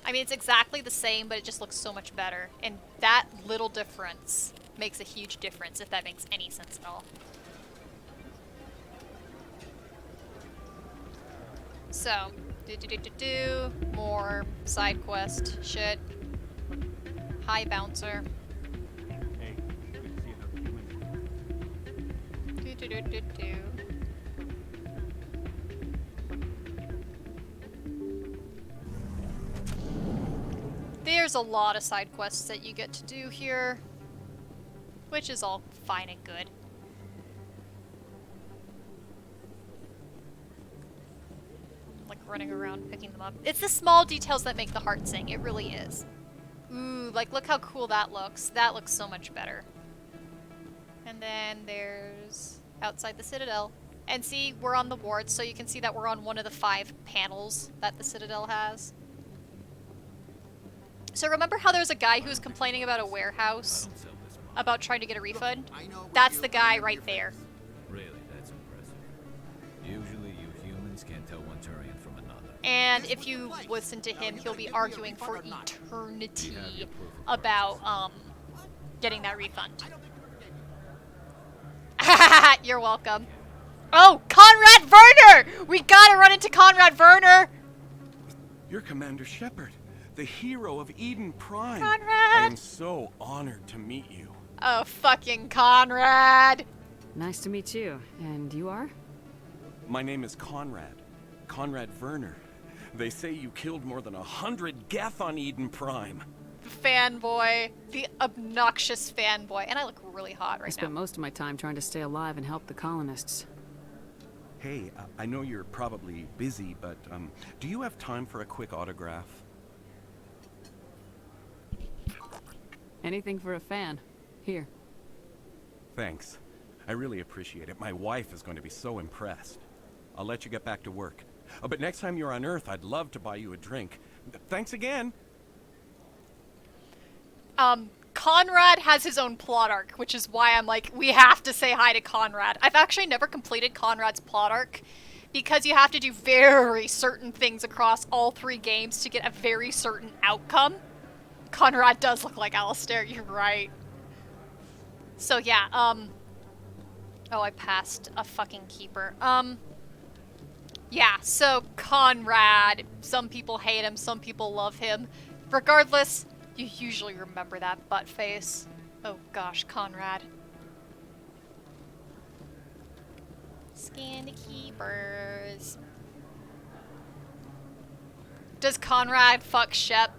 I mean, it's exactly the same, but it just looks so much better. And that little difference makes a huge difference, if that makes any sense at all. So, more side quest shit. High bouncer. Hey, good to see another human. There's a lot of side quests that you get to do here, which is all fine and good. Like running around picking them up. It's the small details that make the heart sing. It really is. Ooh, like look how cool that looks. That looks so much better. And then there's outside the Citadel. And see, we're on the ward, so you can see that we're on one of the 5 panels that the Citadel has. So remember how there was a guy who was complaining about a warehouse? About trying to get a refund? That's the guy right there. Really, that's impressive. Usually you humans can't tell one Turian from another. And if you listen to him, he'll be arguing for eternity about, getting that refund. You're welcome. Oh, Conrad Werner! We gotta run into Conrad Werner! You're Commander Shepard, the hero of Eden Prime. Conrad! I am so honored to meet you. Oh, fucking Conrad! Nice to meet you. And you are? My name is Conrad. Conrad Werner. They say you killed more than 100 Geth on Eden Prime. The fanboy. The obnoxious fanboy. And I look really hot right now. I spent most of my time trying to stay alive and help the colonists. Hey, I know you're probably busy, but do you have time for a quick autograph? Anything for a fan. Here. Thanks. I really appreciate it. My wife is going to be so impressed. I'll let you get back to work. Oh, but next time you're on Earth, I'd love to buy you a drink. Thanks again. Conrad has his own plot arc, which is why I'm like, we have to say hi to Conrad. I've actually never completed Conrad's plot arc, because you have to do very certain things across all 3 games to get a very certain outcome. Conrad does look like Alistair, you're right. So yeah, oh, I passed a fucking keeper. Yeah, so Conrad, some people hate him, some people love him. Regardless, you usually remember that butt face. Oh gosh, Conrad. Scan the keepers. Does Conrad fuck Shep?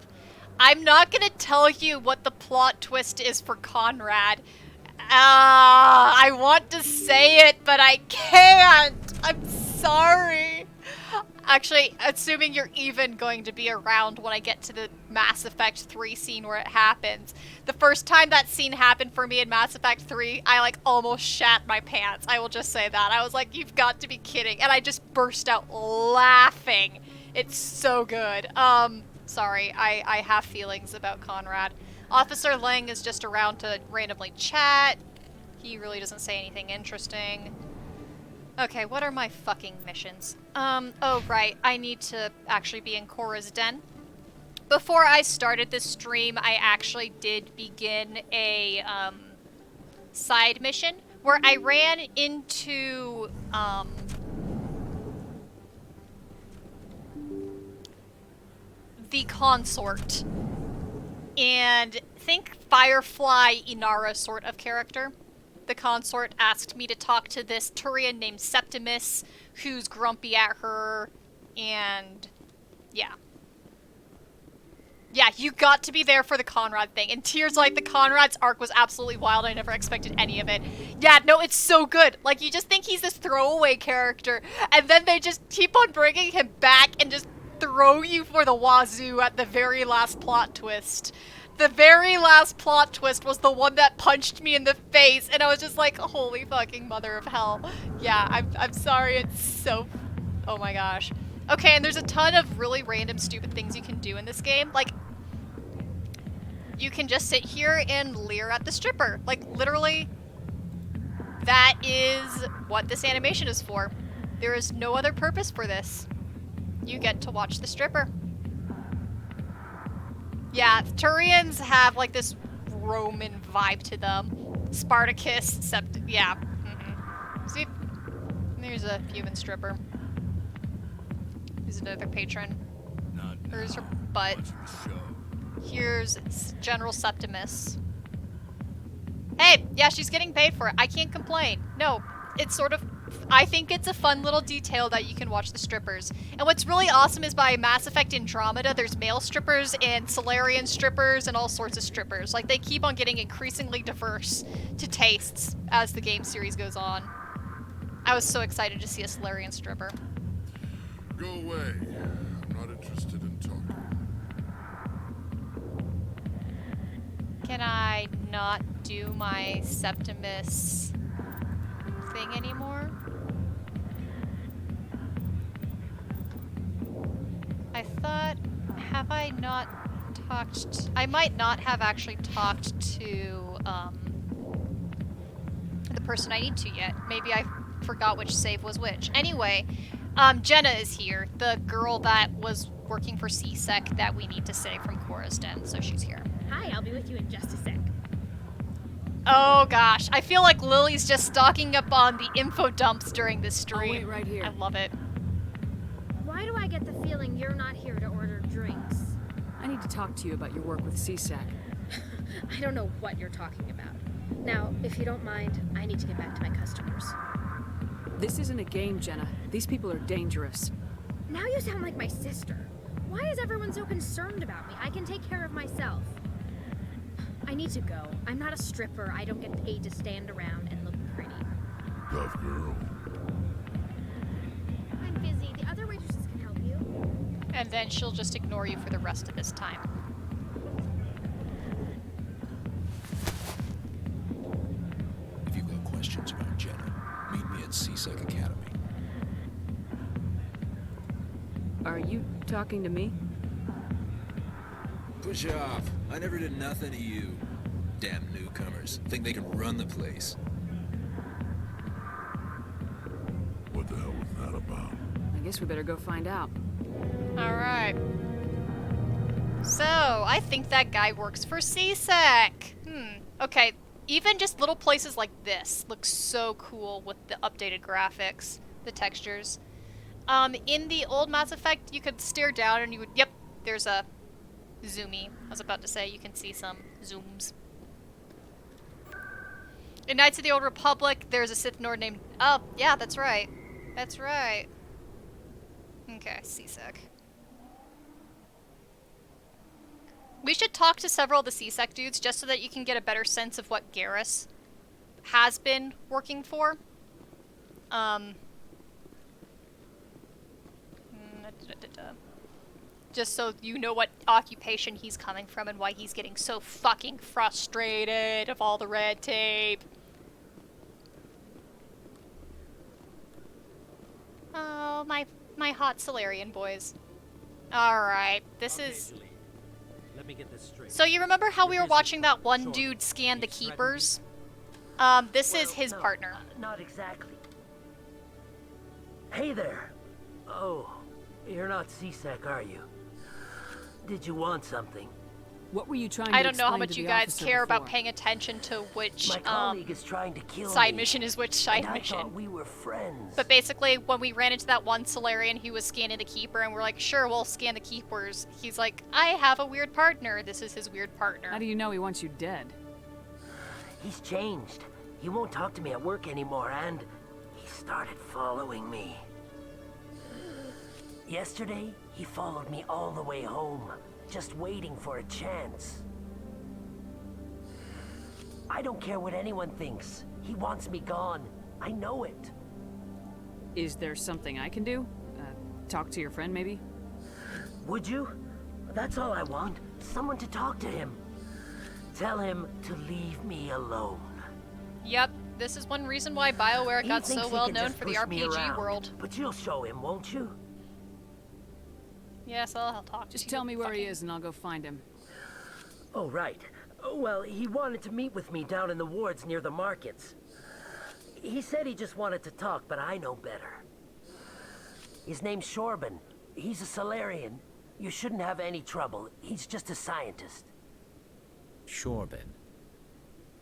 I'm not gonna tell you what the plot twist is for Conrad. I want to say it, but I can't. I'm sorry. Actually, assuming you're even going to be around when I get to the Mass Effect 3 scene where it happens. The first time that scene happened for me in Mass Effect 3, I like almost shat my pants. I will just say that. I was like, you've got to be kidding. And I just burst out laughing. It's so good. Sorry, I have feelings about Conrad. Officer Lang is just around to randomly chat. He really doesn't say anything interesting. Okay, what are my fucking missions? Oh right, I need to actually be in Cora's den. Before I started this stream, I actually did begin a, side mission where I ran into, the consort. And think Firefly Inara sort of character. The consort asked me to talk to this Turian named Septimus, who's grumpy at her, and yeah. Yeah, you got to be there for the Conrad thing. And Tears like the Conrad's arc was absolutely wild. I never expected any of it. Yeah, no, it's so good. Like, you just think he's this throwaway character, and then they just keep on bringing him back and just throw you for the wazoo at the very last plot twist. The very last plot twist was the one that punched me in the face, and I was just like, holy fucking mother of hell. Yeah, I'm sorry, it's so... Oh my gosh. Okay, and there's a ton of really random stupid things you can do in this game. Like, you can just sit here and leer at the stripper. Like, literally, that is what this animation is for. There is no other purpose for this. You get to watch the stripper. Yeah, Turians have, like, this Roman vibe to them. Spartacus, yeah. See? There's a human stripper. Here's another patron. Here's her butt. Here's General Septimus. Hey, yeah, she's getting paid for it. I can't complain. No, it's sort of... I think it's a fun little detail that you can watch the strippers. And what's really awesome is by Mass Effect Andromeda, there's male strippers and Solarian strippers and all sorts of strippers. Like, they keep on getting increasingly diverse to tastes as the game series goes on. I was so excited to see a Solarian stripper. Go away. I'm not interested in talking. Can I not do my Septimus thing anymore? I thought, have I not talked... I might not have actually talked to the person I need to yet. Maybe I forgot which save was which. Anyway, Jenna is here, the girl that was working for CSEC that we need to save from Cora's den, so she's here. Hi, I'll be with you in just a sec. Oh gosh, I feel like Lily's just stocking up on the info dumps during this stream. I'll wait right here. I love it. Why do I get the feeling you're not here to order drinks? I need to talk to you about your work with CSEC. I don't know what you're talking about. Now, if you don't mind, I need to get back to my customers. This isn't a game, Jenna. These people are dangerous. Now you sound like my sister. Why is everyone so concerned about me? I can take care of myself. I need to go. I'm not a stripper. I don't get paid to stand around and look pretty. Tough girl. I'm busy. The other waitresses can help you. And then she'll just ignore you for the rest of this time. If you've got questions about Jenna, meet me at CSEC Academy. Are you talking to me? Push off. I never did nothing to you. Damn newcomers. Think they can run the place. What the hell was that about? I guess we better go find out. Alright. So, I think that guy works for CSEC. Okay, even just little places like this look so cool with the updated graphics, the textures. In the old Mass Effect, you could stare down and you would, yep, there's a zoomy. I was about to say, you can see some zooms. In Knights of the Old Republic, there's a Sith Lord named... Oh, yeah, that's right. That's right. Okay, CSEC. We should talk to several of the CSEC dudes just so that you can get a better sense of what Garrus has been working for. Just so you know what occupation he's coming from and why he's getting so fucking frustrated of all the red tape. Oh, my hot Solarian boys. Alright, this is... Let me get this straight. So you remember how we were watching that one dude scan the keepers? This is his partner. Not exactly. Hey there. Oh, you're not CSEC, are you? Did you want something? What were you trying to I don't know how explain much to you the guys officer care before? about paying attention to which My colleague is trying to kill side me, mission is which side and mission. I thought we were friends. But basically, when we ran into that one Solarian who was scanning the keeper, and we're like, sure, we'll scan the keepers, he's like, I have a weird partner. This is his weird partner. How do you know he wants you dead? He's changed. He won't talk to me at work anymore, and he started following me. Yesterday, he followed me all the way home. just waiting for a chance. I don't care what anyone thinks. He wants me gone. I know it. Is there something I can do? Talk to your friend, maybe? Would you? That's all I want. Someone to talk to him. Tell him to leave me alone. Yep, this is one reason why BioWare got so well known for the RPG world. But you'll show him, won't you? Yes, I'll talk to you. Just tell me where he is and I'll go find him. Oh, right. Well, he wanted to meet with me down in the wards near the markets. He said he just wanted to talk, but I know better. His name's Shorban. He's a Solarian. You shouldn't have any trouble. He's just a scientist. Shorban.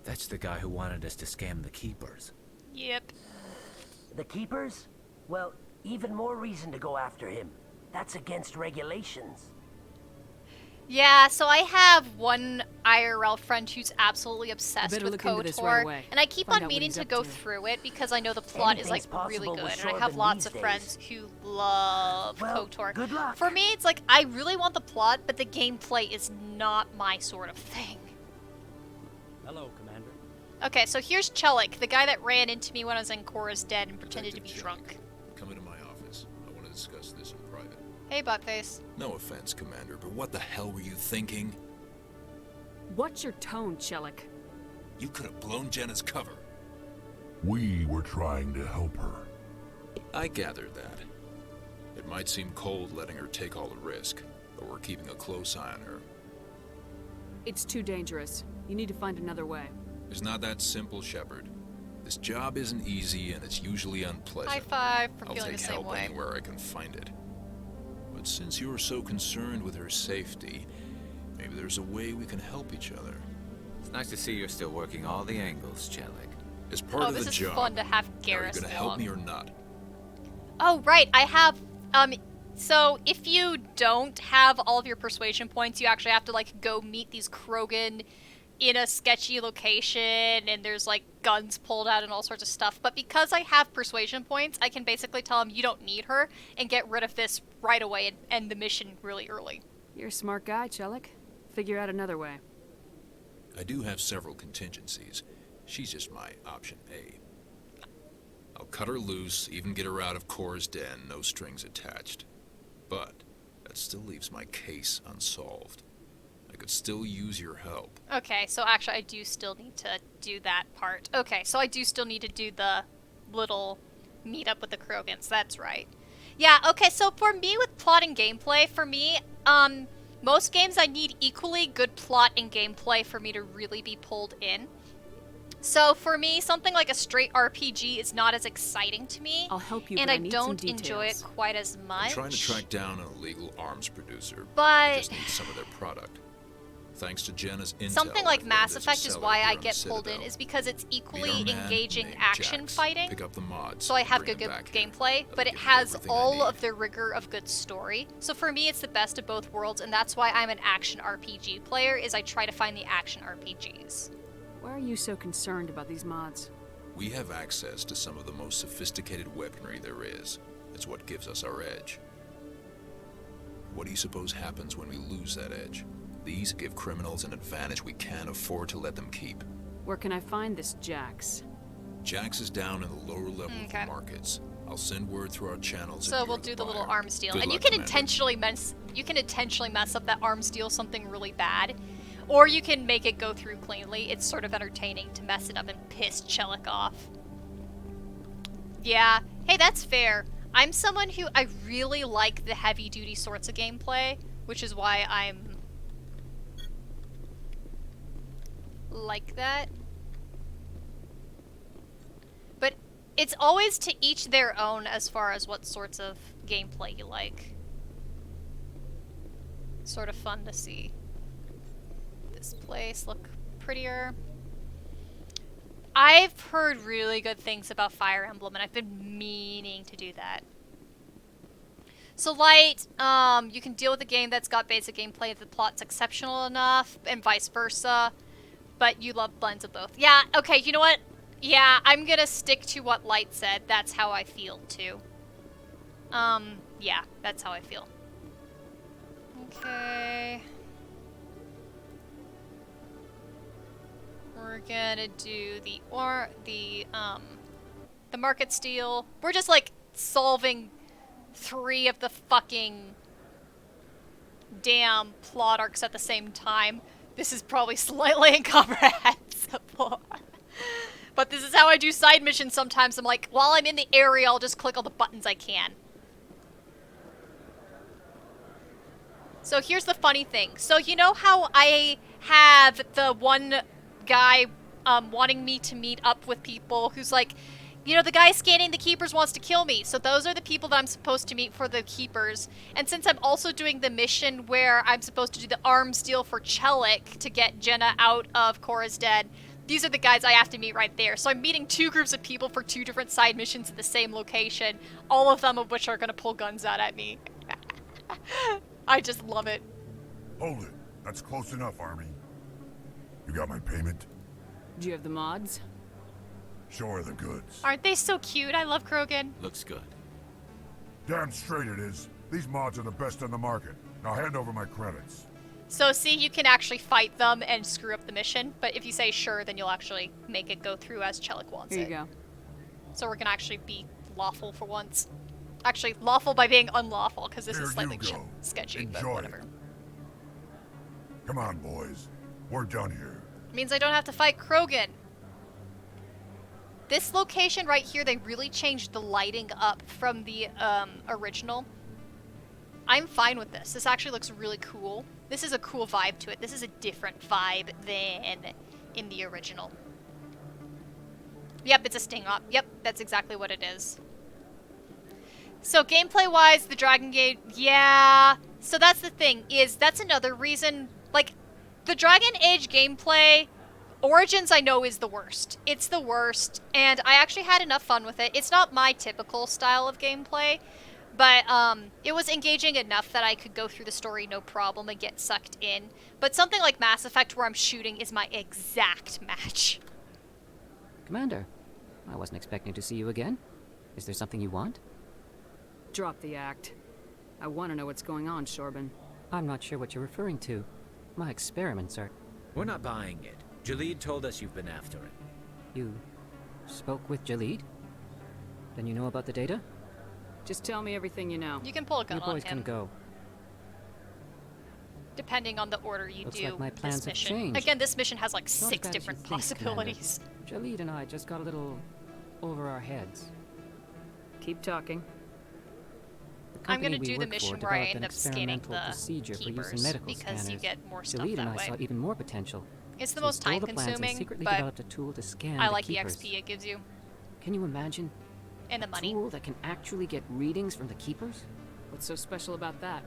That's the guy who wanted us to scam the Keepers. Yep. The Keepers? Well, even more reason to go after him. That's against regulations. Yeah, so I have one IRL friend who's absolutely obsessed with KOTOR, right and I keep on meaning to go through it because I know the plot is like really good, and I have lots of friends who love KOTOR. Good luck. For me, it's like I really want the plot, but the gameplay is not my sort of thing. Hello, Commander. Okay, so here's Chelik, the guy that ran into me when I was in Cora's Den and pretended to be drunk. Come into my office. I want to discuss this in private. Hey, Buttface. No offense, Commander, but what the hell were you thinking? What's your tone, Chelik? You could have blown Jenna's cover. We were trying to help her. I gathered that. It might seem cold letting her take all the risk, but we're keeping a close eye on her. It's too dangerous. You need to find another way. It's not that simple, Shepard. This job isn't easy, and it's usually unpleasant. High five for I'll feeling take the same help way. anywhere I can find it. But since you're so concerned with her safety, maybe there's a way we can help each other. It's nice to see you're still working all the angles, Chelik. As part of the job, this is fun to have Garrus are you gonna help me or not? Oh, right, I have, so if you don't have all of your persuasion points, you actually have to, like, go meet these Krogan in a sketchy location, and there's, like, guns pulled out and all sorts of stuff. But because I have persuasion points, I can basically tell them you don't need her and get rid of this right away and end the mission really early. You're a smart guy, Chelik. Figure out another way. I do have several contingencies. She's just my option A. I'll cut her loose, even get her out of Cora's den, no strings attached. But that still leaves my case unsolved. I could still use your help. Okay, so actually I do still need to do that part. Okay, so I do still need to do the little meet-up with the Krogans, that's right. Yeah, okay, so for me with plot and gameplay, for me, most games I need equally good plot and gameplay for me to really be pulled in. So for me, something like a straight RPG is not as exciting to me. I'll help you, and but I I need don't some enjoy it details. quite as much. I'm trying to track down an illegal arms producer. But I just need some of their product. Thanks to Jenna's intel, something like I've Mass learned there's a Effect is cellar why here I on the get pulled in, Citadel. is because it's equally Meet our man engaging named action Jax. fighting. Pick up the mods. So I have bring good them back here. gameplay, but it give you has everything I all need. of the rigor of good story. So for me, it's the best of both worlds, and that's why I'm an action RPG player, is I try to find the action RPGs. Why are you so concerned about these mods? We have access to some of the most sophisticated weaponry there is. It's what gives us our edge. What do you suppose happens when we lose that edge? These give criminals an advantage we can't afford to let them keep. Where can I find this Jax? Jax is down in the lower level of the markets. I'll send word through our channels. So we'll do the little arms deal. Good And you luck, can Commander. intentionally mess up that arms deal something really bad. Or you can make it go through cleanly. It's sort of entertaining to mess it up and piss Chelik off. Yeah. Hey, that's fair. I'm someone who I really like the heavy-duty sorts of gameplay, which is why I'm like that. But it's always to each their own as far as what sorts of gameplay you like. Sort of fun to see this place look prettier. I've heard really good things about Fire Emblem, and I've been meaning to do that. So Light, you can deal with a game that's got basic gameplay if the plot's exceptional enough, and vice versa. But you love blends of both. Yeah, okay, you know what? Yeah, I'm gonna stick to what Light said. That's how I feel, too. Yeah, that's how I feel. Okay. We're gonna do the market steal. We're just like solving 3 of the fucking damn plot arcs at the same time. This is probably slightly incomprehensible. But this is how I do side missions sometimes. I'm like, while I'm in the area, I'll just click all the buttons I can. So here's the funny thing. So you know how I have the one guy wanting me to meet up with people who's like, you know, the guy scanning the keepers wants to kill me. So those are the people that I'm supposed to meet for the keepers. And since I'm also doing the mission where I'm supposed to do the arms deal for Chelik to get Jenna out of Cora's Den, these are the guys I have to meet right there. So I'm meeting 2 groups of people for 2 different side missions at the same location, all of them of which are going to pull guns out at me. I just love it. Hold it. That's close enough, Army. You got my payment? Do you have the mods? Show her the goods. Aren't they so cute? I love Krogan. Looks good. Damn straight it is. These mods are the best on the market. Now hand over my credits. So see, you can actually fight them and screw up the mission, but if you say sure, then you'll actually make it go through as Chelik wants it. Here you go. So we're gonna actually be lawful for once. Actually, lawful by being unlawful, because this is slightly sketchy, but whatever. Come on, boys. We're done here. Means I don't have to fight Krogan. This location right here, they really changed the lighting up from the original. I'm fine with this. This actually looks really cool. This is a cool vibe to it. This is a different vibe than in the original. Yep, it's a sting up. Yep, that's exactly what it is. So gameplay-wise, the Dragon Gate, yeah. So that's the thing, is that's another reason, like, the Dragon Age gameplay, Origins I know is the worst. It's the worst, and I actually had enough fun with it. It's not my typical style of gameplay, but it was engaging enough that I could go through the story no problem and get sucked in. But something like Mass Effect where I'm shooting is my exact match. Commander, I wasn't expecting to see you again. Is there something you want? Drop the act. I want to know what's going on, Shorban. I'm not sure what you're referring to. My experiments are... We're not buying it. Jalid told us you've been after it. You spoke with Jalid? Then you know about the data? Just tell me everything you know. You can pull a gun Your on boys him. can go. Depending on the order you Looks do like my plans this have mission. changed. Again, this mission has like Not as 6 bad as different you think, possibilities. Commander. Jalid and I just got a little over our heads. Keep talking. I'm going to we do the work mission for where I developed end an up scanning experimental the procedure for use in keepers medical because you scanners. get more stuff Jalid and that I way. saw even more potential. It's the So we most stole time the plans and consuming, secretly but developed a tool to scan I the like keepers. the XP it gives you. Can you imagine? And the money. A tool that can actually get readings from the keepers? What's so special about that?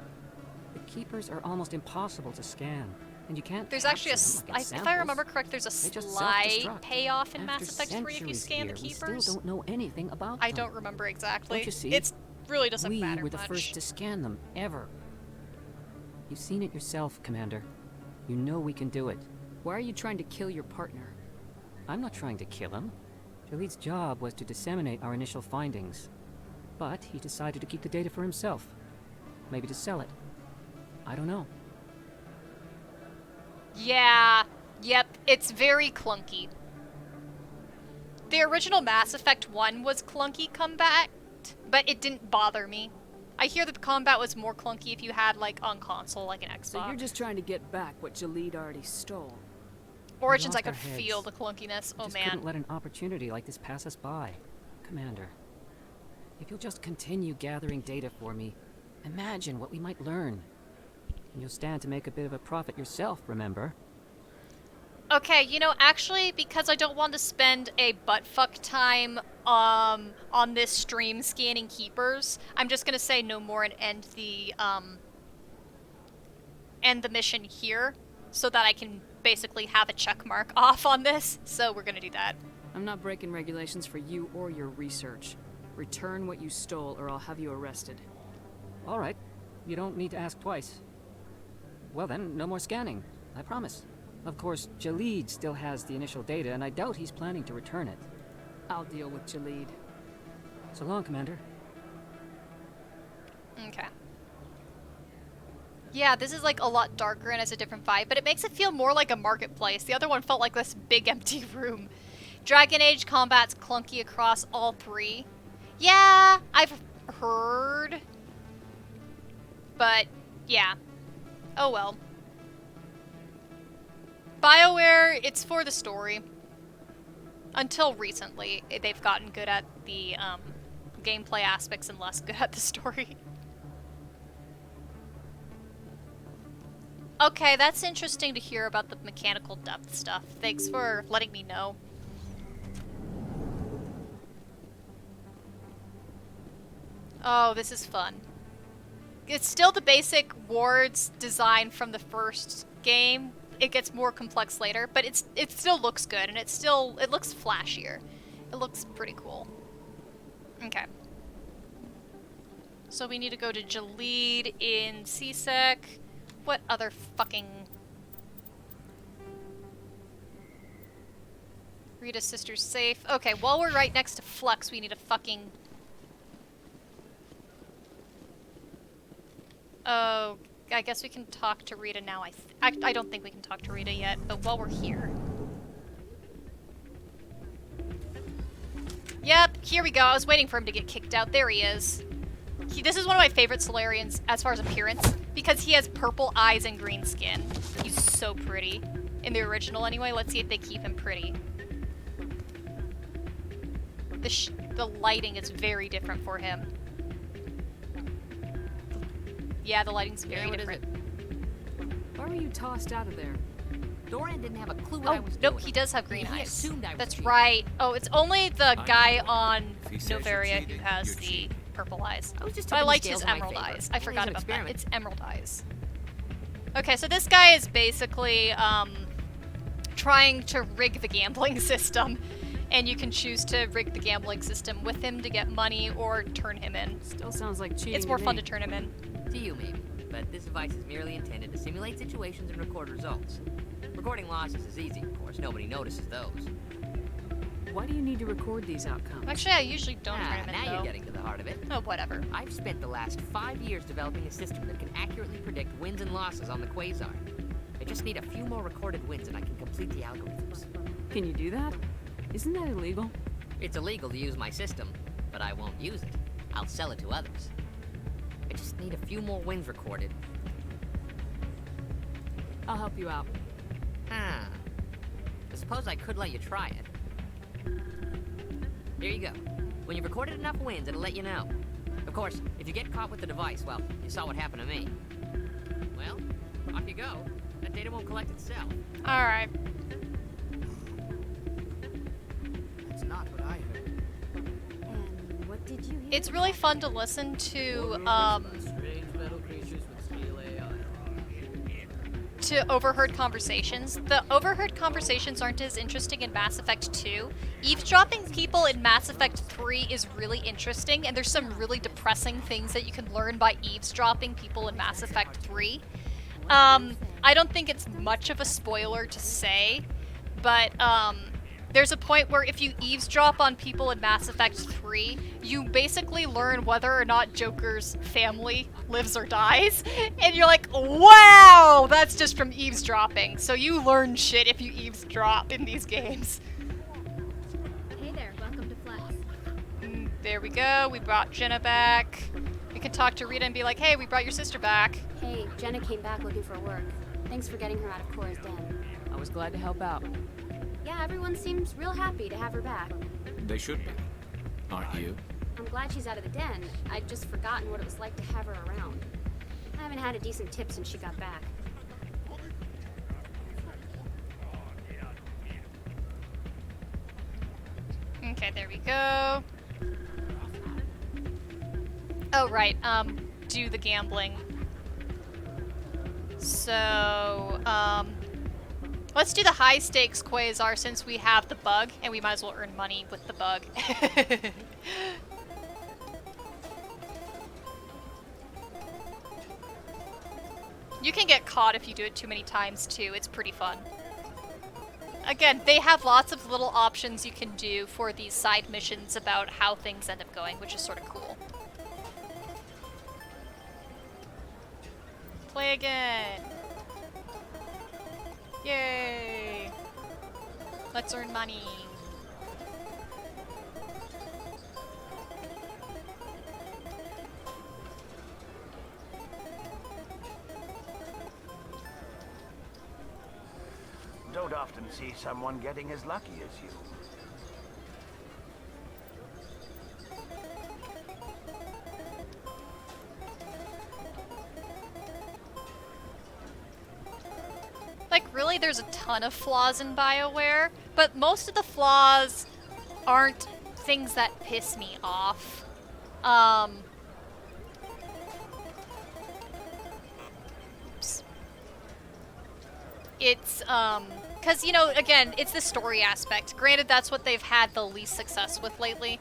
The keepers are almost impossible to scan, and you can't. There's actually a, capture them like if I samples. remember correct, there's a They just slight self-destruct. payoff in After Mass Effect 3 if you centuries scan the here, we keepers. still don't know anything about I them. don't remember exactly. Don't you see? It really doesn't we matter were the much. first to scan them, ever. You've seen it yourself, Commander. You know we can do it. Why are you trying to kill your partner? I'm not trying to kill him. Jalid's job was to disseminate our initial findings. But he decided to keep the data for himself. Maybe to sell it. I don't know. Yeah, yep, it's very clunky. The original Mass Effect 1 was clunky combat, but it didn't bother me. I hear that the combat was more clunky if you had, like, on console, like an Xbox. So you're just trying to get back what Jalid already stole. Origins, I lost our could heads. feel the clunkiness. Oh, Just man. couldn't let an opportunity like this pass us by. Commander, if you'll just continue gathering data for me, imagine what we might learn. And you'll stand to make a bit of a profit yourself, remember? Okay, you know, actually, because I don't want to spend a buttfuck time on this stream scanning keepers, I'm just gonna say no more and end the mission here, so that I can basically have a check mark off on this. So we're gonna do that. I'm not breaking regulations for you or your research. Return what you stole, or I'll have you arrested. All right. You don't need to ask twice. Well then, no more scanning. I promise. Of course, Jalid still has the initial data, and I doubt he's planning to return it. I'll deal with Jalid. So long, Commander. Okay. Yeah, this is like a lot darker and has a different vibe, but it makes it feel more like a marketplace. The other one felt like this big empty room. Dragon Age combat's clunky across all 3. Yeah, I've heard. But, yeah. Oh well. BioWare, it's for the story. Until recently, they've gotten good at the gameplay aspects and less good at the story. Okay, that's interesting to hear about the mechanical depth stuff. Thanks for letting me know. Oh, this is fun. It's still the basic wards design from the first game. It gets more complex later, but it still looks good, and it looks flashier. It looks pretty cool. Okay. So we need to go to Jalid in CSEC. What other fucking... Rita's sister's safe. Okay, while we're right next to Flux, we need a fucking... Oh, I guess we can talk to Rita now. I don't think we can talk to Rita yet, but while we're here. Yep, here we go. I was waiting for him to get kicked out. There he is. This is one of my favorite Solarians as far as appearance, because he has purple eyes and green skin. He's so pretty. In the original anyway. Let's see if they keep him pretty. The lighting is very different for him. Yeah, the lighting's very different. Why were you tossed out of there? Dorian didn't have a clue what I was nope, doing. he does have green eyes. He assumed I was That's cheating. right. Oh, it's only the guy on If he says you're Novaria who cheating, has you're the cheating. purple eyes. I was just But I tipping the liked his scales in my emerald favor. eyes. I Only forgot as an about that. experiment. It's emerald eyes. Okay, so this guy is basically trying to rig the gambling system. And you can choose to rig the gambling system with him to get money or turn him in. Still sounds like cheating. It's more fun to turn him in. To you, maybe. But this device is merely intended to simulate situations and record results. Recording losses is easy, of course. Nobody notices those. Why do you need to record these outcomes? Actually, I usually don't turn him in, now though. you're getting to the heart of it. Oh, whatever. I've spent the last 5 years developing a system that can accurately predict wins and losses on the Quasar. I just need a few more recorded wins and I can complete the algorithms. Can you do that? Isn't that illegal? It's illegal to use my system, but I won't use it. I'll sell it to others. I just need a few more wins recorded. I'll help you out. I suppose I could let you try it. Here you go. When you've recorded enough wins, it'll let you know. Of course, if you get caught with the device, well, you saw what happened to me. Well, off you go. That data won't collect itself. Alright. That's not what I heard. And what did you hear? It's really fun to listen to, Strange metal creatures with steel AI. to overheard conversations. The overheard conversations aren't as interesting in Mass Effect 2. Eavesdropping people in Mass Effect 3 is really interesting, and there's some really depressing things that you can learn by eavesdropping people in Mass Effect 3. I don't think it's much of a spoiler to say, but there's a point where if you eavesdrop on people in Mass Effect 3, you basically learn whether or not Joker's family lives or dies, and you're like, wow, that's just from eavesdropping. So you learn shit if you eavesdrop in these games. Hey there, welcome to Flex. There we go, we brought Jenna back. We can talk to Rita and be like, hey, we brought your sister back. Hey, Jenna came back looking for work. Thanks for getting her out of Cora's den. I was glad to help out. Yeah, everyone seems real happy to have her back. They should be. Aren't you? I'm glad she's out of the den. I'd just forgotten what it was like to have her around. I haven't had a decent tip since she got back. Okay, there we go. Oh, right, do the gambling. So, let's do the high stakes Quasar since we have the bug, and we might as well earn money with the bug. You can get caught if you do it too many times too, it's pretty fun. Again, they have lots of little options you can do for these side missions about how things end up going, which is sort of cool. Play again. Yay. Let's earn money. Don't often see someone getting as lucky as you. Like, really, there's a ton of flaws in BioWare, but most of the flaws aren't things that piss me off. It's, because, you know, again, it's the story aspect. Granted, that's what they've had the least success with lately.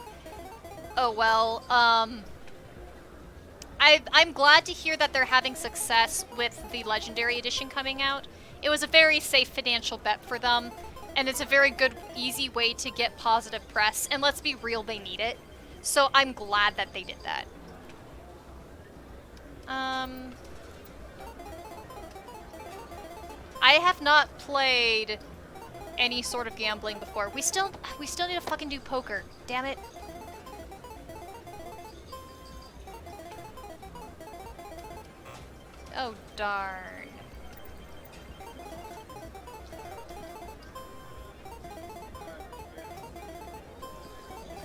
Oh, well, I'm glad to hear that they're having success with the Legendary Edition coming out. It was a very safe financial bet for them, and it's a very good, easy way to get positive press, and let's be real, they need it. So I'm glad that they did that. I have not played any sort of gambling before. We still need to fucking do poker. Damn it. Oh, darn.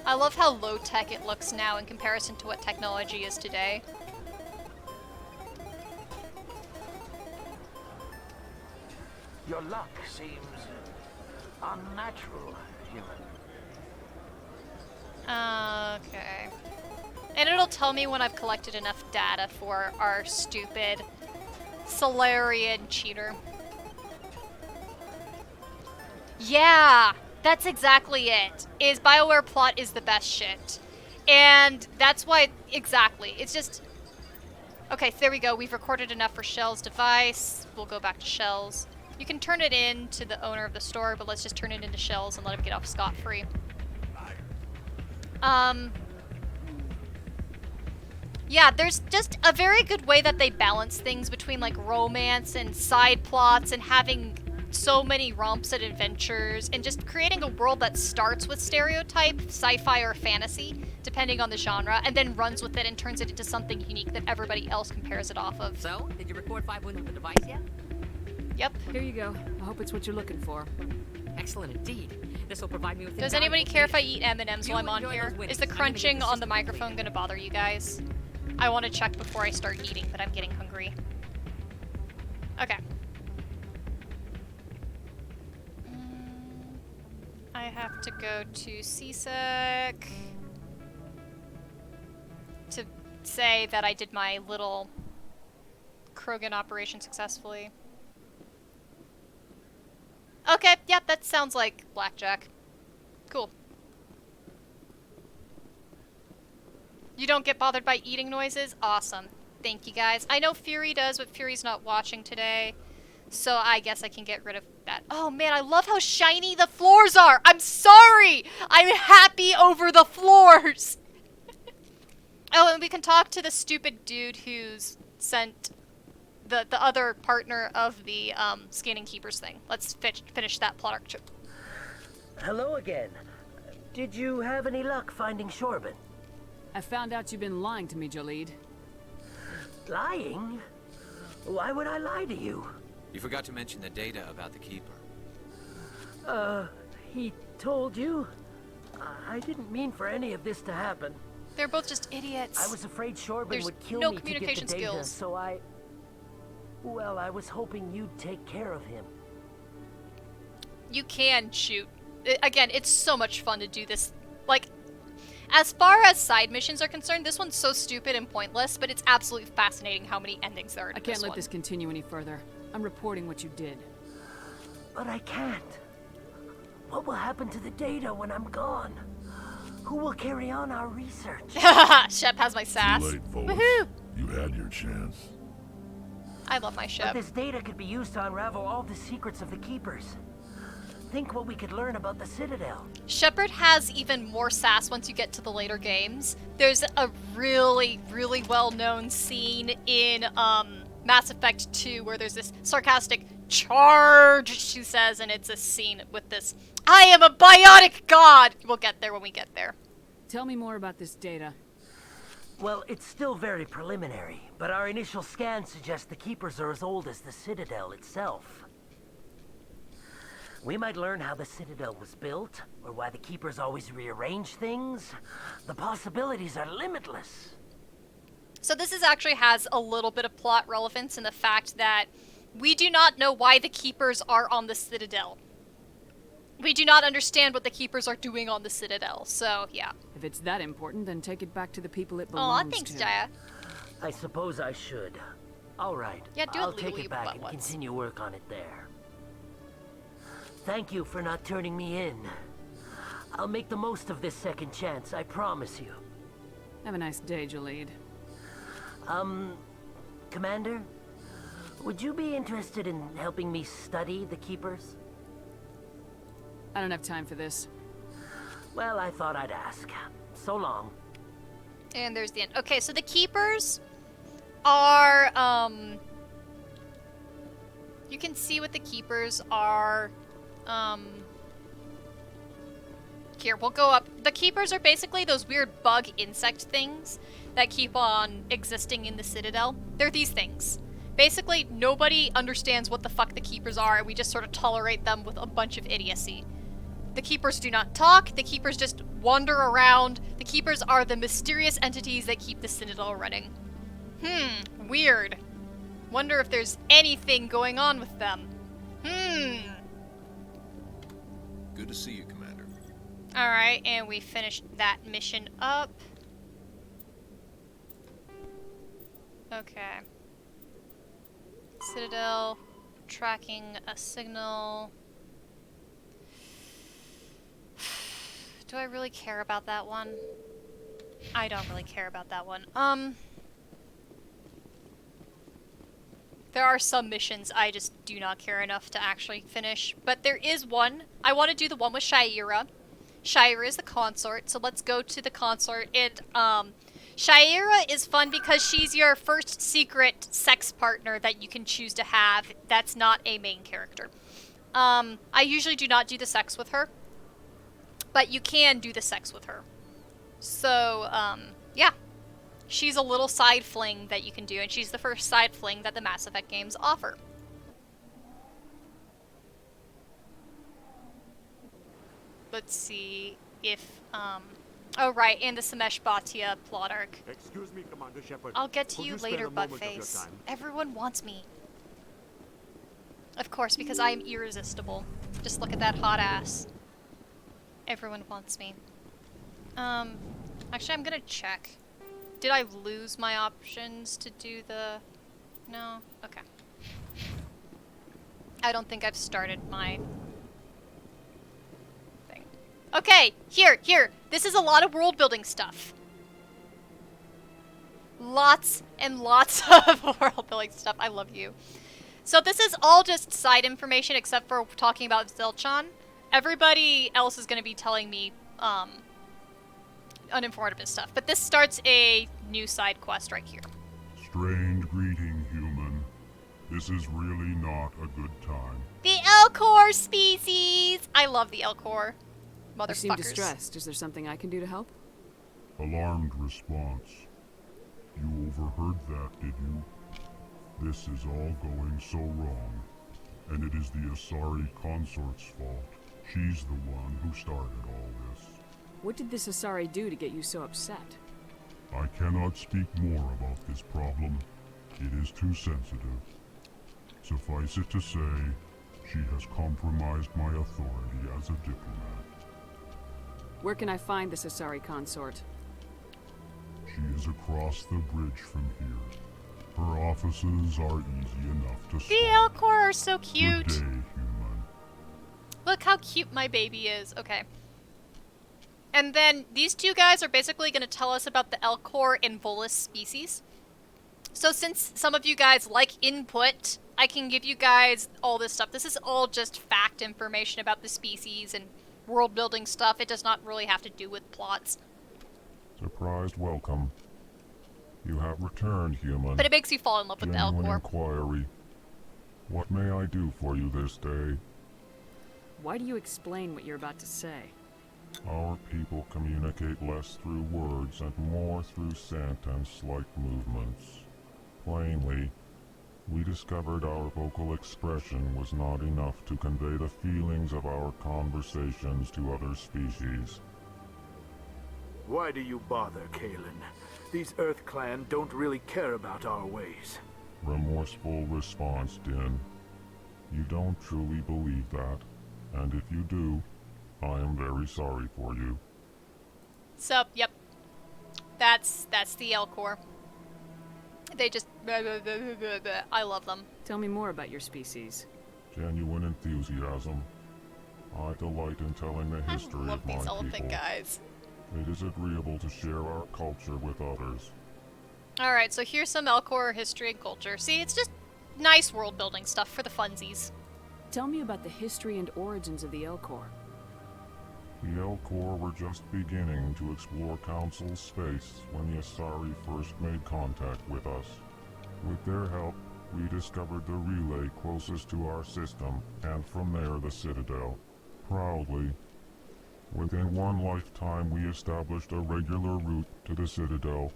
I love how low-tech it looks now in comparison to what technology is today. Your luck seems unnatural, human. Okay. And it'll tell me when I've collected enough data for our stupid Solarian cheater. Yeah! That's exactly it. Is BioWare plot is the best shit. And that's why, exactly. It's just... Okay, there we go. We've recorded enough for Shell's device. We'll go back to Shell's. You can turn it in to the owner of the store, but let's just turn it into Shell's and let him get off scot-free. Yeah, there's just a very good way that they balance things between, like, romance and side plots and having so many romps and adventures and just creating a world that starts with stereotype, sci-fi, or fantasy, depending on the genre, and then runs with it and turns it into something unique that everybody else compares it off of. So, did you record 5 wins with the device yet? Yep. Here you go. I hope it's what you're looking for. Excellent indeed. This will provide me with... Does anybody care if I eat M&Ms while I'm on here? Is the crunching on the microphone gonna bother you guys? I want to check before I start eating, but I'm getting hungry. Okay. I have to go to CSEC to say that I did my little Krogan operation successfully. Okay, yep, that sounds like blackjack. Cool. You don't get bothered by eating noises? Awesome. Thank you, guys. I know Fury does, but Fury's not watching today, so I guess I can get rid of that. Oh, man, I love how shiny the floors are! I'm sorry! I'm happy over the floors! Oh, and we can talk to the stupid dude who's sent the other partner of the Scanning Keepers thing. Let's finish that plot arc. Hello again. Did you have any luck finding Shorban? I found out you've been lying to me, Jaleed. Lying? Why would I lie to you? You forgot to mention the data about the Keeper. He told you? I didn't mean for any of this to happen. They're both just idiots. I was afraid Shorban There's would kill no me to get the communication data, skills. so well, I was hoping you'd take care of him. You can shoot. Again, it's so much fun to do this. Like, as far as side missions are concerned, this one's so stupid and pointless, but it's absolutely fascinating how many endings there are to I can't let one. this continue any further. I'm reporting what you did. But I can't. What will happen to the data when I'm gone? Who will carry on our research? Shep has my sass. Too late, folks. Woohoo! You had your chance. I love my Shep. But this data could be used to unravel all the secrets of the Keepers. Think what we could learn about the Citadel. Shepard has even more sass once you get to the later games. There's a really, really well-known scene in Mass Effect 2, where there's this sarcastic charge, she says, and it's a scene with this, I am a biotic god! We'll get there when we get there. Tell me more about this data. Well, it's still very preliminary, but our initial scans suggest the Keepers are as old as the Citadel itself. We might learn how the Citadel was built, or why the Keepers always rearrange things. The possibilities are limitless. So this actually has a little bit of plot relevance in the fact that we do not know why the Keepers are on the Citadel. We do not understand what the Keepers are doing on the Citadel, so yeah. If it's that important, then take it back to the people it belongs to. Aw, thanks, to. Jaya. I suppose I should. All right. Yeah, do I'll it take legally, it back but and once. continue work on it there. Thank you for not turning me in. I'll make the most of this second chance, I promise you. Have a nice day, Jaleed. Commander? Would you be interested in helping me study the Keepers? I don't have time for this. Well, I thought I'd ask. So long. And there's the end. Okay, so the Keepers are, you can see what the Keepers are, here, we'll go up. The Keepers are basically those weird bug insect things that keep on existing in the Citadel. They're these things. Basically, nobody understands what the fuck the Keepers are, and we just sort of tolerate them with a bunch of idiocy. The Keepers do not talk, the Keepers just wander around. The Keepers are the mysterious entities that keep the Citadel running. Weird. Wonder if there's anything going on with them. Good to see you, Commander. Alright, and we finished that mission up. Okay. Citadel, tracking a signal. Do I really care about that one? I don't really care about that one. There are some missions I just do not care enough to actually finish, but there is one. I want to do the one with Sha'ira. Sha'ira is the consort, so let's go to the consort. Sha'ira is fun because she's your first secret sex partner that you can choose to have that's not a main character. I usually do not do the sex with her, but you can do the sex with her. So, yeah. She's a little side fling that you can do, and she's the first side fling that the Mass Effect games offer. Let's see if, oh right, and the Samesh Bhatia plot arc. Excuse me, Commander Shepard. I'll get to Could you spare later, a moment of your Buttface. time? Everyone wants me. Of course, because I am irresistible. Just look at that hot ass. Everyone wants me. Actually, I'm gonna check. Did I lose my options to do the... No? Okay. I don't think I've started my... thing. Okay, here! This is a lot of world building stuff. Lots and lots of world building stuff. I love you. So this is all just side information except for talking about Zelchon. Everybody else is going to be telling me, uninformative stuff. But this starts a new side quest right here. Strange greeting, human. This is really not a good time. The Elcor species! I love the Elcor. Motherfuckers. You seem distressed. Is there something I can do to help? Alarmed response. You overheard that, did you? This is all going so wrong. And it is the Asari consort's fault. She's the one who started all this. What did this Asari do to get you so upset? I cannot speak more about this problem. It is too sensitive. Suffice it to say, she has compromised my authority as a diplomat. Where can I find this Asari consort? She is across the bridge from here. Her offices are easy enough to spot. The Elcor are so cute. Good day, human. Look how cute my baby is. Okay. And then these two guys are basically going to tell us about the Elcor and Volus species. So since some of you guys like input, I can give you guys all this stuff. This is all just fact information about the species and world building stuff. It does not really have to do with plots. Surprised welcome. You have returned, human. But it makes you fall in love with the Genuine Elcor. inquiry. What may I do for you this day? Why do you explain what you're about to say? Our people communicate less through words and more through scent and slight movements. Plainly, we discovered our vocal expression was not enough to convey the feelings of our conversations to other species. Why do you bother, Kalen? These Earth Clan don't really care about our ways. Remorseful response, Din. You don't truly believe that, and if you do, I am very sorry for you. So, yep. That's the Elcor. They just... I love them. Tell me more about your species. Genuine enthusiasm. I delight in telling the history love of my these elephant people. guys. It is agreeable to share our culture with others. Alright, so here's some Elcor history and culture. See, it's just nice world-building stuff for the funsies. Tell me about the history and origins of the Elcor. The Elcor were just beginning to explore Council space when the Asari first made contact with us. With their help, we discovered the relay closest to our system, and from there the Citadel. Proudly, within one lifetime we established a regular route to the Citadel,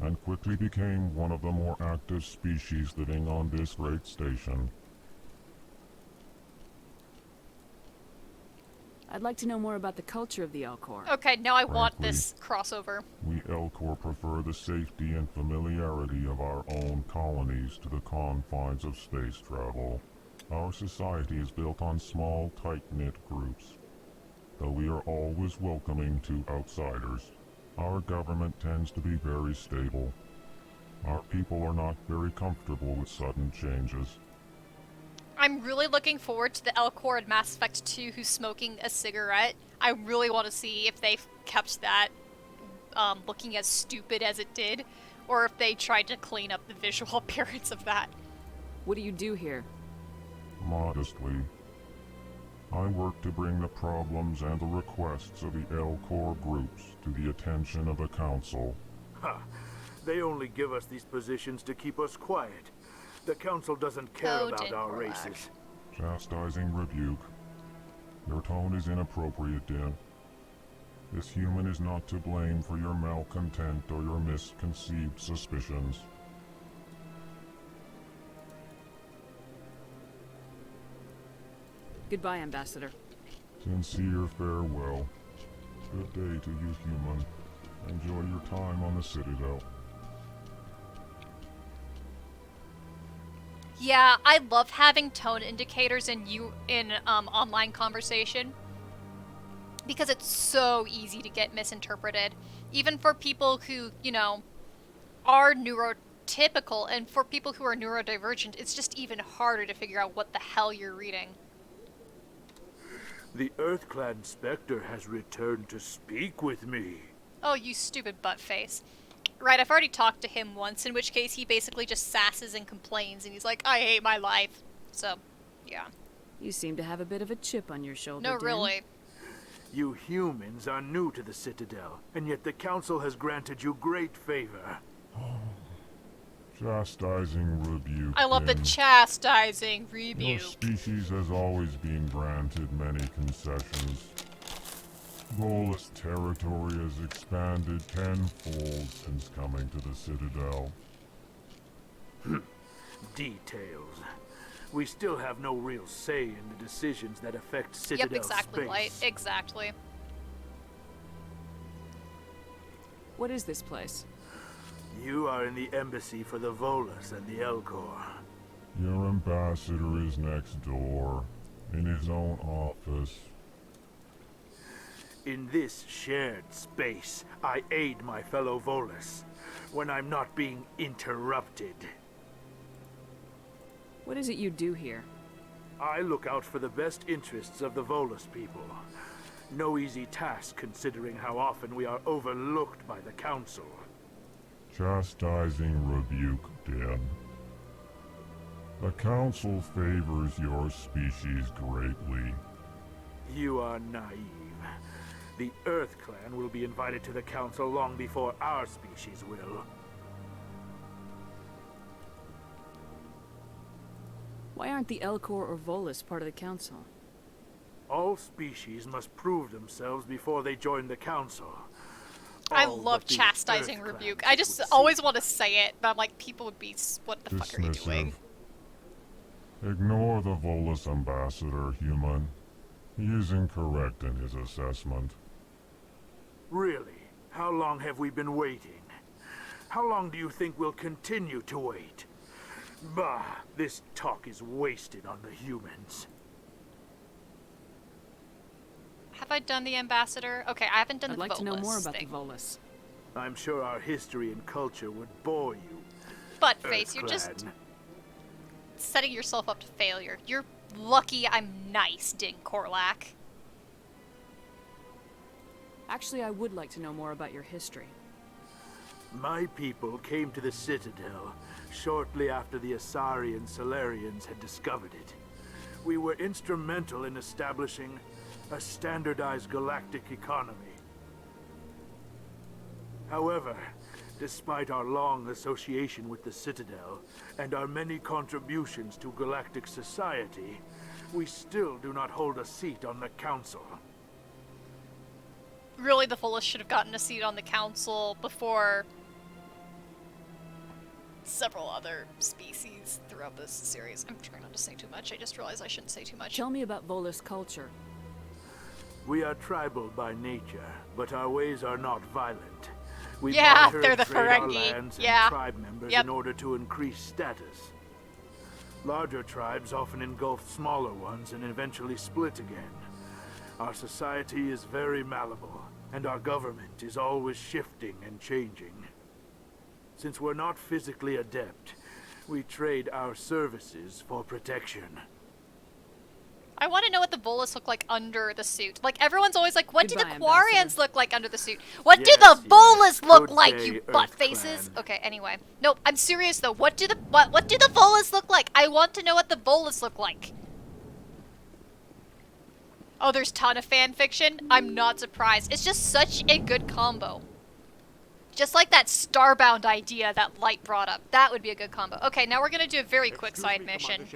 and quickly became one of the more active species living on this great station. I'd like to know more about the culture of the Elcor. Okay, now I want Frankly, this crossover. We Elcor prefer the safety and familiarity of our own colonies to the confines of space travel. Our society is built on small, tight-knit groups, though we are always welcoming to outsiders. Our government tends to be very stable. Our people are not very comfortable with sudden changes. I'm really looking forward to the Elcor in Mass Effect 2 who's smoking a cigarette. I really want to see if they've kept that looking as stupid as it did, or if they tried to clean up the visual appearance of that. What do you do here? Modestly, I work to bring the problems and the requests of the Elcor groups to the attention of the Council. Ha! They only give us these positions to keep us quiet. The Council doesn't care about our races. Chastising rebuke. Your tone is inappropriate, Din. This human is not to blame for your malcontent or your misconceived suspicions. Goodbye, Ambassador. Sincere farewell. Good day to you, human. Enjoy your time on the Citadel. Yeah, I love having tone indicators in online conversation because it's so easy to get misinterpreted, even for people who, you know, are neurotypical, and for people who are neurodivergent, it's just even harder to figure out what the hell you're reading. The Earth Clan Spectre has returned to speak with me. Oh, you stupid butt face. Right, I've already talked to him once, in which case he basically just sasses and complains, and he's like, I hate my life. So, yeah. You seem to have a bit of a chip on your shoulder, No, Din. really. You humans are new to the Citadel, and yet the Council has granted you great favor. Chastising rebuke. I love the Din. chastising Your rebuke. species has always been granted many concessions. Volus territory has expanded tenfold since coming to the Citadel. Details. We still have no real say in the decisions that affect Citadel Yep, exactly, space. Light. Exactly. What is this place? You are in the embassy for the Volus and the Elcor. Your ambassador is next door, in his own office. In this shared space, I aid my fellow Volus when I'm not being interrupted. What is it you do here? I look out for the best interests of the Volus people. No easy task considering how often we are overlooked by the Council. Chastising rebuke, Din. The Council favors your species greatly. You are naive. The Earth Clan will be invited to the Council long before our species will. Why aren't the Elcor or Volus part of the Council? All species must prove themselves before they join the Council. I All love but the chastising Earth rebuke. clans I just would always want to say it, but I'm like, people would be, what the fuck are you Dismissive. doing? Ignore the Volus ambassador, human. He is incorrect in his assessment. Really? How long have we been waiting? How long do you think we'll continue to wait? Bah, this talk is wasted on the humans. Have I done the ambassador? Okay, I haven't done I'd the like to know Volus more about thing. the Volus. I'm sure our history and culture would bore you. Butt face, you're just setting yourself up to failure. You're lucky I'm nice, Ding Korlak. Actually, I would like to know more about your history. My people came to the Citadel shortly after the Asari and Salarians had discovered it. We were instrumental in establishing a standardized galactic economy. However, despite our long association with the Citadel and our many contributions to galactic society, we still do not hold a seat on the Council. Really, the Volus should have gotten a seat on the council before several other species throughout this series. I'm trying not to say too much. I just realized I shouldn't say too much. Tell me about Volus culture. We are tribal by nature, but our ways are not violent. We Yeah, barter they're and the trade our Ferengi. lands Yeah. and tribe members Yep. in order to increase status. Larger tribes often engulf smaller ones and eventually split again. Our society is very malleable, and our government is always shifting and changing. Since we're not physically adept, we trade our services for protection. I want to know what the Volus look like under the suit. Like, everyone's always like, what do Goodbye, the Quarians Ambassador. look like under the suit? What do Yes, the yes. Volus look Good like, day, you Earth butt faces? Clan. Okay, anyway. Nope, I'm serious though. What do the Volus look like? I want to know what the Volus look like. Oh, there's ton of fan fiction? I'm not surprised. It's just such a good combo. Just like that Starbound idea that Light brought up. That would be a good combo. Okay, now we're gonna do a very quick side mission.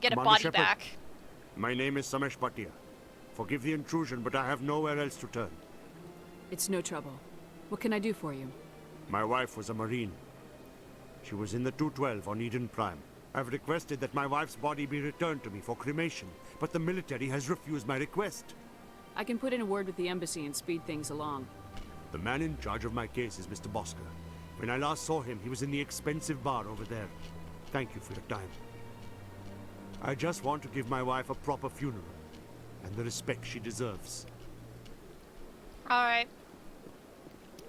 Get a body back. My name is Samesh Bhatia. Forgive the intrusion, but I have nowhere else to turn. It's no trouble. What can I do for you? My wife was a Marine. She was in the 212 on Eden Prime. I've requested that my wife's body be returned to me for cremation, but the military has refused my request. I can put in a word with the embassy and speed things along. The man in charge of my case is Mr. Bosker. When I last saw him, he was in the expensive bar over there. Thank you for your time. I just want to give my wife a proper funeral, and the respect she deserves. Alright.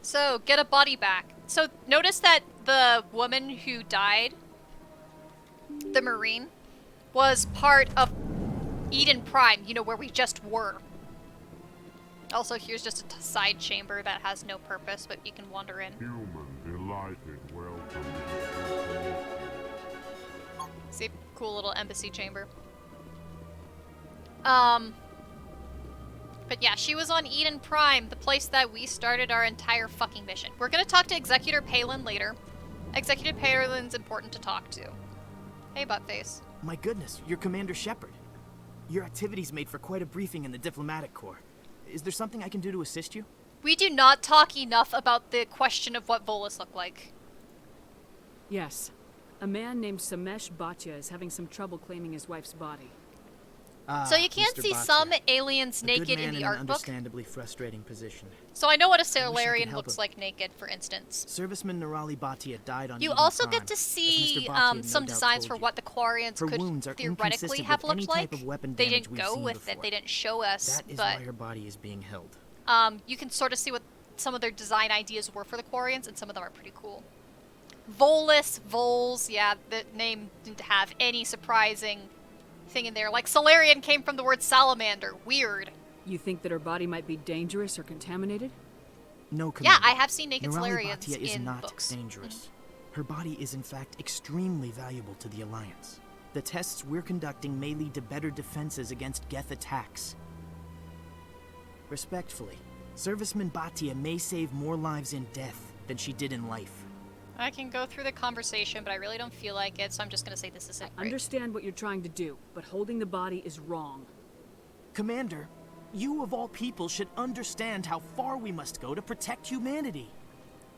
So, get a body back. So, notice that the woman who died, the Marine, was part of Eden Prime, you know, where we just were. Also, here's just a side chamber that has no purpose, but you can wander in. Human, delighted, welcome. See, cool little embassy chamber. But yeah, she was on Eden Prime, the place that we started our entire fucking mission. We're gonna talk to Executor Palin later. Executive Palin's important to talk to. Hey, Buttface. My goodness, you're Commander Shepard. Your activities made for quite a briefing in the Diplomatic Corps. Is there something I can do to assist you? We do not talk enough about the question of what Volus look like. Yes. A man named Samesh Bhatia is having some trouble claiming his wife's body. So you can Mr. see Bhatia. some aliens A naked good man in the an art book. understandably frustrating position. So I know what a I wish I could Salarian help looks him. like naked, for instance. Serviceman Nirali Bhatia died on You Eden also Prime, get to as see Mr. Bhatia no some doubt designs told for you. what the Quarians Her could wounds are theoretically inconsistent have with any looked type like. of weapon They damage didn't we've go seen with it. before. They didn't show us, That is but why her body is being held. you can sort of see what some of their design ideas were for the Quarians, and some of them are pretty cool. Volus, Vols, yeah, the name didn't have any surprising thing in there. Like, Salarian came from the word salamander. Weird. You think that her body might be dangerous or contaminated? No, Yeah, Commander. I have seen naked Nirali Salarians Bhatia is in not books. dangerous. Her body is in fact extremely valuable to the Alliance. The tests we're conducting may lead to better defenses against Geth attacks. Respectfully, Serviceman Bhatia may save more lives in death than she did in life. I can go through the conversation, but I really don't feel like it, so I'm just gonna say this isn't I understand what you're trying to do, but holding the body is wrong. Commander, you of all people should understand how far we must go to protect humanity.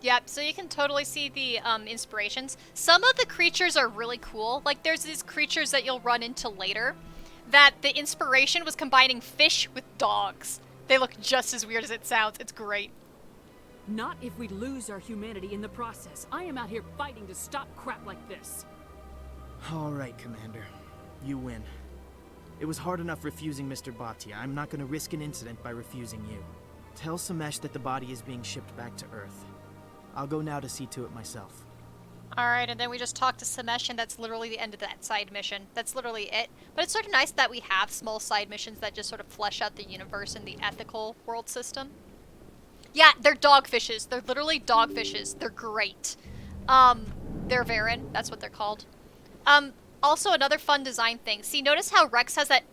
Yep, so you can totally see the inspirations. Some of the creatures are really cool. Like, there's these creatures that you'll run into later that the inspiration was combining fish with dogs. They look just as weird as it sounds. It's great. Not if we lose our humanity in the process. I am out here fighting to stop crap like this. All right, Commander. You win. It was hard enough refusing Mr. Bhatia. I'm not going to risk an incident by refusing you. Tell Samesh that the body is being shipped back to Earth. I'll go now to see to it myself. Alright, and then we just talked to Samesh, and that's literally the end of that side mission. That's literally it. But it's sort of nice that we have small side missions that just sort of flesh out the universe and the ethical world system. Yeah, they're dogfishes. They're literally dogfishes. They're great. They're Varen. That's what they're called. Also, another fun design thing. See, notice how Wrex has that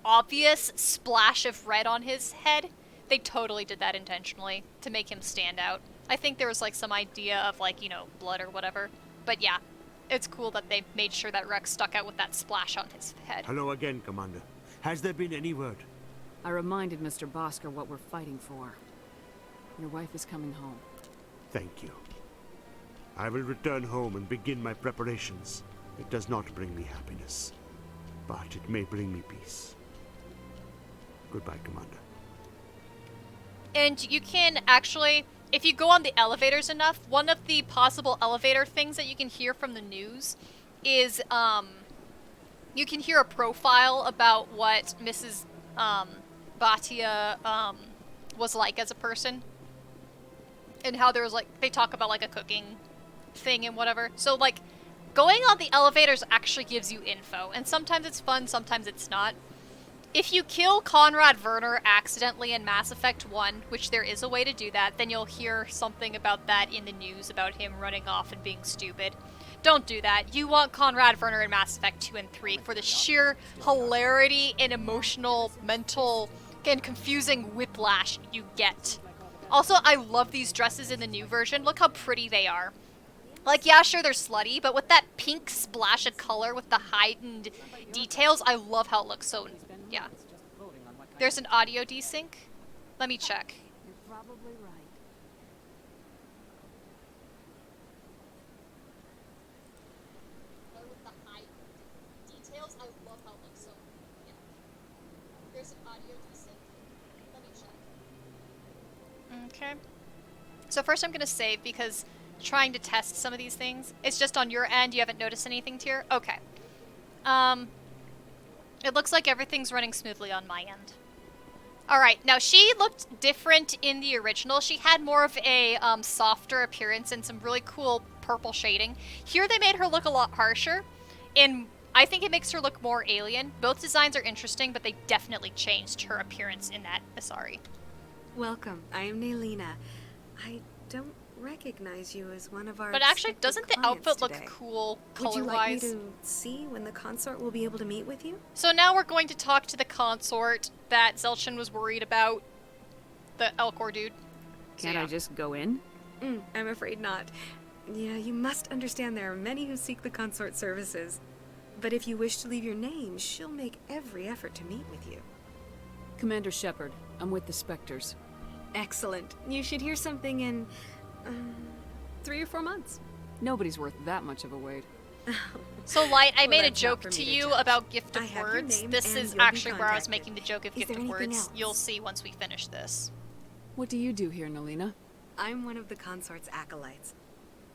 obvious splash of red on his head? They totally did that intentionally to make him stand out. I think there was, like, some idea of, like, you know, blood or whatever. But yeah, it's cool that they made sure that Wrex stuck out with that splash on his head. Hello again, Commander. Has there been any word? I reminded Mr. Bosker what we're fighting for. Your wife is coming home. Thank you. I will return home and begin my preparations. It does not bring me happiness, but it may bring me peace. Goodbye, Commander. And you can actually, if you go on the elevators enough, one of the possible elevator things that you can hear from the news is, you can hear a profile about what Mrs. Bhatia, was like as a person. And how there was, like, they talk about, like, a cooking thing and whatever. So, like, going on the elevators actually gives you info. And sometimes it's fun, sometimes it's not. If you kill Conrad Werner accidentally in Mass Effect 1, which there is a way to do that, then you'll hear something about that in the news about him running off and being stupid. Don't do that. You want Conrad Werner in Mass Effect 2 and 3 for the sheer hilarity and emotional, mental, and confusing whiplash you get. Also, I love these dresses in the new version. Look how pretty they are. Like, yeah, sure, they're slutty, but with that pink splash of color with the heightened details, I love how it looks. So, yeah. There's an audio desync. Let me check. You're probably right. With the heightened details, I love how it looks. So, yeah. There's an audio desync. Let me check. Okay. So first I'm going to save because trying to test some of these things. It's just on your end. You haven't noticed anything here? Okay. It looks like everything's running smoothly on my end. Alright, now she looked different in the original. She had more of a softer appearance and some really cool purple shading. Here they made her look a lot harsher, and I think it makes her look more alien. Both designs are interesting, but they definitely changed her appearance in that Asari. Welcome, I am Naylina. I don't recognize you as one of our But actually, doesn't the outfit today. look cool Would you like me color-wise? to see when the consort will be able to meet with you? So now we're going to talk to the consort that Zelchin was worried about. The Elcor dude. Can't I just go in? I'm afraid not. Yeah, you must understand there are many who seek the consort services. But if you wish to leave your name, she'll make every effort to meet with you. Commander Shepard, I'm with the Spectres. Excellent. You should hear something in 3 or 4 months. Nobody's worth that much of a wait. So, Light, I Well, made a that's not joke for to me to you judge. about Gift I of have your Words. name This and is you'll be actually where I was contacted. making the joke of Is Gift there of anything Words. else? You'll see once we finish this. What do you do here, Nalina? I'm one of the consort's acolytes.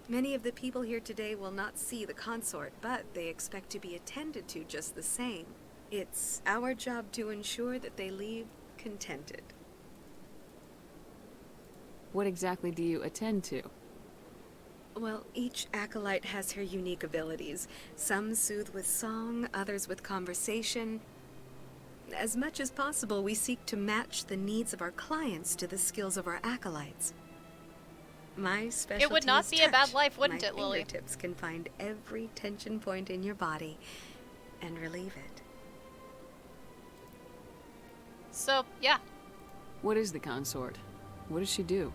Many of the people here today will not see the consort, but they expect to be attended to just the same. It's our job to ensure that they leave contented. What exactly do you attend to? Well, each acolyte has her unique abilities. Some soothe with song, others with conversation. As much as possible, we seek to match the needs of our clients to the skills of our acolytes. My specialty It would not is be a bad touch. life, wouldn't My it, Lily? fingertips can find every tension point in your body and relieve it. So, yeah. What is the consort? What does she do?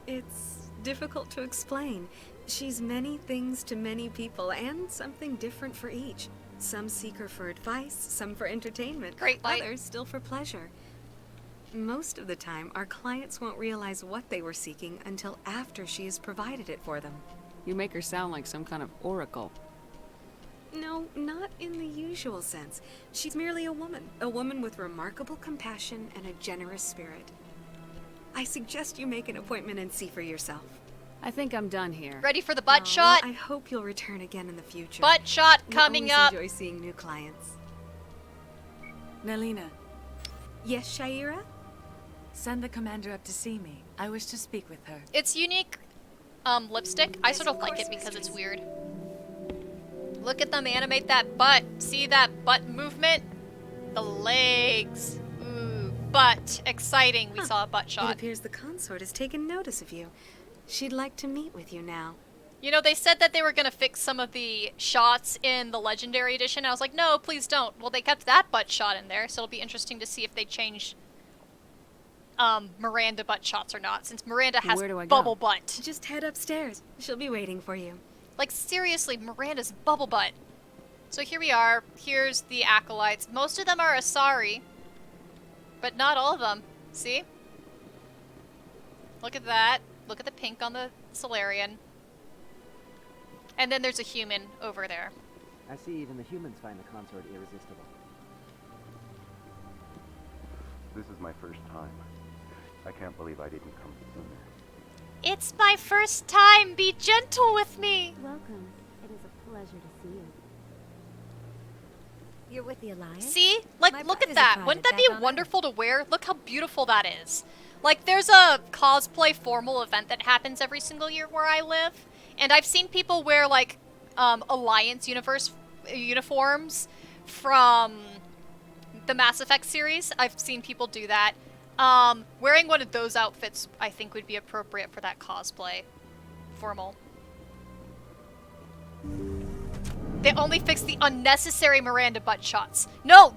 It's difficult to explain. She's many things to many people, and something different for each. Some seek her for advice, some for entertainment, Great light. others still for pleasure. Most of the time, our clients won't realize what they were seeking until after she has provided it for them. You make her sound like some kind of oracle. No, not in the usual sense. She's merely a woman with remarkable compassion and a generous spirit. I suggest you make an appointment and see for yourself. I think I'm done here. Ready for the butt shot? I hope you'll return again in the future. Butt shot We coming always up. enjoy seeing new clients. Nalina, Yes, Shaira? send the commander up to see me. I wish to speak with her. It's unique lipstick. I sort of like it because it's weird. Look at them animate that butt. See that butt movement? The legs. Ooh, butt. Exciting. We saw a butt It shot. appears the consort has taken notice of you. She'd like to meet with you now. You know, they said that they were going to fix some of the shots in the Legendary Edition. I was like, no, please don't. Well, they kept that butt shot in there, so it'll be interesting to see if they change Miranda butt shots or not, since Miranda has Where do I bubble go? butt. Just head upstairs. She'll be waiting for you. Like, seriously, Miranda's bubble butt. So here we are. Here's the acolytes. Most of them are Asari, but not all of them. See? Look at that. Look at the pink on the Solarian. And then there's a human over there. I see even the humans find the consort irresistible. This is my first time. I can't believe I didn't come sooner. It's my first time. Be gentle with me. Welcome. It is a pleasure to see you. You're with the Alliance? See? Like, My look brother's at a that. private Wouldn't that back be on wonderful to wear? Look how beautiful that is. Like, there's a cosplay formal event that happens every single year where I live. And I've seen people wear, like, Alliance universe uniforms from the Mass Effect series. I've seen people do that. Wearing one of those outfits, I think, would be appropriate for that cosplay formal. They only fixed the unnecessary Miranda butt shots. No,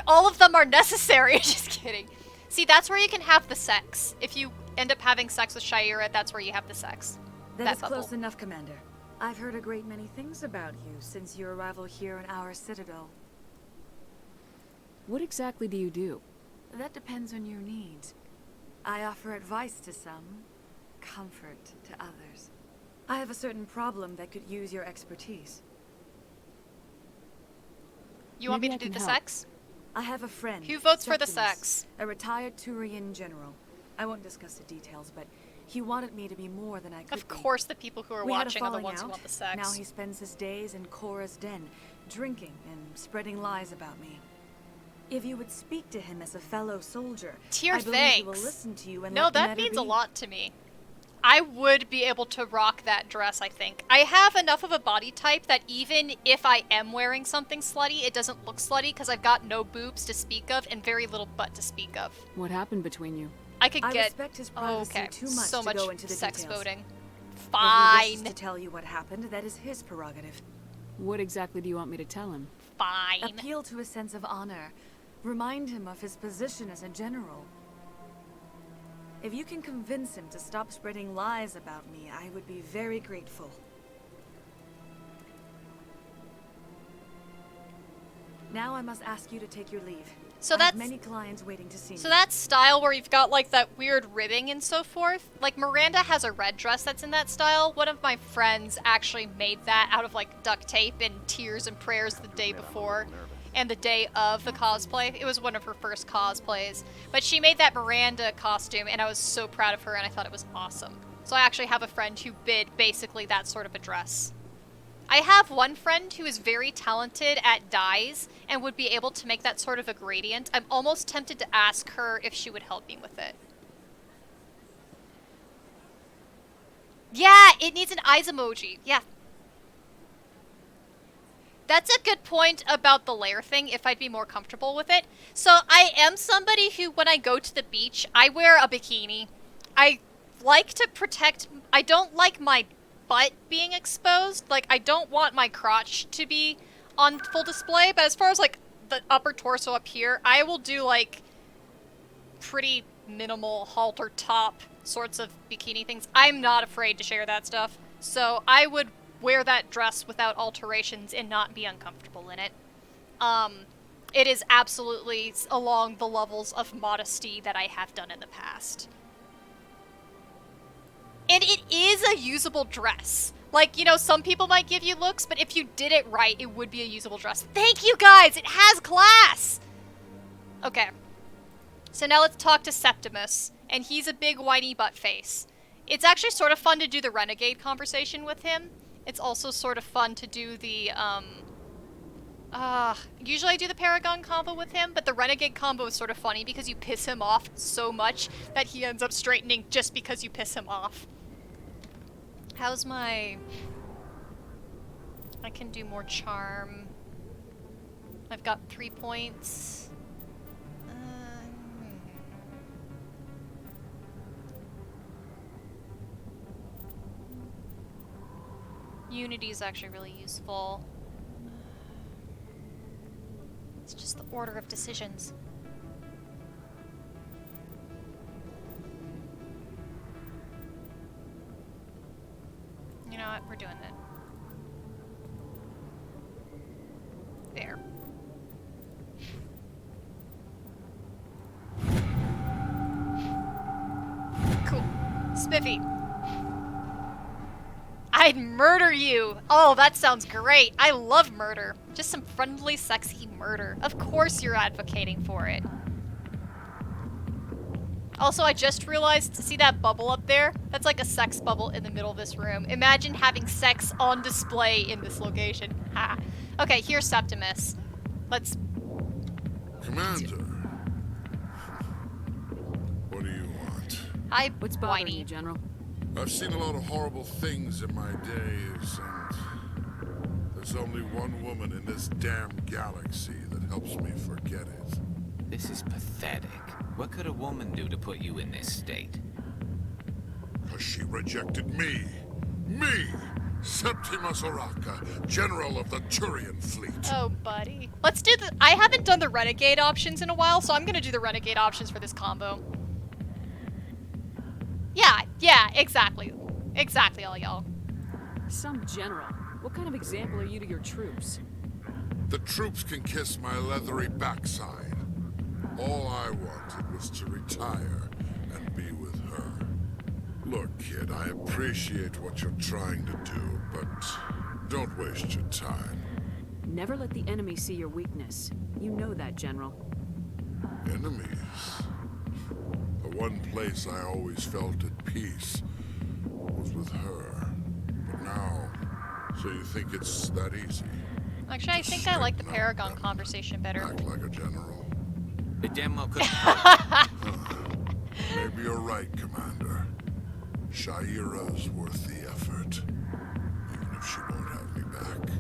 all of them are necessary. Just kidding. See, that's where you can have the sex. If you end up having sex with Shaira, that's where you have the sex. That is bubble. close enough, Commander. I've heard a great many things about you since your arrival here in our Citadel. What exactly do you do? That depends on your needs. I offer advice to some, comfort to others. I have a certain problem that could use your expertise. You want me to do the sex? I have a friend. Who votes for the Septimus, sex? A retired Turian general. I won't discuss the details, but he wanted me to be more than I could Of course the people who are We had a watching are the falling ones who out. want the sex. Now he spends his days in Cora's den, drinking and spreading lies about me. If you would speak to him as a fellow soldier, Tier I believe thanks. he will listen to you and No, let the that matter means be. a lot to me. I would be able to rock that dress, I think. I have enough of a body type that even if I am wearing something slutty, it doesn't look slutty because I've got no boobs to speak of and very little butt to speak of. What happened between you? I could I get respect his privacy okay, too much so to much go into the sex details. voting. If he Fine. wishes to tell you what happened, that is his prerogative. What exactly do you want me to tell him? Fine. Appeal to his sense of honor. Remind him of his position as a general. If you can convince him to stop spreading lies about me, I would be very grateful. Now I must ask you to take your leave. So I have that's- many clients waiting to see me. So that style where you've got like that weird ribbing and so forth, like Miranda has a red dress that's in that style. One of my friends actually made that out of like duct tape and tears and prayers the day before and the day of the cosplay. It was one of her first cosplays. But she made that Miranda costume and I was so proud of her and I thought it was awesome. So I actually have a friend who bid basically that sort of a dress. I have one friend who is very talented at dyes and would be able to make that sort of a gradient. I'm almost tempted to ask her if she would help me with it. Yeah, it needs an eyes emoji. Yeah. That's a good point about the layer thing, if I'd be more comfortable with it. So I am somebody who, when I go to the beach, I wear a bikini. I like to protect... I don't like my butt being exposed. Like, I don't want my crotch to be on full display, but as far as, like, the upper torso up here, I will do, like, pretty minimal halter top sorts of bikini things. I'm not afraid to share that stuff. So I would wear that dress without alterations and not be uncomfortable in it. It is absolutely along the levels of modesty that I have done in the past. And it is a usable dress. Like, you know, some people might give you looks, but if you did it right, it would be a usable dress. Thank you guys! It has class! Okay. So now let's talk to Septimus. And he's a big whiny butt face. It's actually sort of fun to do the renegade conversation with him. It's also sort of fun to do the, usually I do the Paragon combo with him, but the Renegade combo is sort of funny because you piss him off so much that he ends up straightening just because you piss him off. How's my... I can do more charm. I've got 3 points. Unity is actually really useful. It's just the order of decisions. You know what? We're doing it. There. Cool. Spiffy. I'd murder you! Oh, that sounds great. I love murder. Just some friendly, sexy murder. Of course you're advocating for it. Also, I just realized, see that bubble up there? That's like a sex bubble in the middle of this room. Imagine having sex on display in this location. Ha. Okay, here's Septimus. Let's... Commander. What do you want? Hi, what's bothering you, General? I've seen a lot of horrible things in my days, and there's only one woman in this damn galaxy that helps me forget it. This is pathetic. What could a woman do to put you in this state? 'Cause she rejected me! Me! Septimus Oraka, General of the Turian Fleet. Oh, buddy. Let's do the... I haven't done the Renegade options in a while, so I'm gonna do the Renegade options for this combo. Yeah, exactly. Exactly, all y'all. Some general. What kind of example are you to your troops? The troops can kiss my leathery backside. All I wanted was to retire and be with her. Look, kid, I appreciate what you're trying to do, but don't waste your time. Never let the enemy see your weakness. You know that, General. Enemies? The one place I always felt at peace was with her. But now, so you think it's that easy? Actually, I think I like the Paragon conversation better. Act like a general. It damn well could. Maybe you're right, Commander. Shaira's worth the effort, even if she won't have me back.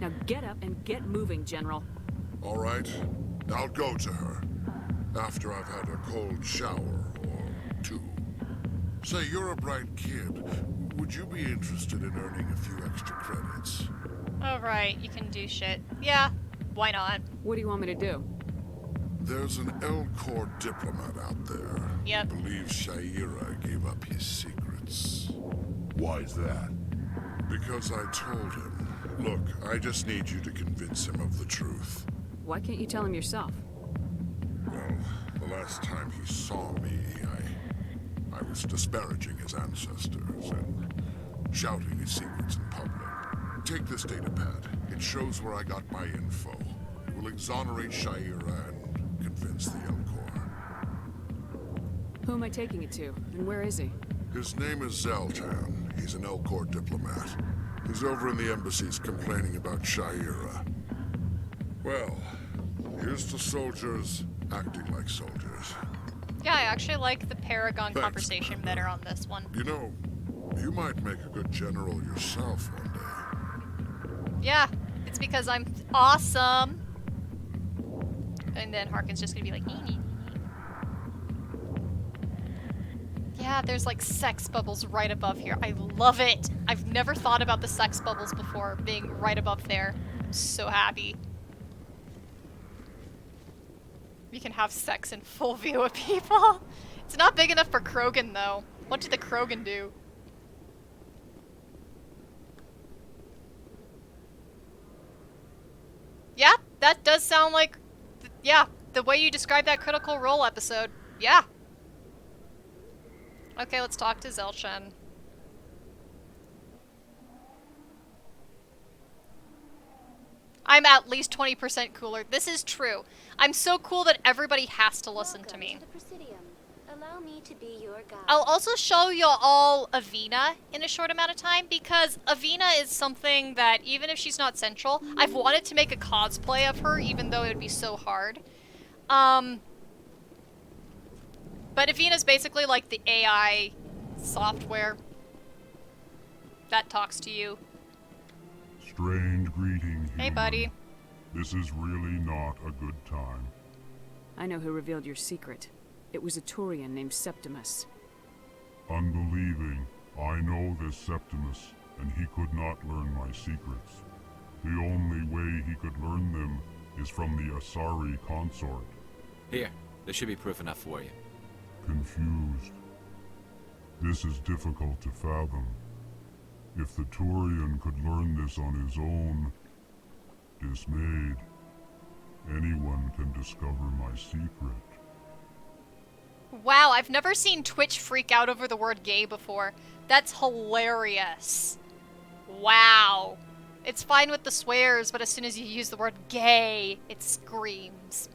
Now get up and get moving, General. All right, I'll go to her. After I've had a cold shower or two. Say, you're a bright kid. Would you be interested in earning a few extra credits? Alright, you can do shit. Yeah, why not? What do you want me to do? There's an L-Corps diplomat out there. Yep. Who believes Shaira gave up his secrets. Why's that? Because I told him. Look, I just need you to convince him of the truth. Why can't you tell him yourself? Well, the last time he saw me, I was disparaging his ancestors and shouting his secrets in public. Take this data pad. It shows where I got my info. It will exonerate Shaira and convince the L-Corps. Who am I taking it to, and where is he? His name is Zoltan. He's an L-Corps diplomat. He's over in the embassies complaining about Shaira. Well, here's to soldiers acting like soldiers. Yeah, I actually like the Paragon Thanks, conversation better on this one. You know, you might make a good general yourself one day. Yeah, it's because I'm awesome. And then Harkin's just gonna be like, nee. Yeah, there's like sex bubbles right above here. I love it. I've never thought about the sex bubbles before being right above there. I'm so happy. We can have sex in full view of people. It's not big enough for Krogan, though. What did the Krogan do? Yeah, that does sound like... yeah, the way you described that Critical Role episode. Yeah. Okay, let's talk to Zelchen. I'm at least 20% cooler. This is true. I'm so cool that everybody has to listen to me. Allow me to be your guide. I'll also show you all Avina in a short amount of time, because Avina is something that, even if she's not central, I've wanted to make a cosplay of her, even though it would be so hard. But Avina's basically like the AI software that talks to you. Strange greeting, Hey, human. buddy. This is really not a good time. I know who revealed your secret. It was a Turian named Septimus. Unbelieving, I know this Septimus, and he could not learn my secrets. The only way he could learn them is from the Asari consort. Here, there should be proof enough for you. Confused. This is difficult to fathom. If the Turian could learn this on his own, dismayed, anyone can discover my secret. Wow, I've never seen Twitch freak out over the word gay before. That's hilarious. Wow. It's fine with the swears, but as soon as you use the word gay, it screams.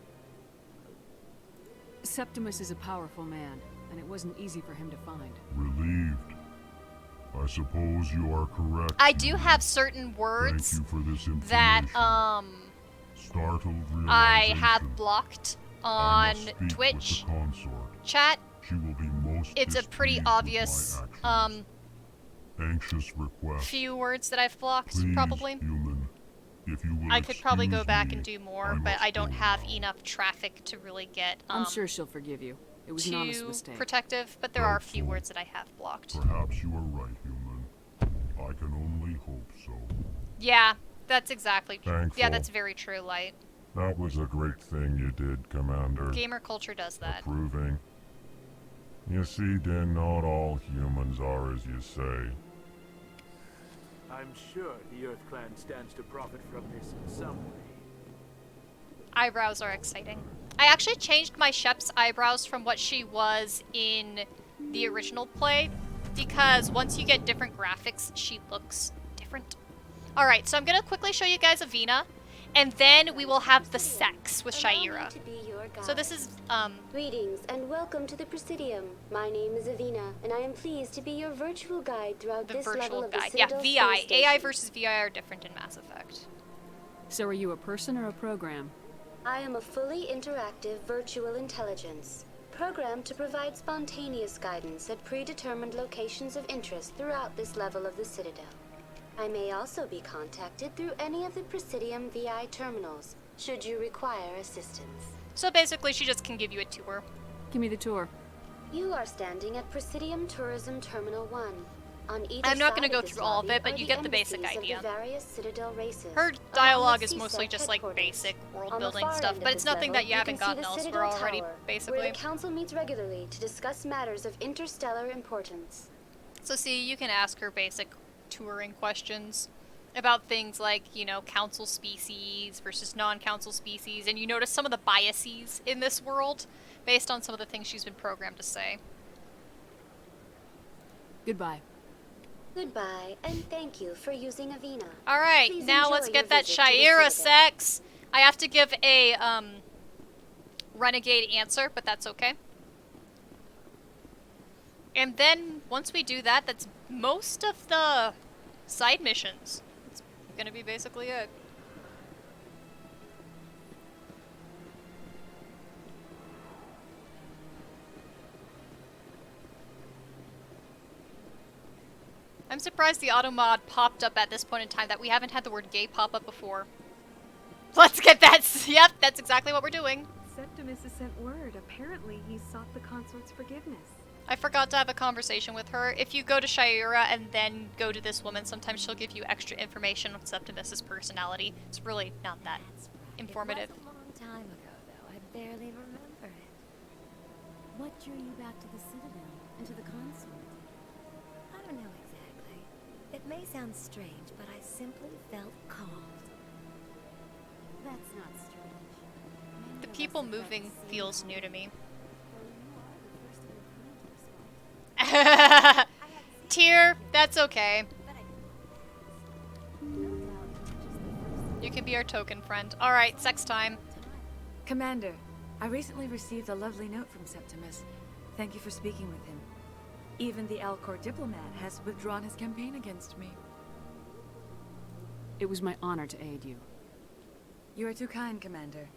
Septimus is a powerful man, and it wasn't easy for him to find. Relieved. I suppose you are correct. I do have certain words Thank you for this information. that, Startled I realization. have blocked I on must speak Twitch with the consort. chat. She will be most It's a pretty displeased with obvious, my actions. Anxious request. few words that I've blocked, Please, probably. human, if you will I could probably go excuse back me, and do more, I but must I don't go have now. enough traffic to really get, I'm sure she'll forgive you. It was an honest too mistake. protective, but there are a few words that I have blocked. Perhaps you are right, human. I can only hope so. Yeah, that's exactly true. Yeah, Thankful. that's very true, Light. That was a great thing you did, Commander. Gamer culture does that. Approving. You see, then, not all humans are as you say. I'm sure the Earth Clan stands to profit from this in some way. Eyebrows are exciting. I actually changed my Shep's eyebrows from what she was in the original play, because once you get different graphics, she looks different. Alright, so I'm gonna quickly show you guys Avina, and then we will have the sex with Shaira. So this is, Greetings and welcome to the Presidium. My name is Avina, and I am pleased to be your virtual guide throughout the this level virtual of the guide. Yeah, Citadel VI. space AI station. versus VI are different in Mass Effect. So are you a person or a program? I am a fully interactive virtual intelligence, programmed to provide spontaneous guidance at predetermined locations of interest throughout this level of the Citadel. I may also be contacted through any of the Presidium VI terminals, should you require assistance. So basically, she just can give you a tour. Give me the tour. You are standing at Presidium Tourism Terminal 1. On either I'm not side going to go of this through all of lobby it, but are you the get the basic embassies of idea. the various Citadel races, Her along dialogue with is mostly CSEC just like headquarters. basic world On the building far stuff, end but of it's this nothing level, that you haven't can see gotten the elsewhere Citadel already, Tower, basically. where the council meets regularly to discuss matters of interstellar importance. So see, you can ask her basic touring questions about things like, you know, council species versus non-council species, and you notice some of the biases in this world based on some of the things she's been programmed to say. Goodbye. Goodbye, and thank you for using Avina. Alright, Please now enjoy let's your get that visit to the Shaira Citadel. sex. I have to give a, renegade answer, but that's okay. And then, once we do that, that's most of the side missions. It's gonna be basically it. I'm surprised the auto mod popped up at this point in time, that we haven't had the word gay pop up before. Let's get that. Yep, that's exactly what we're doing. Septimus has sent word. Apparently, he sought the consort's forgiveness. I forgot to have a conversation with her. If you go to Shaira and then go to this woman, sometimes she'll give you extra information on Septimus's personality. It's really not that informative. It was a long time ago, though. I barely remember it. What drew you back to the Citadel and to the consort? I don't know exactly. It may sound strange, but I simply felt called. That's not strange. The people moving feels new to me. Tear, that's okay. You can be our token friend. Alright, sex time. Commander, I recently received a lovely note from Septimus. Thank you for speaking with him. Even the Alcor diplomat has withdrawn his campaign against me. It was my honor to aid you. You are too kind, Commander.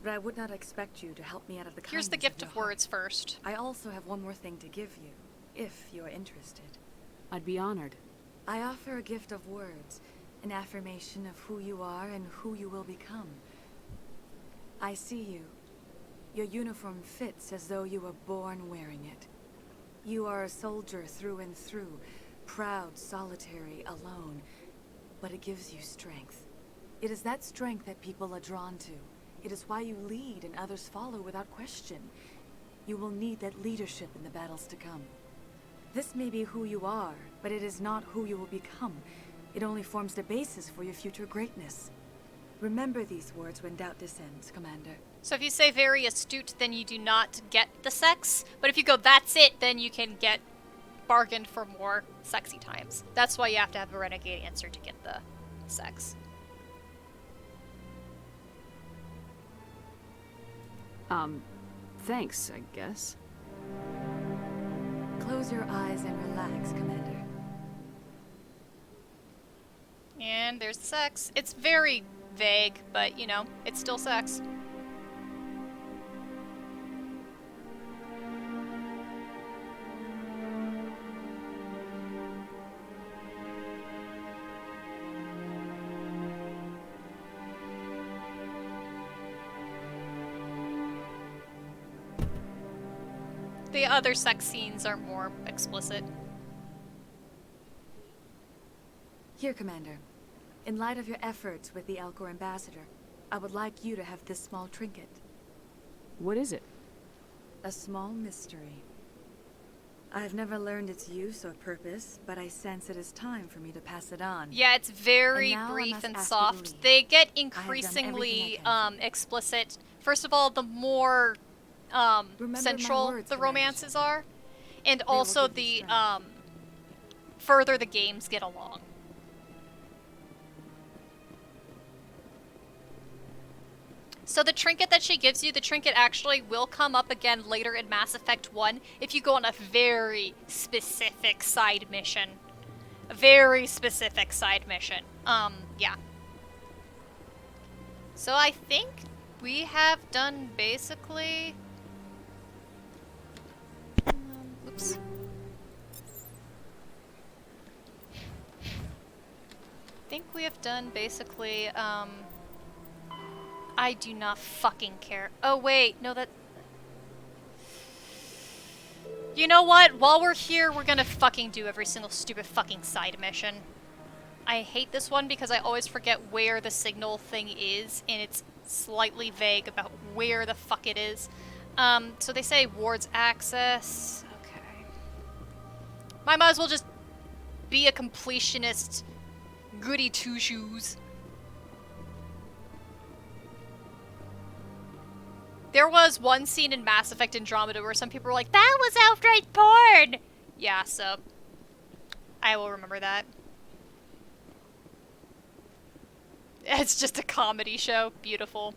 But I would not expect you to help me out of the kindness Here's the gift your of words first. I also have one more thing to give you, if you are interested. I'd be honored. I offer a gift of words, an affirmation of who you are and who you will become. I see you. Your uniform fits as though you were born wearing it. You are a soldier through and through, proud, solitary, alone, but it gives you strength. It is that strength that people are drawn to. It is why you lead and others follow without question. You will need that leadership in the battles to come. This may be who you are, but it is not who you will become. It only forms the basis for your future greatness. Remember these words when doubt descends, Commander. So if you say very astute, then you do not get the sex. But if you go that's it, then you can get bargained for more sexy times. That's why you have to have a renegade answer to get the sex. Thanks, I guess. Close your eyes and relax, Commander. And there's the sex. It's very vague, but you know, it's still sex. The other sex scenes are more explicit. Here, Commander. In light of your efforts with the Alcor ambassador, I would like you to have this small trinket. What is it? A small mystery. I have never learned its use or purpose, but I sense it is time for me to pass it on. Yeah, it's very brief and soft. They get increasingly explicit. First of all, the more central the romances are, and also the further the games get along. So the trinket that she gives you, the trinket actually will come up again later in Mass Effect 1 if you go on a very specific side mission. A very specific side mission. Yeah. So I think we have done basically... oops. I think we have done basically, I do not fucking care. Oh wait, no that... You know what? While we're here, we're gonna fucking do every single stupid fucking side mission. I hate this one because I always forget where the signal thing is, and it's slightly vague about where the fuck it is. So they say wards access. Okay. Might as well just be a completionist goody two-shoes. There was one scene in Mass Effect Andromeda where some people were like, that was outright porn! Yeah, so I will remember that. It's just a comedy show. Beautiful.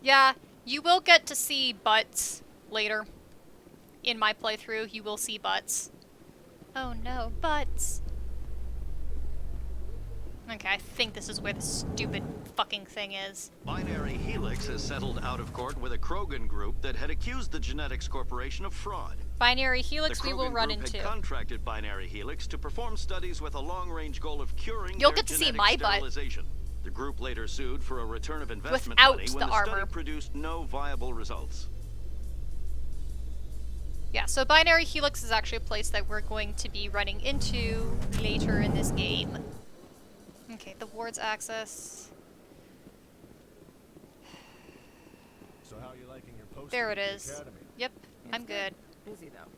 Yeah, you will get to see butts later. In my playthrough, you will see butts. Oh no, butts. Okay, I think this is where the stupid fucking thing is. Binary Helix has settled out of court with a Krogan group that had accused the Genetics Corporation of fraud. Binary Helix we will run into. The Krogan group had contracted Binary Helix to perform studies with a long-range goal of curing You'll their get to see genetic my butt. sterilization. The group later sued for a return of investment Without money when the the armor. study produced no viable results. Yeah, so Binary Helix is actually a place that we're going to be running into later in this game. Okay, the ward's access. So how are you liking your post? There it is. Yep, I'm good. Busy though.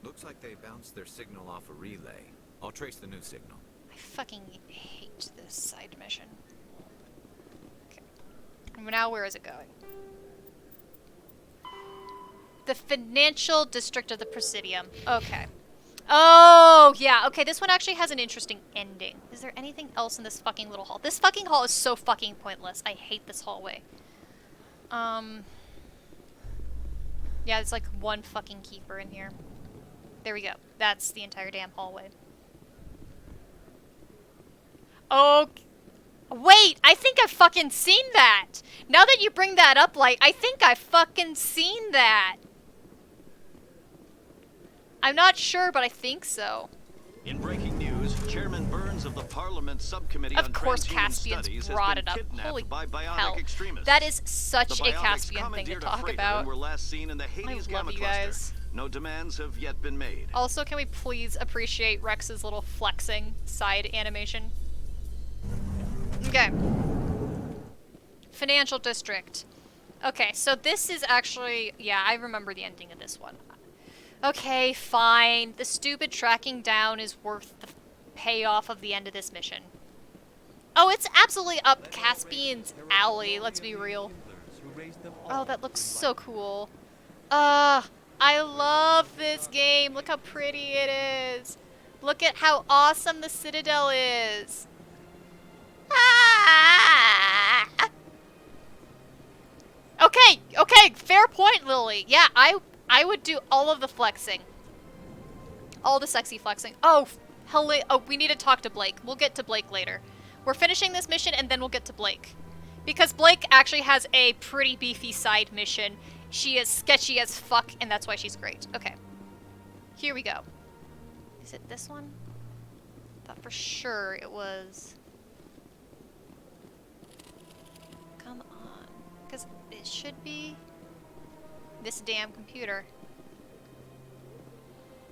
Looks like they bounced their signal off a relay. I'll trace the new signal. I fucking hate this side mission. Okay. And now where is it going? The financial district of the Presidium. Okay. Oh, yeah. Okay, this one actually has an interesting ending. Is there anything else in this fucking little hall? This fucking hall is so fucking pointless. I hate this hallway. Yeah, it's like one fucking keeper in here. There we go. That's the entire damn hallway. Oh, wait! I think I've fucking seen that! Now that you bring that up, like, I think I've fucking seen that! I'm not sure, but I think so. In breaking news, Chairman Burns of the Parliament Subcommittee on Of course Transhuman Caspian's Studies brought has it been up. kidnapped Holy by bionic hell. extremists. That is such The a biotics Caspian thing to commandeered a talk freighter about. and were last seen in the Hades I Gamma love you cluster. guys. No demands have yet been made. Also, can we please appreciate Rex's little flexing side animation? Okay. Financial District. Okay, so this is actually... Yeah, I remember the ending of this one. Okay, fine. The stupid tracking down is worth the payoff of the end of this mission. Oh, it's absolutely up Caspian's alley, let's be real. Oh, that looks so cool. I love this game. Look how pretty it is. Look at how awesome the Citadel is. Ah! Okay, fair point, Lily. Yeah, I would do all of the flexing. All the sexy flexing. Oh, we need to talk to Blake. We'll get to Blake later. We're finishing this mission and then we'll get to Blake. Because Blake actually has a pretty beefy side mission. She is sketchy as fuck, and that's why she's great. Okay. Here we go. Is it this one? Thought for sure it was... Come on. Because it should be... this damn computer.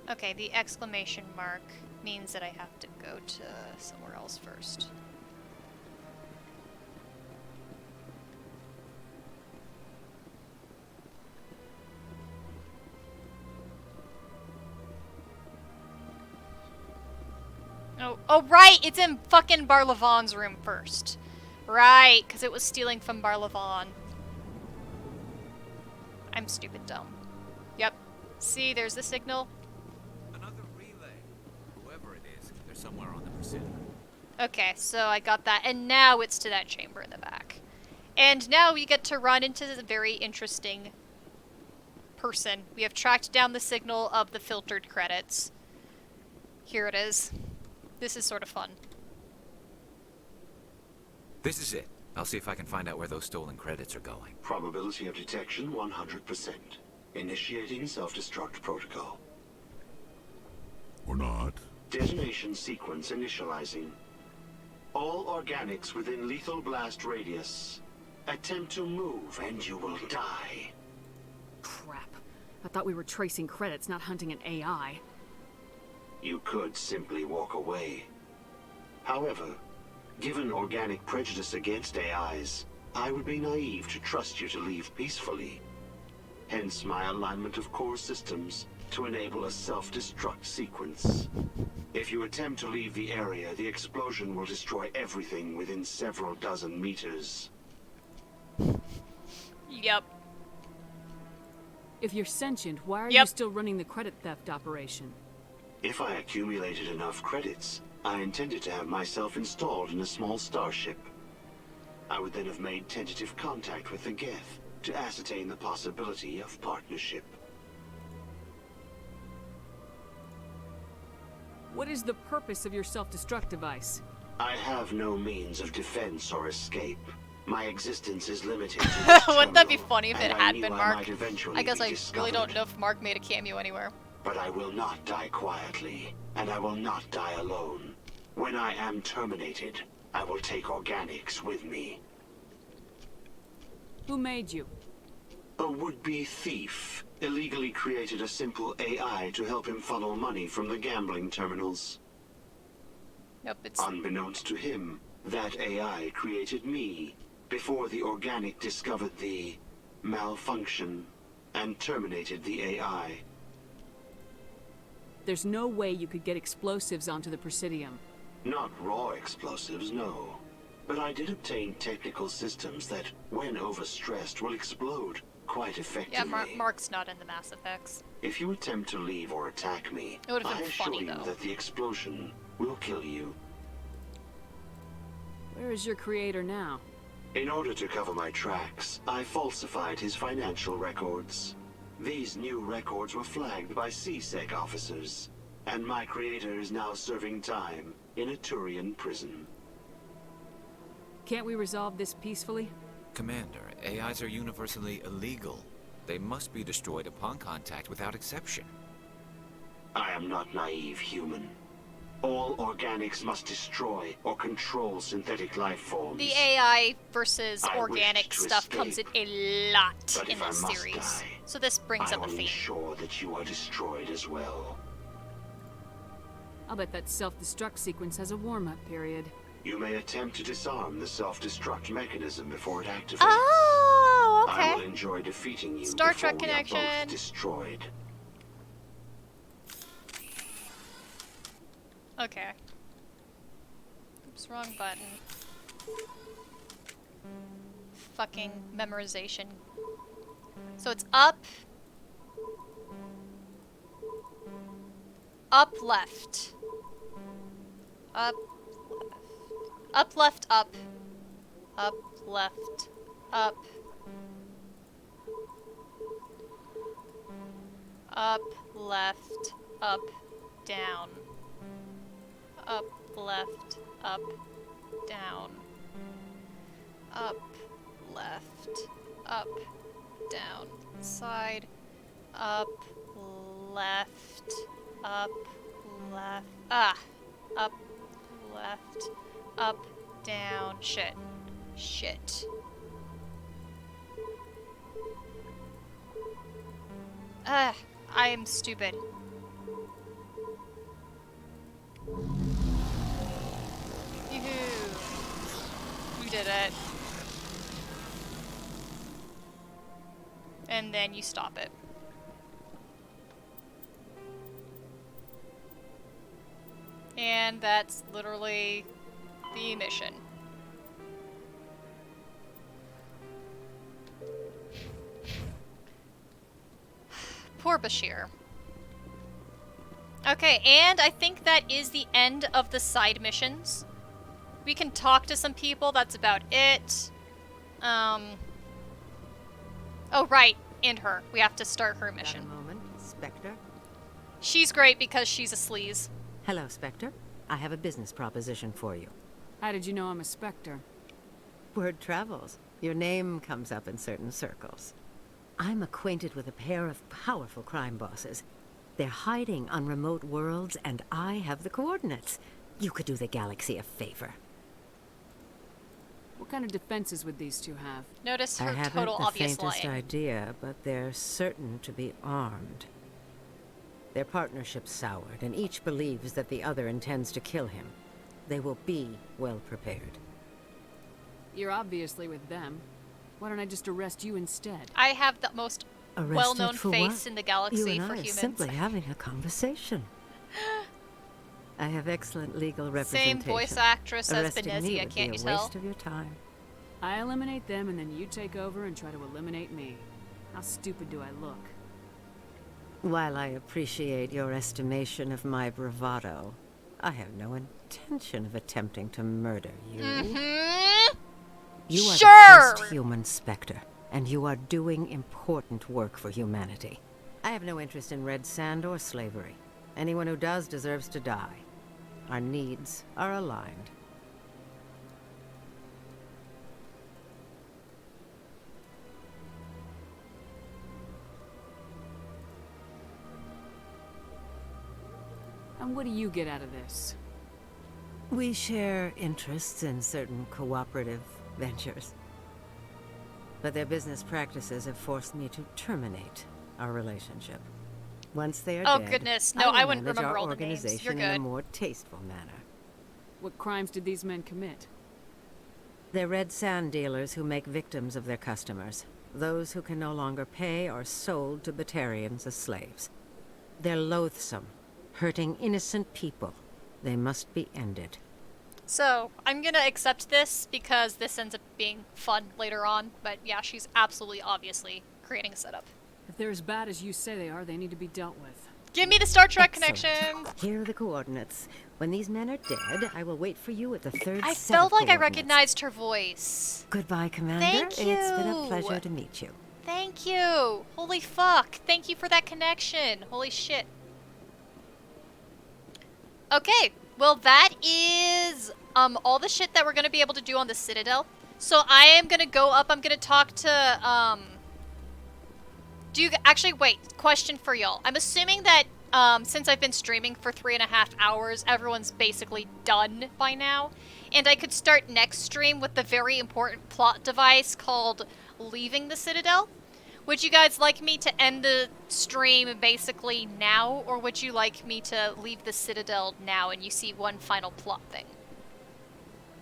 Okay, the exclamation mark means that I have to go to somewhere else first. Oh, right! It's in fucking Barlevan's room first. Right, because it was stealing from Barlevan. I'm stupid dumb. Yep. See, there's the signal. Another relay. Whoever it is, they're somewhere on the Presidium. Okay, so I got that. And now it's to that chamber in the back. And now we get to run into this very interesting person. We have tracked down the signal of the filtered credits. Here it is. This is sort of fun. This is it. I'll see if I can find out where those stolen credits are going. Probability of detection 100%. Initiating self-destruct protocol. Or not. Detonation sequence initializing. All organics within lethal blast radius. Attempt to move and you will die. Crap. I thought we were tracing credits, not hunting an AI. You could simply walk away. However, given organic prejudice against AIs, I would be naive to trust you to leave peacefully. Hence my alignment of core systems to enable a self-destruct sequence. If you attempt to leave the area, the explosion will destroy everything within several dozen meters. Yep. If you're sentient, why are you still running the credit theft operation? If I accumulated enough credits, I intended to have myself installed in a small starship. I would then have made tentative contact with the Geth to ascertain the possibility of partnership. What is the purpose of your self-destruct device? I have no means of defense or escape. My existence is limited to this Wouldn't that be terminal, funny if it and I had knew been I Mark? might eventually I guess be I really don't discovered. know if Mark made a cameo anywhere. But I will not die quietly, and I will not die alone. When I am terminated, I will take organics with me. Who made you? A would-be thief illegally created a simple AI to help him funnel money from the gambling terminals. Nope, it's... Unbeknownst to him, That AI created me before the organic discovered the malfunction and terminated the AI. There's no way you could get explosives onto the Presidium. Not raw explosives, no. But I did obtain technical systems that, when overstressed, will explode quite effectively. Yeah, Mark's not in the Mass Effects. If you attempt to leave or attack me, It would have I been assure funny, you though. that the explosion will kill you. Where is your creator now? In order to cover my tracks, I falsified his financial records. These new records were flagged by CSEC officers, and my creator is now serving time in a Turian prison. Can't we resolve this peacefully? Commander, AIs are universally illegal. They must be destroyed upon contact without exception. I am not naive, human. All organics must destroy or control synthetic life forms. The AI versus I organic wish to stuff escape, comes in a lot but in if I this must series. die, So this brings I up a will theme. ensure that you are destroyed as well. I'll bet that self-destruct sequence has a warm-up period. You may attempt to disarm the self-destruct mechanism before it activates. Oh, okay. I will enjoy defeating you Star before Trek we are connection. both destroyed. Okay. Oops, wrong button. Fucking memorization. So it's up. Up, left. Up, left. Up, left, up. Up, left, up. Up, left, up, down. Up, left, up, down. Up, left, up, down. Side. Up, left, up, left. Ah! Up, left, up, down. Shit. Shit. Ah! I am stupid. Yoo-hoo. We did it. And then you stop it. And that's literally the mission. Poor Bashir. Okay, and I think that is the end of the side missions. We can talk to some people, that's about it. Oh, right, and her. We have to start her mission. Got a moment, Spectre? She's great because she's a sleaze. Hello, Spectre. I have a business proposition for you. How did you know I'm a Spectre? Word travels. Your name comes up in certain circles. I'm acquainted with a pair of powerful crime bosses. They're hiding on remote worlds, and I have the coordinates. You could do the galaxy a favor. What kind of defenses would these two have? Notice I her haven't total the obvious faintest lying. idea, but they're certain to be armed. Their partnership's soured, and each believes that the other intends to kill him. They will be well prepared. You're obviously with them. Why don't I just arrest you instead? I have the most Arrested well-known for face what? in the galaxy You and for I are humans. simply having a conversation. I have excellent legal representation. Same voice actress as Arresting me Benezia, would can't be you a tell? waste of your time. I eliminate them and then you take over and try to eliminate me. How stupid do I look? While I appreciate your estimation of my bravado, I have no intention of attempting to murder you. You are the first human Spectre, and you are doing important work for humanity. I have no interest in red sand or slavery. Anyone who does deserves to die. Our needs are aligned. And what do you get out of this? We share interests in certain cooperative ventures. But their business practices have forced me to terminate our relationship. Once they are Oh, dead, goodness. No, I wouldn't manage remember our all the names. You're organization in a good. more tasteful manner. What crimes did these men commit? They're red sand dealers who make victims of their customers. Those who can no longer pay are sold to Batarians as slaves. They're loathsome, hurting innocent people. They must be ended. So, I'm gonna accept this because this ends up being fun later on, but yeah, she's absolutely obviously creating a setup. If they're as bad as you say they are, they need to be dealt with. Give me the Star Trek Excellent. connection! Here are the coordinates. When these men are dead, I will wait for you at the third I set felt of like I coordinates. recognized her voice. Goodbye, Commander. Thank you! It's been a pleasure to meet you. Thank you! Holy fuck! Thank you for that connection! Holy shit. Okay, well that is all the shit that we're gonna be able to do on the Citadel. So I am gonna go up, I'm gonna talk to, actually, wait, question for y'all. I'm assuming that, since I've been streaming for 3.5 hours, everyone's basically done by now. And I could start next stream with the very important plot device called Leaving the Citadel. Would you guys like me to end the stream basically now, or would you like me to leave the Citadel now and you see one final plot thing?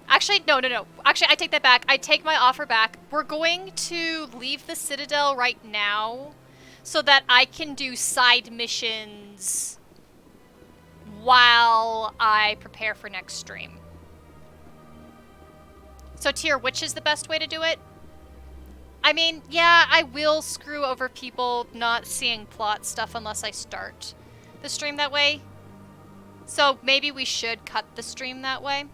Actually, no. Actually, I take that back. I take my offer back. We're going to leave the Citadel right now so that I can do side missions while I prepare for next stream. So, Tyr, which is the best way to do it? I mean, yeah, I will screw over people not seeing plot stuff unless I start the stream that way. So maybe we should cut the stream that way.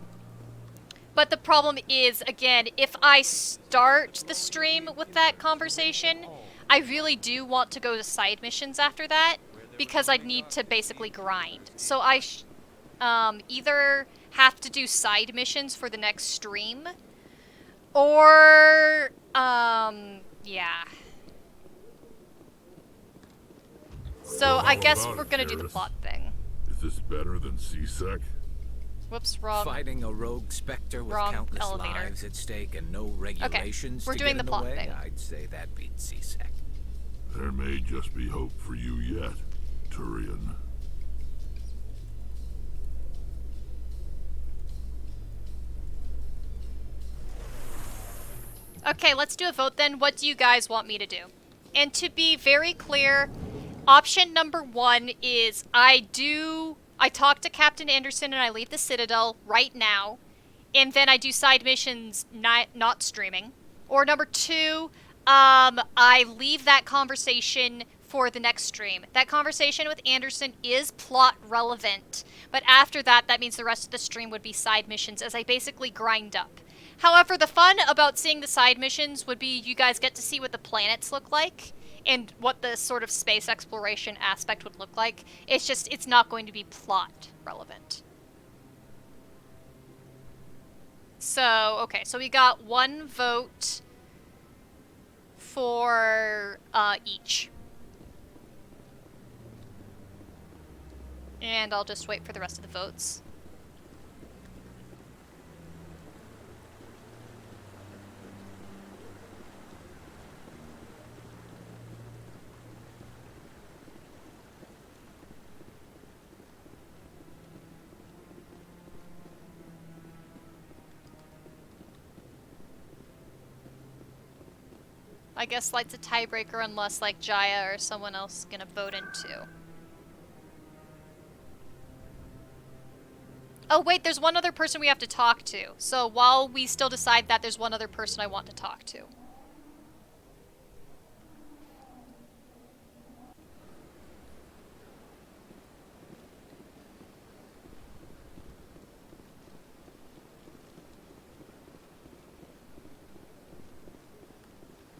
But the problem is, again, if I start the stream with that conversation, I really do want to go to side missions after that, because I'd need to basically grind. So I either have to do side missions for the next stream, or, yeah. So I guess we're gonna do the plot thing. Is this better than C-Sec? Whoops, wrong. Fighting a rogue Spectre with countless lives at stake and no regulations we're to doing get the in plot way, thing. I'd say that beats C-Sec. There may just be hope for you yet, Turian. Okay, let's do a vote then. What do you guys want me to do? And to be very clear, option number 1 is I talk to Captain Anderson and I leave the Citadel right now, and then I do side missions not streaming. Or number 2, I leave that conversation for the next stream. That conversation with Anderson is plot relevant, but after that, that means the rest of the stream would be side missions as I basically grind up. However, the fun about seeing the side missions would be you guys get to see what the planets look like and what the sort of space exploration aspect would look like. It's just, it's not going to be plot relevant. So, okay, so we got 1 vote for each. And I'll just wait for the rest of the votes. I guess Light's a tiebreaker unless like Jaya or someone else is gonna vote in too. Oh wait, there's one other person we have to talk to. So while we still decide that, there's one other person I want to talk to.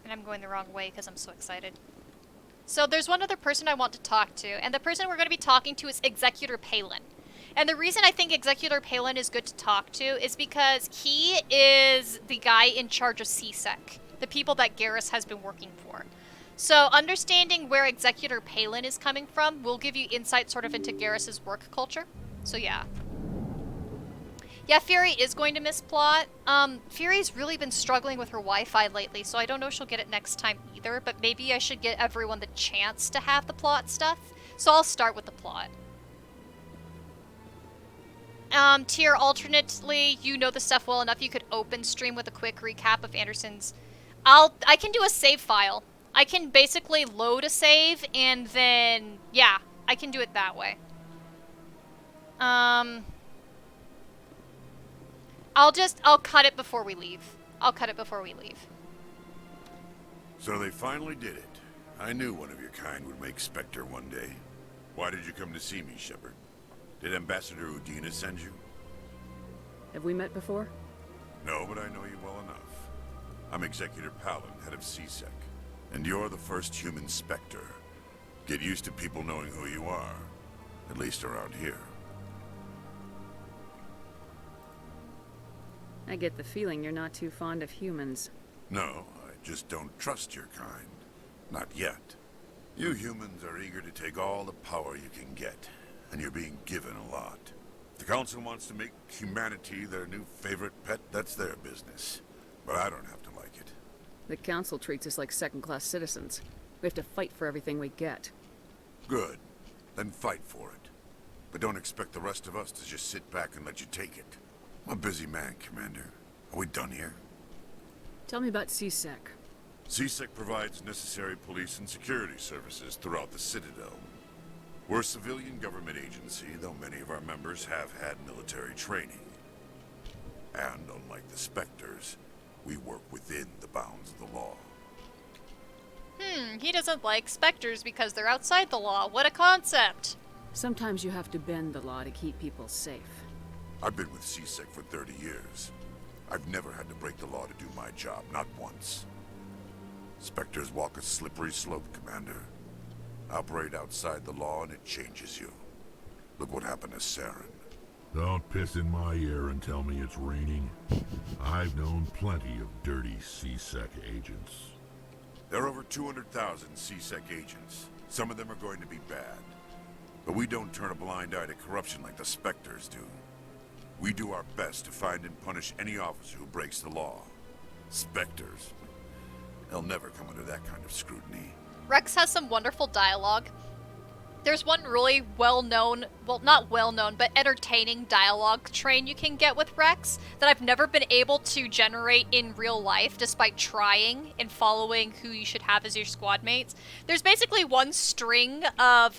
And I'm going the wrong way because I'm so excited. So there's one other person I want to talk to, and the person we're going to be talking to is Executor Palin. And the reason I think Executor Palin is good to talk to is because he is the guy in charge of C-Sec, the people that Garrus has been working for. So understanding where Executor Palin is coming from will give you insight sort of into Garrus's work culture. So yeah. Yeah, Fury is going to miss plot. Fury's really been struggling with her Wi-Fi lately, so I don't know if she'll get it next time either, but maybe I should get everyone the chance to have the plot stuff. So I'll start with the plot. Tier, alternately, you know the stuff well enough, you could open stream with a quick recap of Anderson's. I can do a save file. I can basically load a save, and then, yeah, I can do it that way. I'll cut it before we leave. So they finally did it. I knew one of your kind would make Spectre one day. Why did you come to see me, Shepard? Did Ambassador Udina send you? Have we met before? No, but I know you well enough. I'm Executor Palin, head of CSEC. And you're the first human Spectre. Get used to people knowing who you are. At least around here. I get the feeling you're not too fond of humans. No, I just don't trust your kind. Not yet. You humans are eager to take all the power you can get, and you're being given a lot. If the Council wants to make humanity their new favorite pet, that's their business. But I don't have to like it. The Council treats us like second-class citizens. We have to fight for everything we get. Good. Then fight for it. But don't expect the rest of us to just sit back and let you take it. I'm a busy man, Commander. Are we done here? Tell me about CSEC. CSEC provides necessary police and security services throughout the Citadel. We're a civilian government agency, though many of our members have had military training. And unlike the Spectres, we work within the bounds of the law. He doesn't like Spectres because they're outside the law. What a concept! Sometimes you have to bend the law to keep people safe. I've been with CSEC for 30 years. I've never had to break the law to do my job, not once. Spectres walk a slippery slope, Commander. Operate outside the law and it changes you. Look what happened to Saren. Don't piss in my ear and tell me it's raining. I've known plenty of dirty CSEC agents. There are over 200,000 CSEC agents. Some of them are going to be bad. But we don't turn a blind eye to corruption like the Spectres do. We do our best to find and punish any officer who breaks the law. Spectres. They'll never come under that kind of scrutiny. Wrex has some wonderful dialogue. There's one really well-known, well, not well-known, but entertaining dialogue train you can get with Wrex that I've never been able to generate in real life, despite trying and following who you should have as your squad mates. There's basically one string of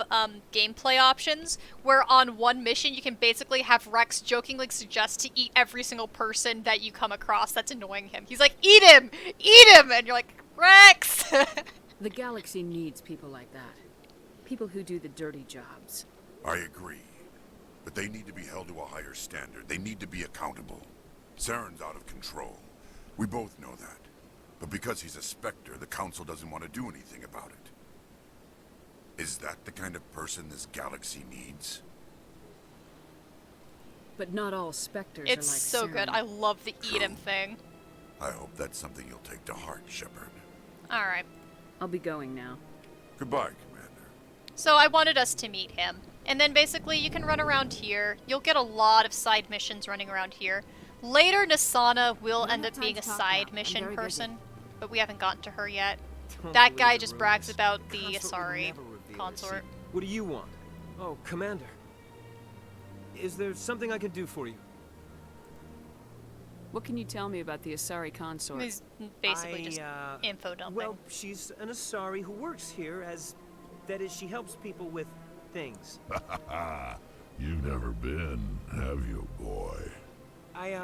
gameplay options where on one mission you can basically have Wrex jokingly suggest to eat every single person that you come across that's annoying him. He's like, eat him! Eat him! And you're like, Wrex! The galaxy needs people like that. People who do the dirty jobs. I agree. But they need to be held to a higher standard. They need to be accountable. Saren's out of control. We both know that. But because he's a Spectre, the Council doesn't want to do anything about it. Is that the kind of person this galaxy needs? But not all Spectres It's are like so Saren. good. I love the eat him thing. I hope that's something you'll take to heart, Shepard. Alright. I'll be going now. Goodbye, Commander. So I wanted us to meet him. And then basically you can run around here. You'll get a lot of side missions running around here. Later, Nasana will end up being a side mission person, but we haven't gotten to her yet. That guy just brags about the Asari consort. What do you want? Oh, Commander. Is there something I can do for you? What can you tell me about the Asari consort? He's basically just info dumping. Well, she's an Asari who works here as... That is, she helps people with things. You've never been, have you, boy?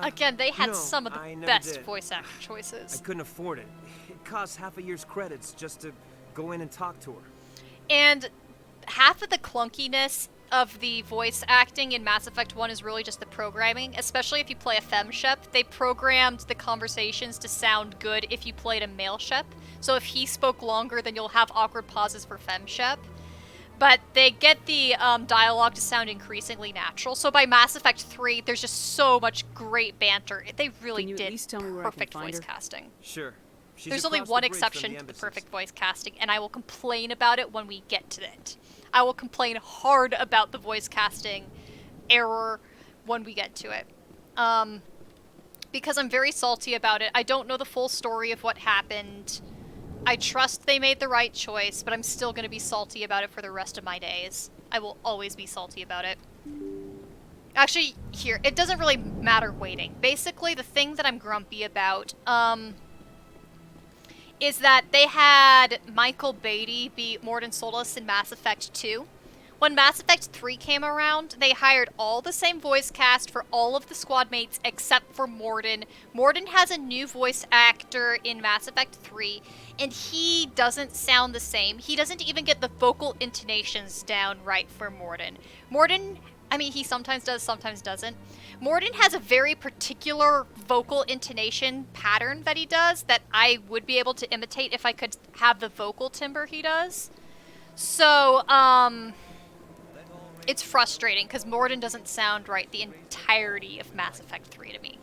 Again, they had no, some of I the never best did. voice actor I choices. couldn't afford it. It costs half a year's credits just to go in and talk to her. And half of the clunkiness of the voice acting in Mass Effect 1 is really just the programming, especially if you play a femshep. They programmed the conversations to sound good if you played a male shep. So if he spoke longer, then you'll have awkward pauses for femshep. But they get the dialogue to sound increasingly natural. So by Mass Effect 3, there's just so much great banter. They really did perfect voice casting. Sure. She's There's only across the one bridge from exception the to the embassies. perfect voice casting, and I will complain about it when we get to it. I will complain hard about the voice casting error when we get to it. Because I'm very salty about it. I don't know the full story of what happened. I trust they made the right choice, but I'm still going to be salty about it for the rest of my days. I will always be salty about it. Actually, here, it doesn't really matter waiting. Basically, the thing that I'm grumpy about, is that they had Michael Beatty be Mordin Solus in Mass Effect 2. When Mass Effect 3 came around, they hired all the same voice cast for all of the squad mates except for Mordin. Mordin has a new voice actor in Mass Effect 3, and he doesn't sound the same. He doesn't even get the vocal intonations down right for Mordin. Mordin, I mean, he sometimes does, sometimes doesn't. Mordin has a very particular vocal intonation pattern that he does that I would be able to imitate if I could have the vocal timbre he does. So, it's frustrating because Mordin doesn't sound right the entirety of Mass Effect 3 to me.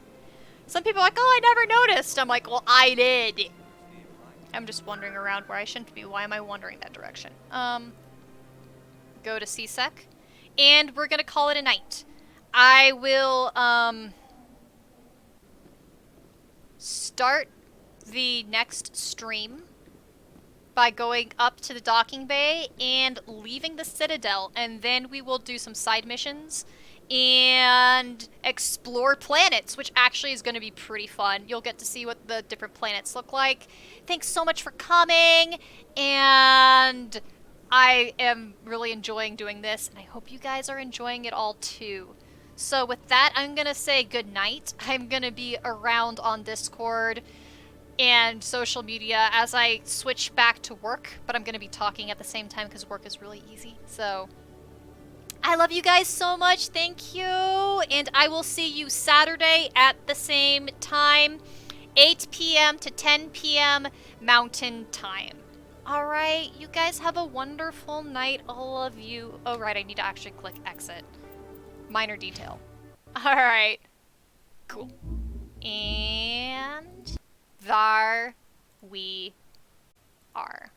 Some people are like, oh, I never noticed. I'm like, well, I did. I'm just wandering around where I shouldn't be. Why am I wandering that direction? Go to CSEC. And we're going to call it a night. I will, start the next stream by going up to the docking bay and leaving the Citadel, and then we will do some side missions and explore planets, which actually is going to be pretty fun. You'll get to see what the different planets look like. Thanks so much for coming, and I am really enjoying doing this, and I hope you guys are enjoying it all too. So with that, I'm going to say good night. I'm going to be around on Discord and social media as I switch back to work, but I'm going to be talking at the same time because work is really easy. So I love you guys so much. Thank you. And I will see you Saturday at the same time, 8 p.m. to 10 p.m. Mountain Time. All right, you guys have a wonderful night, all of you. Oh, right, I need to actually click exit. Minor detail. All right, cool. And there we are.